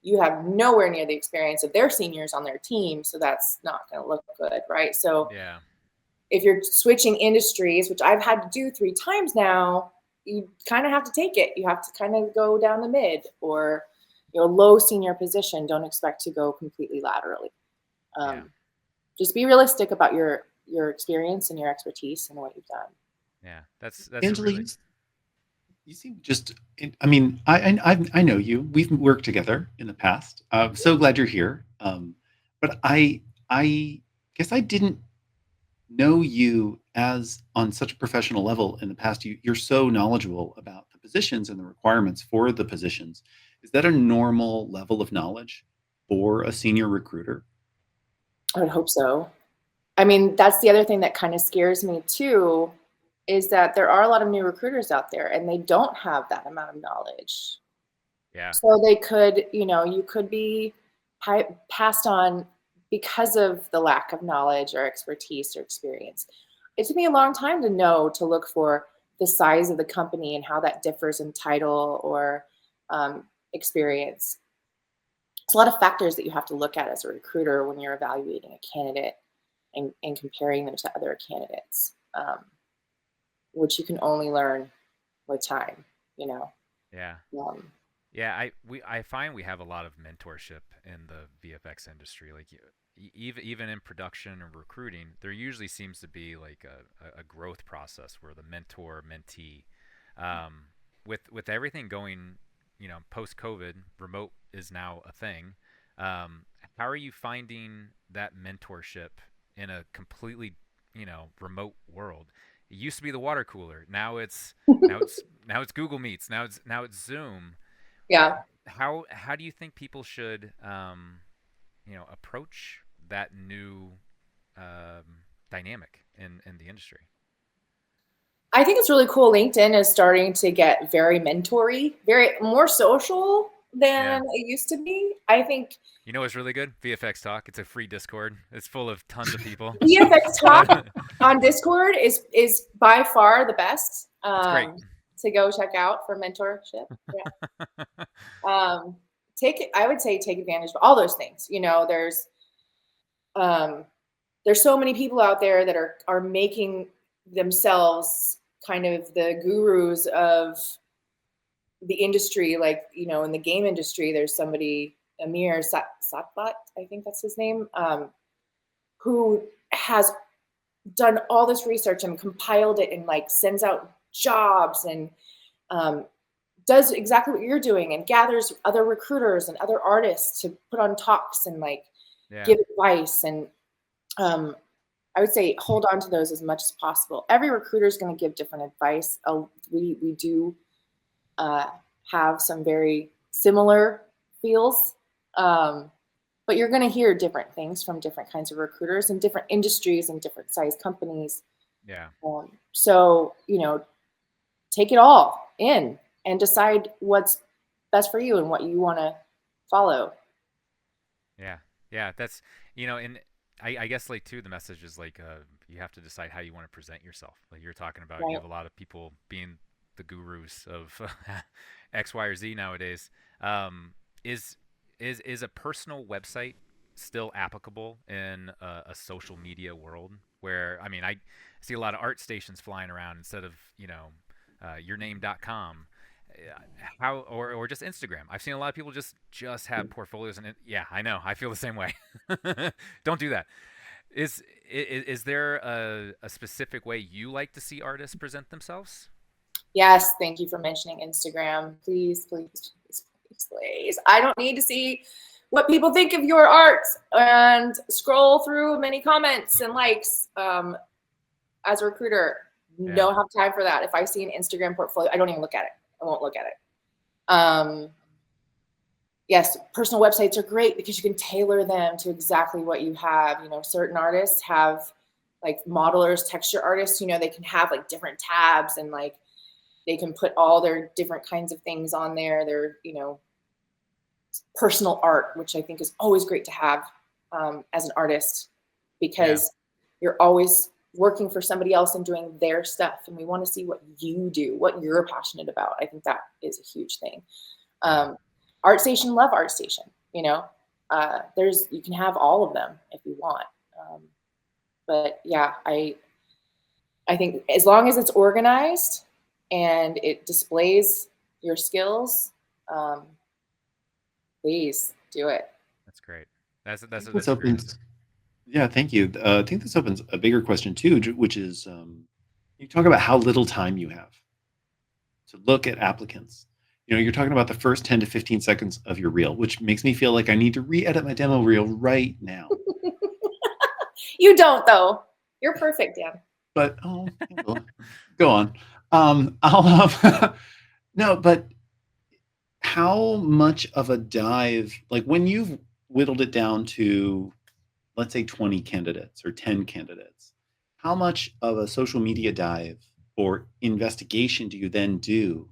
you have nowhere near the experience of their seniors on their team, so that's not going to look good, right? So if you're switching industries, which I've had to do 3 times now, you kind of have to take it. You have to kind of go down the mid, or low senior position. Don't expect to go completely laterally. Just be realistic about your experience and your expertise and what you've done. Yeah, that's Angela, you seem just. I mean, I know you. We've worked together in the past. I'm so glad you're here. But I guess I didn't know you as on such a professional level in the past. You're so knowledgeable about the positions and the requirements for the positions. Is that a normal level of knowledge for a senior recruiter? I would hope so. I mean, that's the other thing that kind of scares me too, is that there are a lot of new recruiters out there and they don't have that amount of knowledge. Yeah. So they could, you could be passed on because of the lack of knowledge or expertise or experience. It took me a long time to look for the size of the company and how that differs in title or experience. It's a lot of factors that you have to look at as a recruiter when you're evaluating a candidate and comparing them to other candidates, which you can only learn with time, Yeah. Yeah, I find we have a lot of mentorship in the VFX industry. Even in production and recruiting, there usually seems to be a growth process where the mentor mentee, with everything going, post COVID, remote is now a thing. How are you finding that mentorship in a completely, remote world? It used to be the water cooler. Now it's Google Meets. Now it's Zoom. Yeah. How do you think people should approach that new dynamic in the industry? I think it's really cool. LinkedIn is starting to get very mentory, very more social than it used to be. I think. You know what's really good? VFX Talk. It's a free Discord. It's full of tons of people. VFX Talk on Discord is by far the best. Great. To go check out for mentorship. Yeah. I would say take advantage of all those things. You know, there's so many people out there that are making themselves kind of the gurus of the industry. Like, you know, in the game industry, there's somebody, Amir Satbat, I think that's his name, who has done all this research and compiled it and like sends out jobs and does exactly what you're doing and gathers other recruiters and other artists to put on talks and like give advice. And I would say hold on to those as much as possible. Every recruiter is going to give different advice. We do have some very similar feels, but you're going to hear different things from different kinds of recruiters and different industries and different size companies. Yeah. So, you know, take it all in and decide what's best for you and what you want to follow. Yeah. Yeah. That's, you know, and I guess like too, the message is like, you have to decide how you want to present yourself. Like you're talking about, you have a lot of people being the gurus of X, Y, or Z nowadays. Is a personal website still applicable in a social media world where, I mean, I see a lot of art stations flying around instead of, you know, yourname.com, or just Instagram. I've seen a lot of people just have portfolios, and yeah, I know, I feel the same way. Don't do that. Is there a specific way you like to see artists present themselves? Yes, thank you for mentioning Instagram. Please, please, please, please, please. I don't need to see what people think of your art and scroll through many comments and likes. As a recruiter, don't have time for that. If I see an Instagram portfolio, I don't even look at it. I won't look at it. Yes, personal websites are great because you can tailor them to exactly what you have. You know, certain artists have like modelers, texture artists, you know, they can have like different tabs and like they can put all their different kinds of things on there. Their, you know, personal art, which I think is always great to have as an artist because you're always working for somebody else and doing their stuff. And we want to see what you do, what you're passionate about. I think that is a huge thing. ArtStation, love ArtStation, you know, you can have all of them if you want. But yeah, I think as long as it's organized and it displays your skills, please do it. That's great. That's opens. Yeah, thank you. I think this opens a bigger question too, which is you talk about how little time you have to look at applicants. You know, you're talking about the first 10 to 15 seconds of your reel, which makes me feel like I need to re-edit my demo reel right now. You don't, though. You're perfect, Dan. But go on. I'll no, but how much of a dive, like when you've whittled it down to, let's say 20 candidates or 10 candidates, how much of a social media dive or investigation do you then do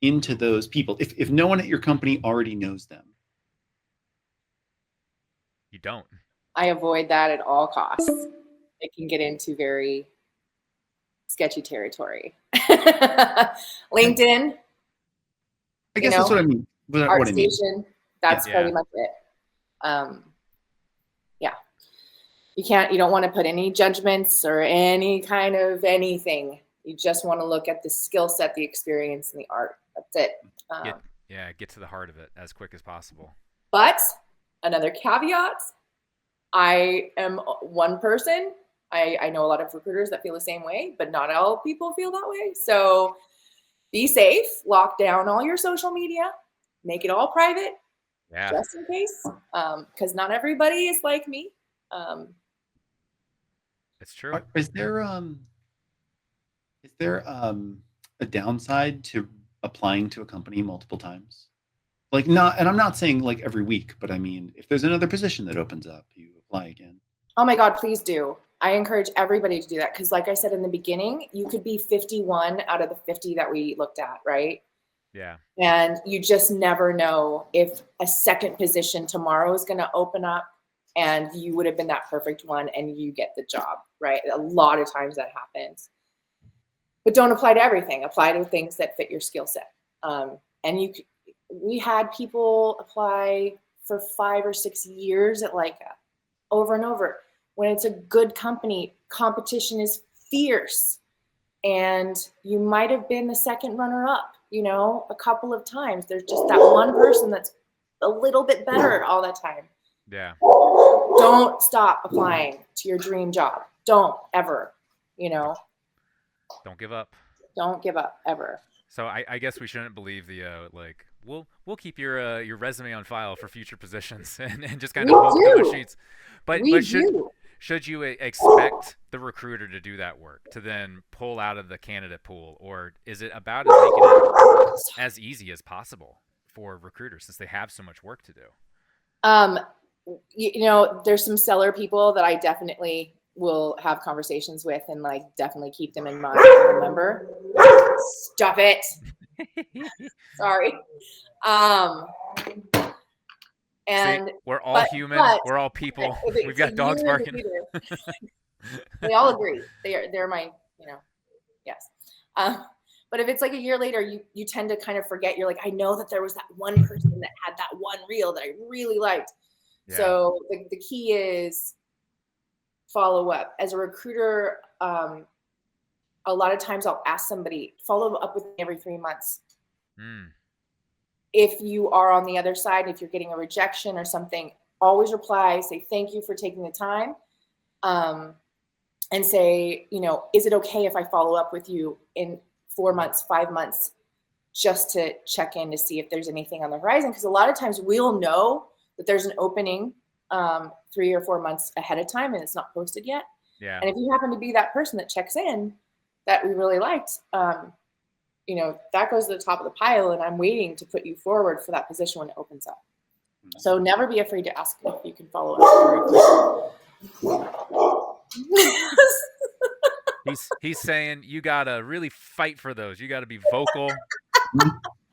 into those people if no one at your company already knows them? You don't. I avoid that at all costs. It can get into very sketchy territory. LinkedIn. I guess that's what I mean. ArtStation. That's pretty much it. You don't want to put any judgments or any kind of anything. You just want to look at the skill set, the experience, and the art. That's it. Get to the heart of it as quick as possible. But another caveat, I am one person. I know a lot of recruiters that feel the same way, but not all people feel that way. So be safe, lock down all your social media, make it all private, just in case, because not everybody is like me. It's true. Is there a downside to applying to a company multiple times? Like and I'm not saying like every week, but I mean, if there's another position that opens up, you apply again. Oh my God, please do. I encourage everybody to do that because, like I said in the beginning, you could be 51 out of the 50 that we looked at, right? Yeah. And you just never know if a second position tomorrow is going to open up and you would have been that perfect one and you get the job, right? A lot of times that happens. But don't apply to everything. Apply to things that fit your skill set. And we had people apply for 5 or 6 years at LAIKA over and over. When it's a good company, competition is fierce. And you might have been the second runner up, a couple of times. There's just that one person that's a little bit better all the time. Yeah. Don't stop applying to your dream job. Don't ever, Don't give up. Don't give up ever. So I guess we shouldn't believe the we'll keep your resume on file for future positions and just kind of hope to those sheets. But should you expect the recruiter to do that work, to then pull out of the candidate pool, or is it about making it as easy as possible for recruiters since they have so much work to do? There's some seller people that I definitely will have conversations with and definitely keep them in mind. Remember, stop it. Sorry. And see, we're all human. We're all people. We've got dogs barking. They all agree. They're my, yes. But if it's like a year later, you tend to kind of forget. You're like, I know that there was that one person that had that one reel that I really liked. Yeah. So the key is follow up. As a recruiter, a lot of times I'll ask somebody, follow up with me every 3 months. If you are on the other side, if you're getting a rejection or something, always reply, say thank you for taking the time, and say, is it okay if I follow up with you in 4 months, 5 months, just to check in to see if there's anything on the horizon? Because a lot of times we'll know that there's an opening 3 or 4 months ahead of time and it's not posted yet. Yeah. And if you happen to be that person that checks in that we really liked, that goes to the top of the pile and I'm waiting to put you forward for that position when it opens up. So never be afraid to ask if you can follow up. He's saying you gotta really fight for those. You gotta be vocal.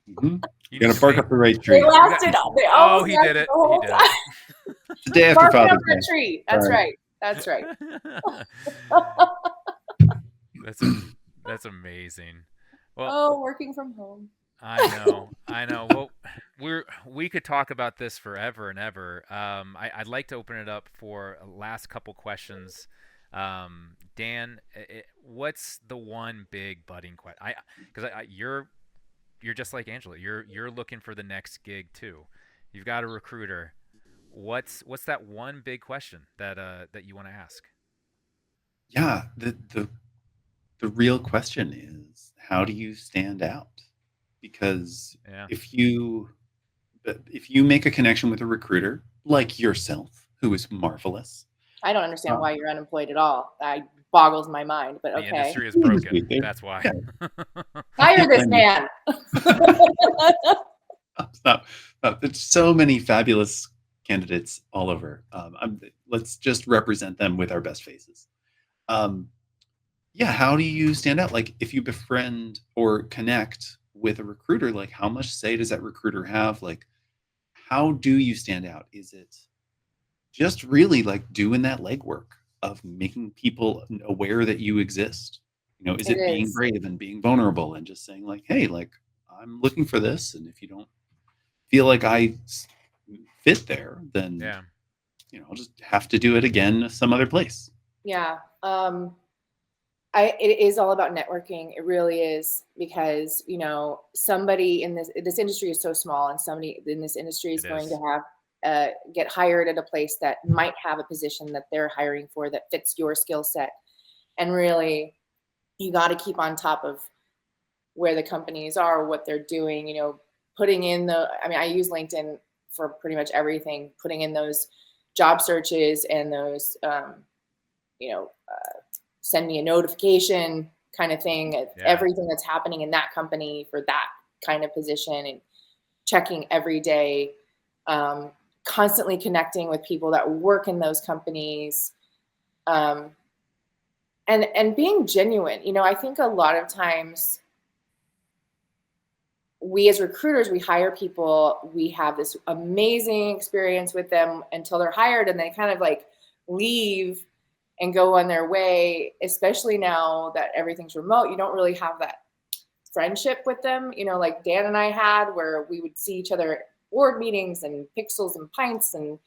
Mm-hmm. You gotta bark up the right tree. They lasted. He did it. He did it. The day after Father's Day. Tree. That's right. That's right. That's amazing. Well, working from home. I know. Well, we could talk about this forever and ever. I'd like to open it up for a last couple questions. Dan, what's the one big budding question? Because you're just like Angela. You're looking for the next gig too. You've got a recruiter. What's that one big question that you want to ask? Yeah, the real question is, how do you stand out? Because if you make a connection with a recruiter like yourself, who is marvelous. I don't understand why you're unemployed at all. That boggles my mind, but okay. The industry is broken. That's why. Hire this man. Stop. There's so many fabulous candidates all over. Let's just represent them with our best faces. How do you stand out? Like, if you befriend or connect with a recruiter, like, how much say does that recruiter have? Like, how do you stand out? Is it just really like doing that legwork of making people aware that you exist? Is it being brave and being vulnerable and just saying like, hey, like, I'm looking for this, and if you don't feel like I fit there, then I'll just have to do it again some other place. Yeah. It is all about networking. It really is, because, somebody in this industry is so small, and somebody in this industry is going to have get hired at a place that might have a position that they're hiring for that fits your skill set. And really, you got to keep on top of where the companies are, what they're doing, putting in I use LinkedIn for pretty much everything, putting in those job searches and those, send me a notification kind of thing, everything that's happening in that company for that kind of position, and checking every day, constantly connecting with people that work in those companies. and being genuine. You know, I think a lot of times we as recruiters, we hire people, we have this amazing experience with them until they're hired, and they kind of like leave and go on their way, especially now that everything's remote. You don't really have that friendship with them, you know, like Dan and I had, where we would see each other at board meetings and pixels and pints and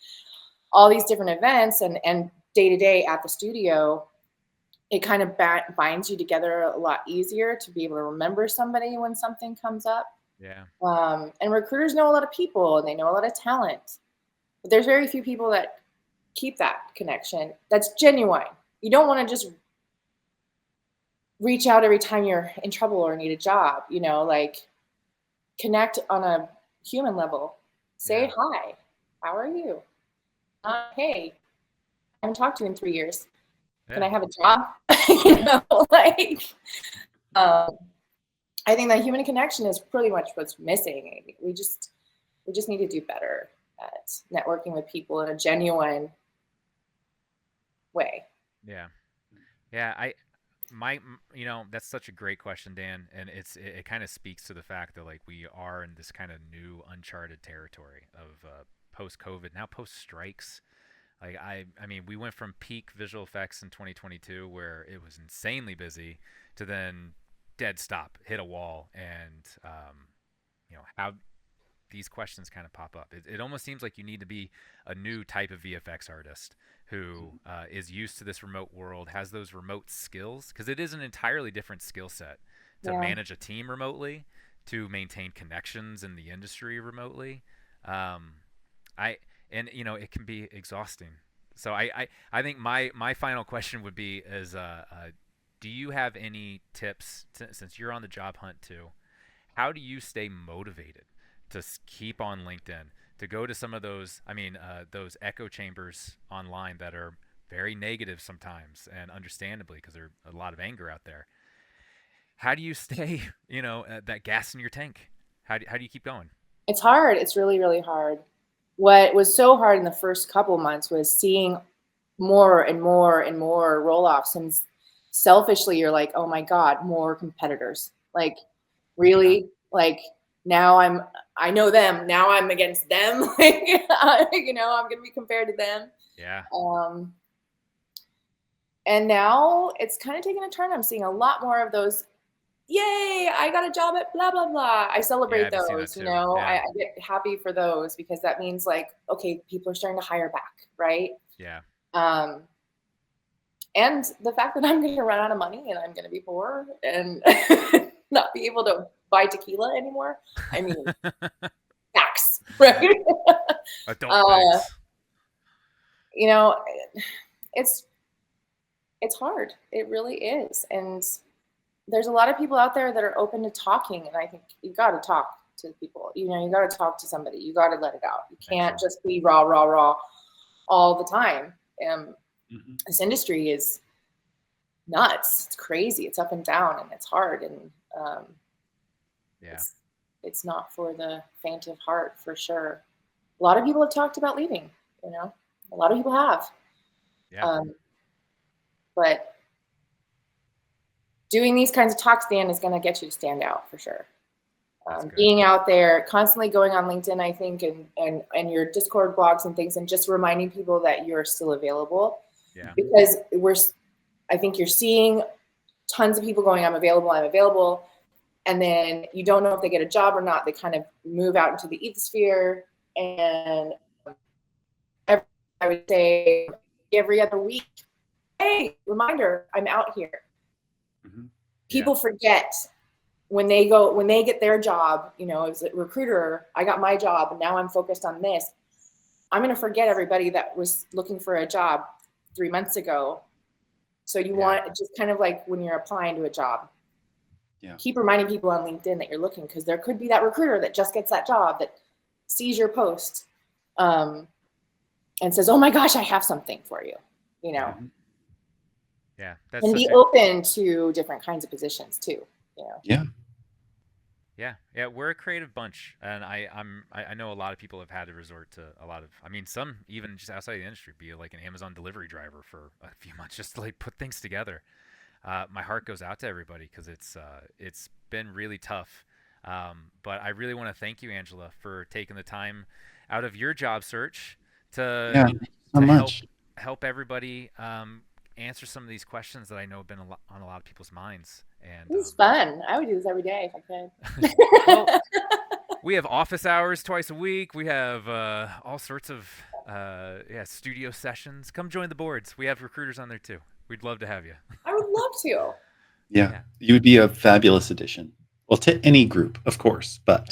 all these different events, and day to day at the studio. It kind of binds you together a lot easier to be able to remember somebody when something comes up. Yeah. And recruiters know a lot of people and they know a lot of talent, but there's very few people that keep that connection that's genuine. You don't want to just reach out every time you're in trouble or need a job, you know, like connect on a human level. Say hi, how are you? Hey, I haven't talked to you in 3 years. Can I have a job? You know, like, I think that human connection is pretty much what's missing. We just need to do better at networking with people in a genuine way. Yeah. You know, that's such a great question, Dan, and it kind of speaks to the fact that like we are in this kind of new uncharted territory of post-COVID, now post-strikes. Like I mean, we went from peak visual effects in 2022 where it was insanely busy to then dead stop, hit a wall, and you know, how these questions kind of pop up. It almost seems like you need to be a new type of VFX artist who is used to this remote world, has those remote skills, because it is an entirely different skill set to manage a team remotely, to maintain connections in the industry remotely. And you know, it can be exhausting. So I think my final question would be is, do you have any tips, since you're on the job hunt too, how do you stay motivated to keep on LinkedIn, to go to some of those, those echo chambers online that are very negative sometimes, and understandably, because there's a lot of anger out there. How do you stay, you know, that gas in your tank? How do you keep going? It's hard. It's really, really hard. What was so hard in the first couple months was seeing more and more and more roll-offs, and selfishly you're like, oh my God, more competitors. Like, really? Like, now I know them, now I'm against them. Like, you know, I'm gonna be compared to them. Yeah. And now it's kind of taking a turn. I'm seeing a lot more of those, yay, I got a job at blah, blah, blah. I celebrate those, you know, I get happy for those, because that means like, okay, people are starting to hire back, right? Yeah. And the fact that I'm going to run out of money and I'm going to be poor and not be able to buy tequila anymore. I mean, facts, right? Adult you know, it's hard. It really is. And there's a lot of people out there that are open to talking, and I think you got to talk to people. You know, you got to talk to somebody. You got to let it out. You can't just be raw all the time. This industry is nuts. It's crazy. It's up and down, and it's hard. And it's not for the faint of heart, for sure. A lot of people have talked about leaving. You know, a lot of people have. Yeah. But doing these kinds of talks, Dan, is going to get you to stand out, for sure. Being out there, constantly going on LinkedIn, I think, and your Discord blogs and things, and just reminding people that you're still available. Yeah. Because I think you're seeing tons of people going, I'm available. And then you don't know if they get a job or not. They kind of move out into the ethosphere. And I would say every other week, hey, reminder, I'm out here. People forget when they get their job, you know, as a recruiter, I got my job and now I'm focused on this. I'm going to forget everybody that was looking for a job 3 months ago. So you want, just kind of like when you're applying to a job, keep reminding people on LinkedIn that you're looking, because there could be that recruiter that just gets that job, that sees your post and says, oh my gosh, I have something for you, you know. Yeah, that's and be open to different kinds of positions too, you know. Yeah, we're a creative bunch, and I know a lot of people have had to resort to a lot of. I mean, some even just outside the industry, be like an Amazon delivery driver for a few months just to like put things together. My heart goes out to everybody because it's been really tough. But I really want to thank you, Angela, for taking the time out of your job search to so much. help everybody answer some of these questions that I know have been on a lot of people's minds. And it's fun. I would do this every day if I could. Well, we have office hours twice a week. We have all sorts of studio sessions. Come join the boards. We have recruiters on there too. We'd love to have you. I would love to. Yeah, you would be a fabulous addition. Well, to any group, of course, but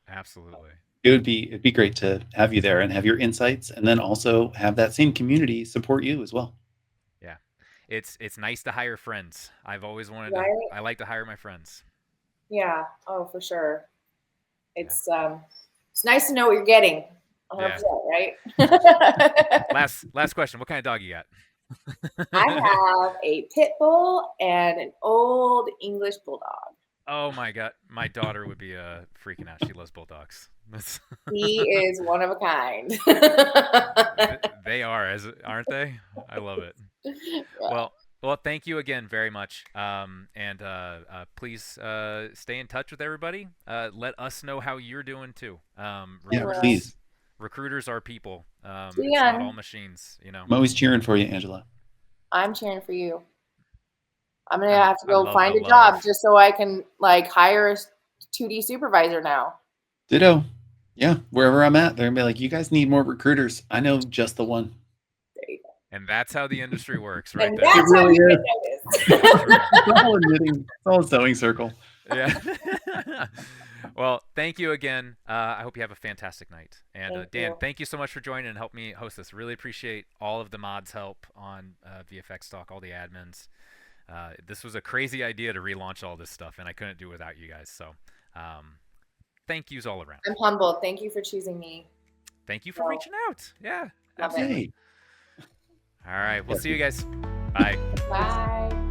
absolutely, it'd be great to have you there and have your insights, and then also have that same community support you as well. Yeah, it's nice to hire friends. I've always wanted Right? to. I like to hire my friends. Yeah. Oh, for sure. It's nice to know what you're getting. 100%, right? Last question. What kind of dog you got? I have a pit bull and an old English bulldog. Oh my God. My daughter would be freaking out. She loves bulldogs. He is one of a kind. They are, aren't they? I love it. Yeah. Well, thank you again very much. And please stay in touch with everybody. Let us know how you're doing too. Please. Recruiters are people. It's not all machines, you know. I'm always cheering for you, Angela. I'm cheering for you. I'm gonna have to go find a job just so I can like hire a 2D supervisor now. Ditto. Yeah, wherever I'm at, they're gonna be like, "You guys need more recruiters. I know just the one." There you go. And that's how the industry works, right? And that's it really is. It's all a sewing circle. Yeah. Well, thank you again. I hope you have a fantastic night. And Dan, thank you so much for joining and help me host this. Really appreciate all of the mods' help on VFXTalk, all the admins. This was a crazy idea to relaunch all this stuff, and I couldn't do it without you guys. So thank yous all around. I'm humbled. Thank you for choosing me. Thank you for reaching out. Yeah, absolutely. All right. We'll see you guys. Bye. Bye.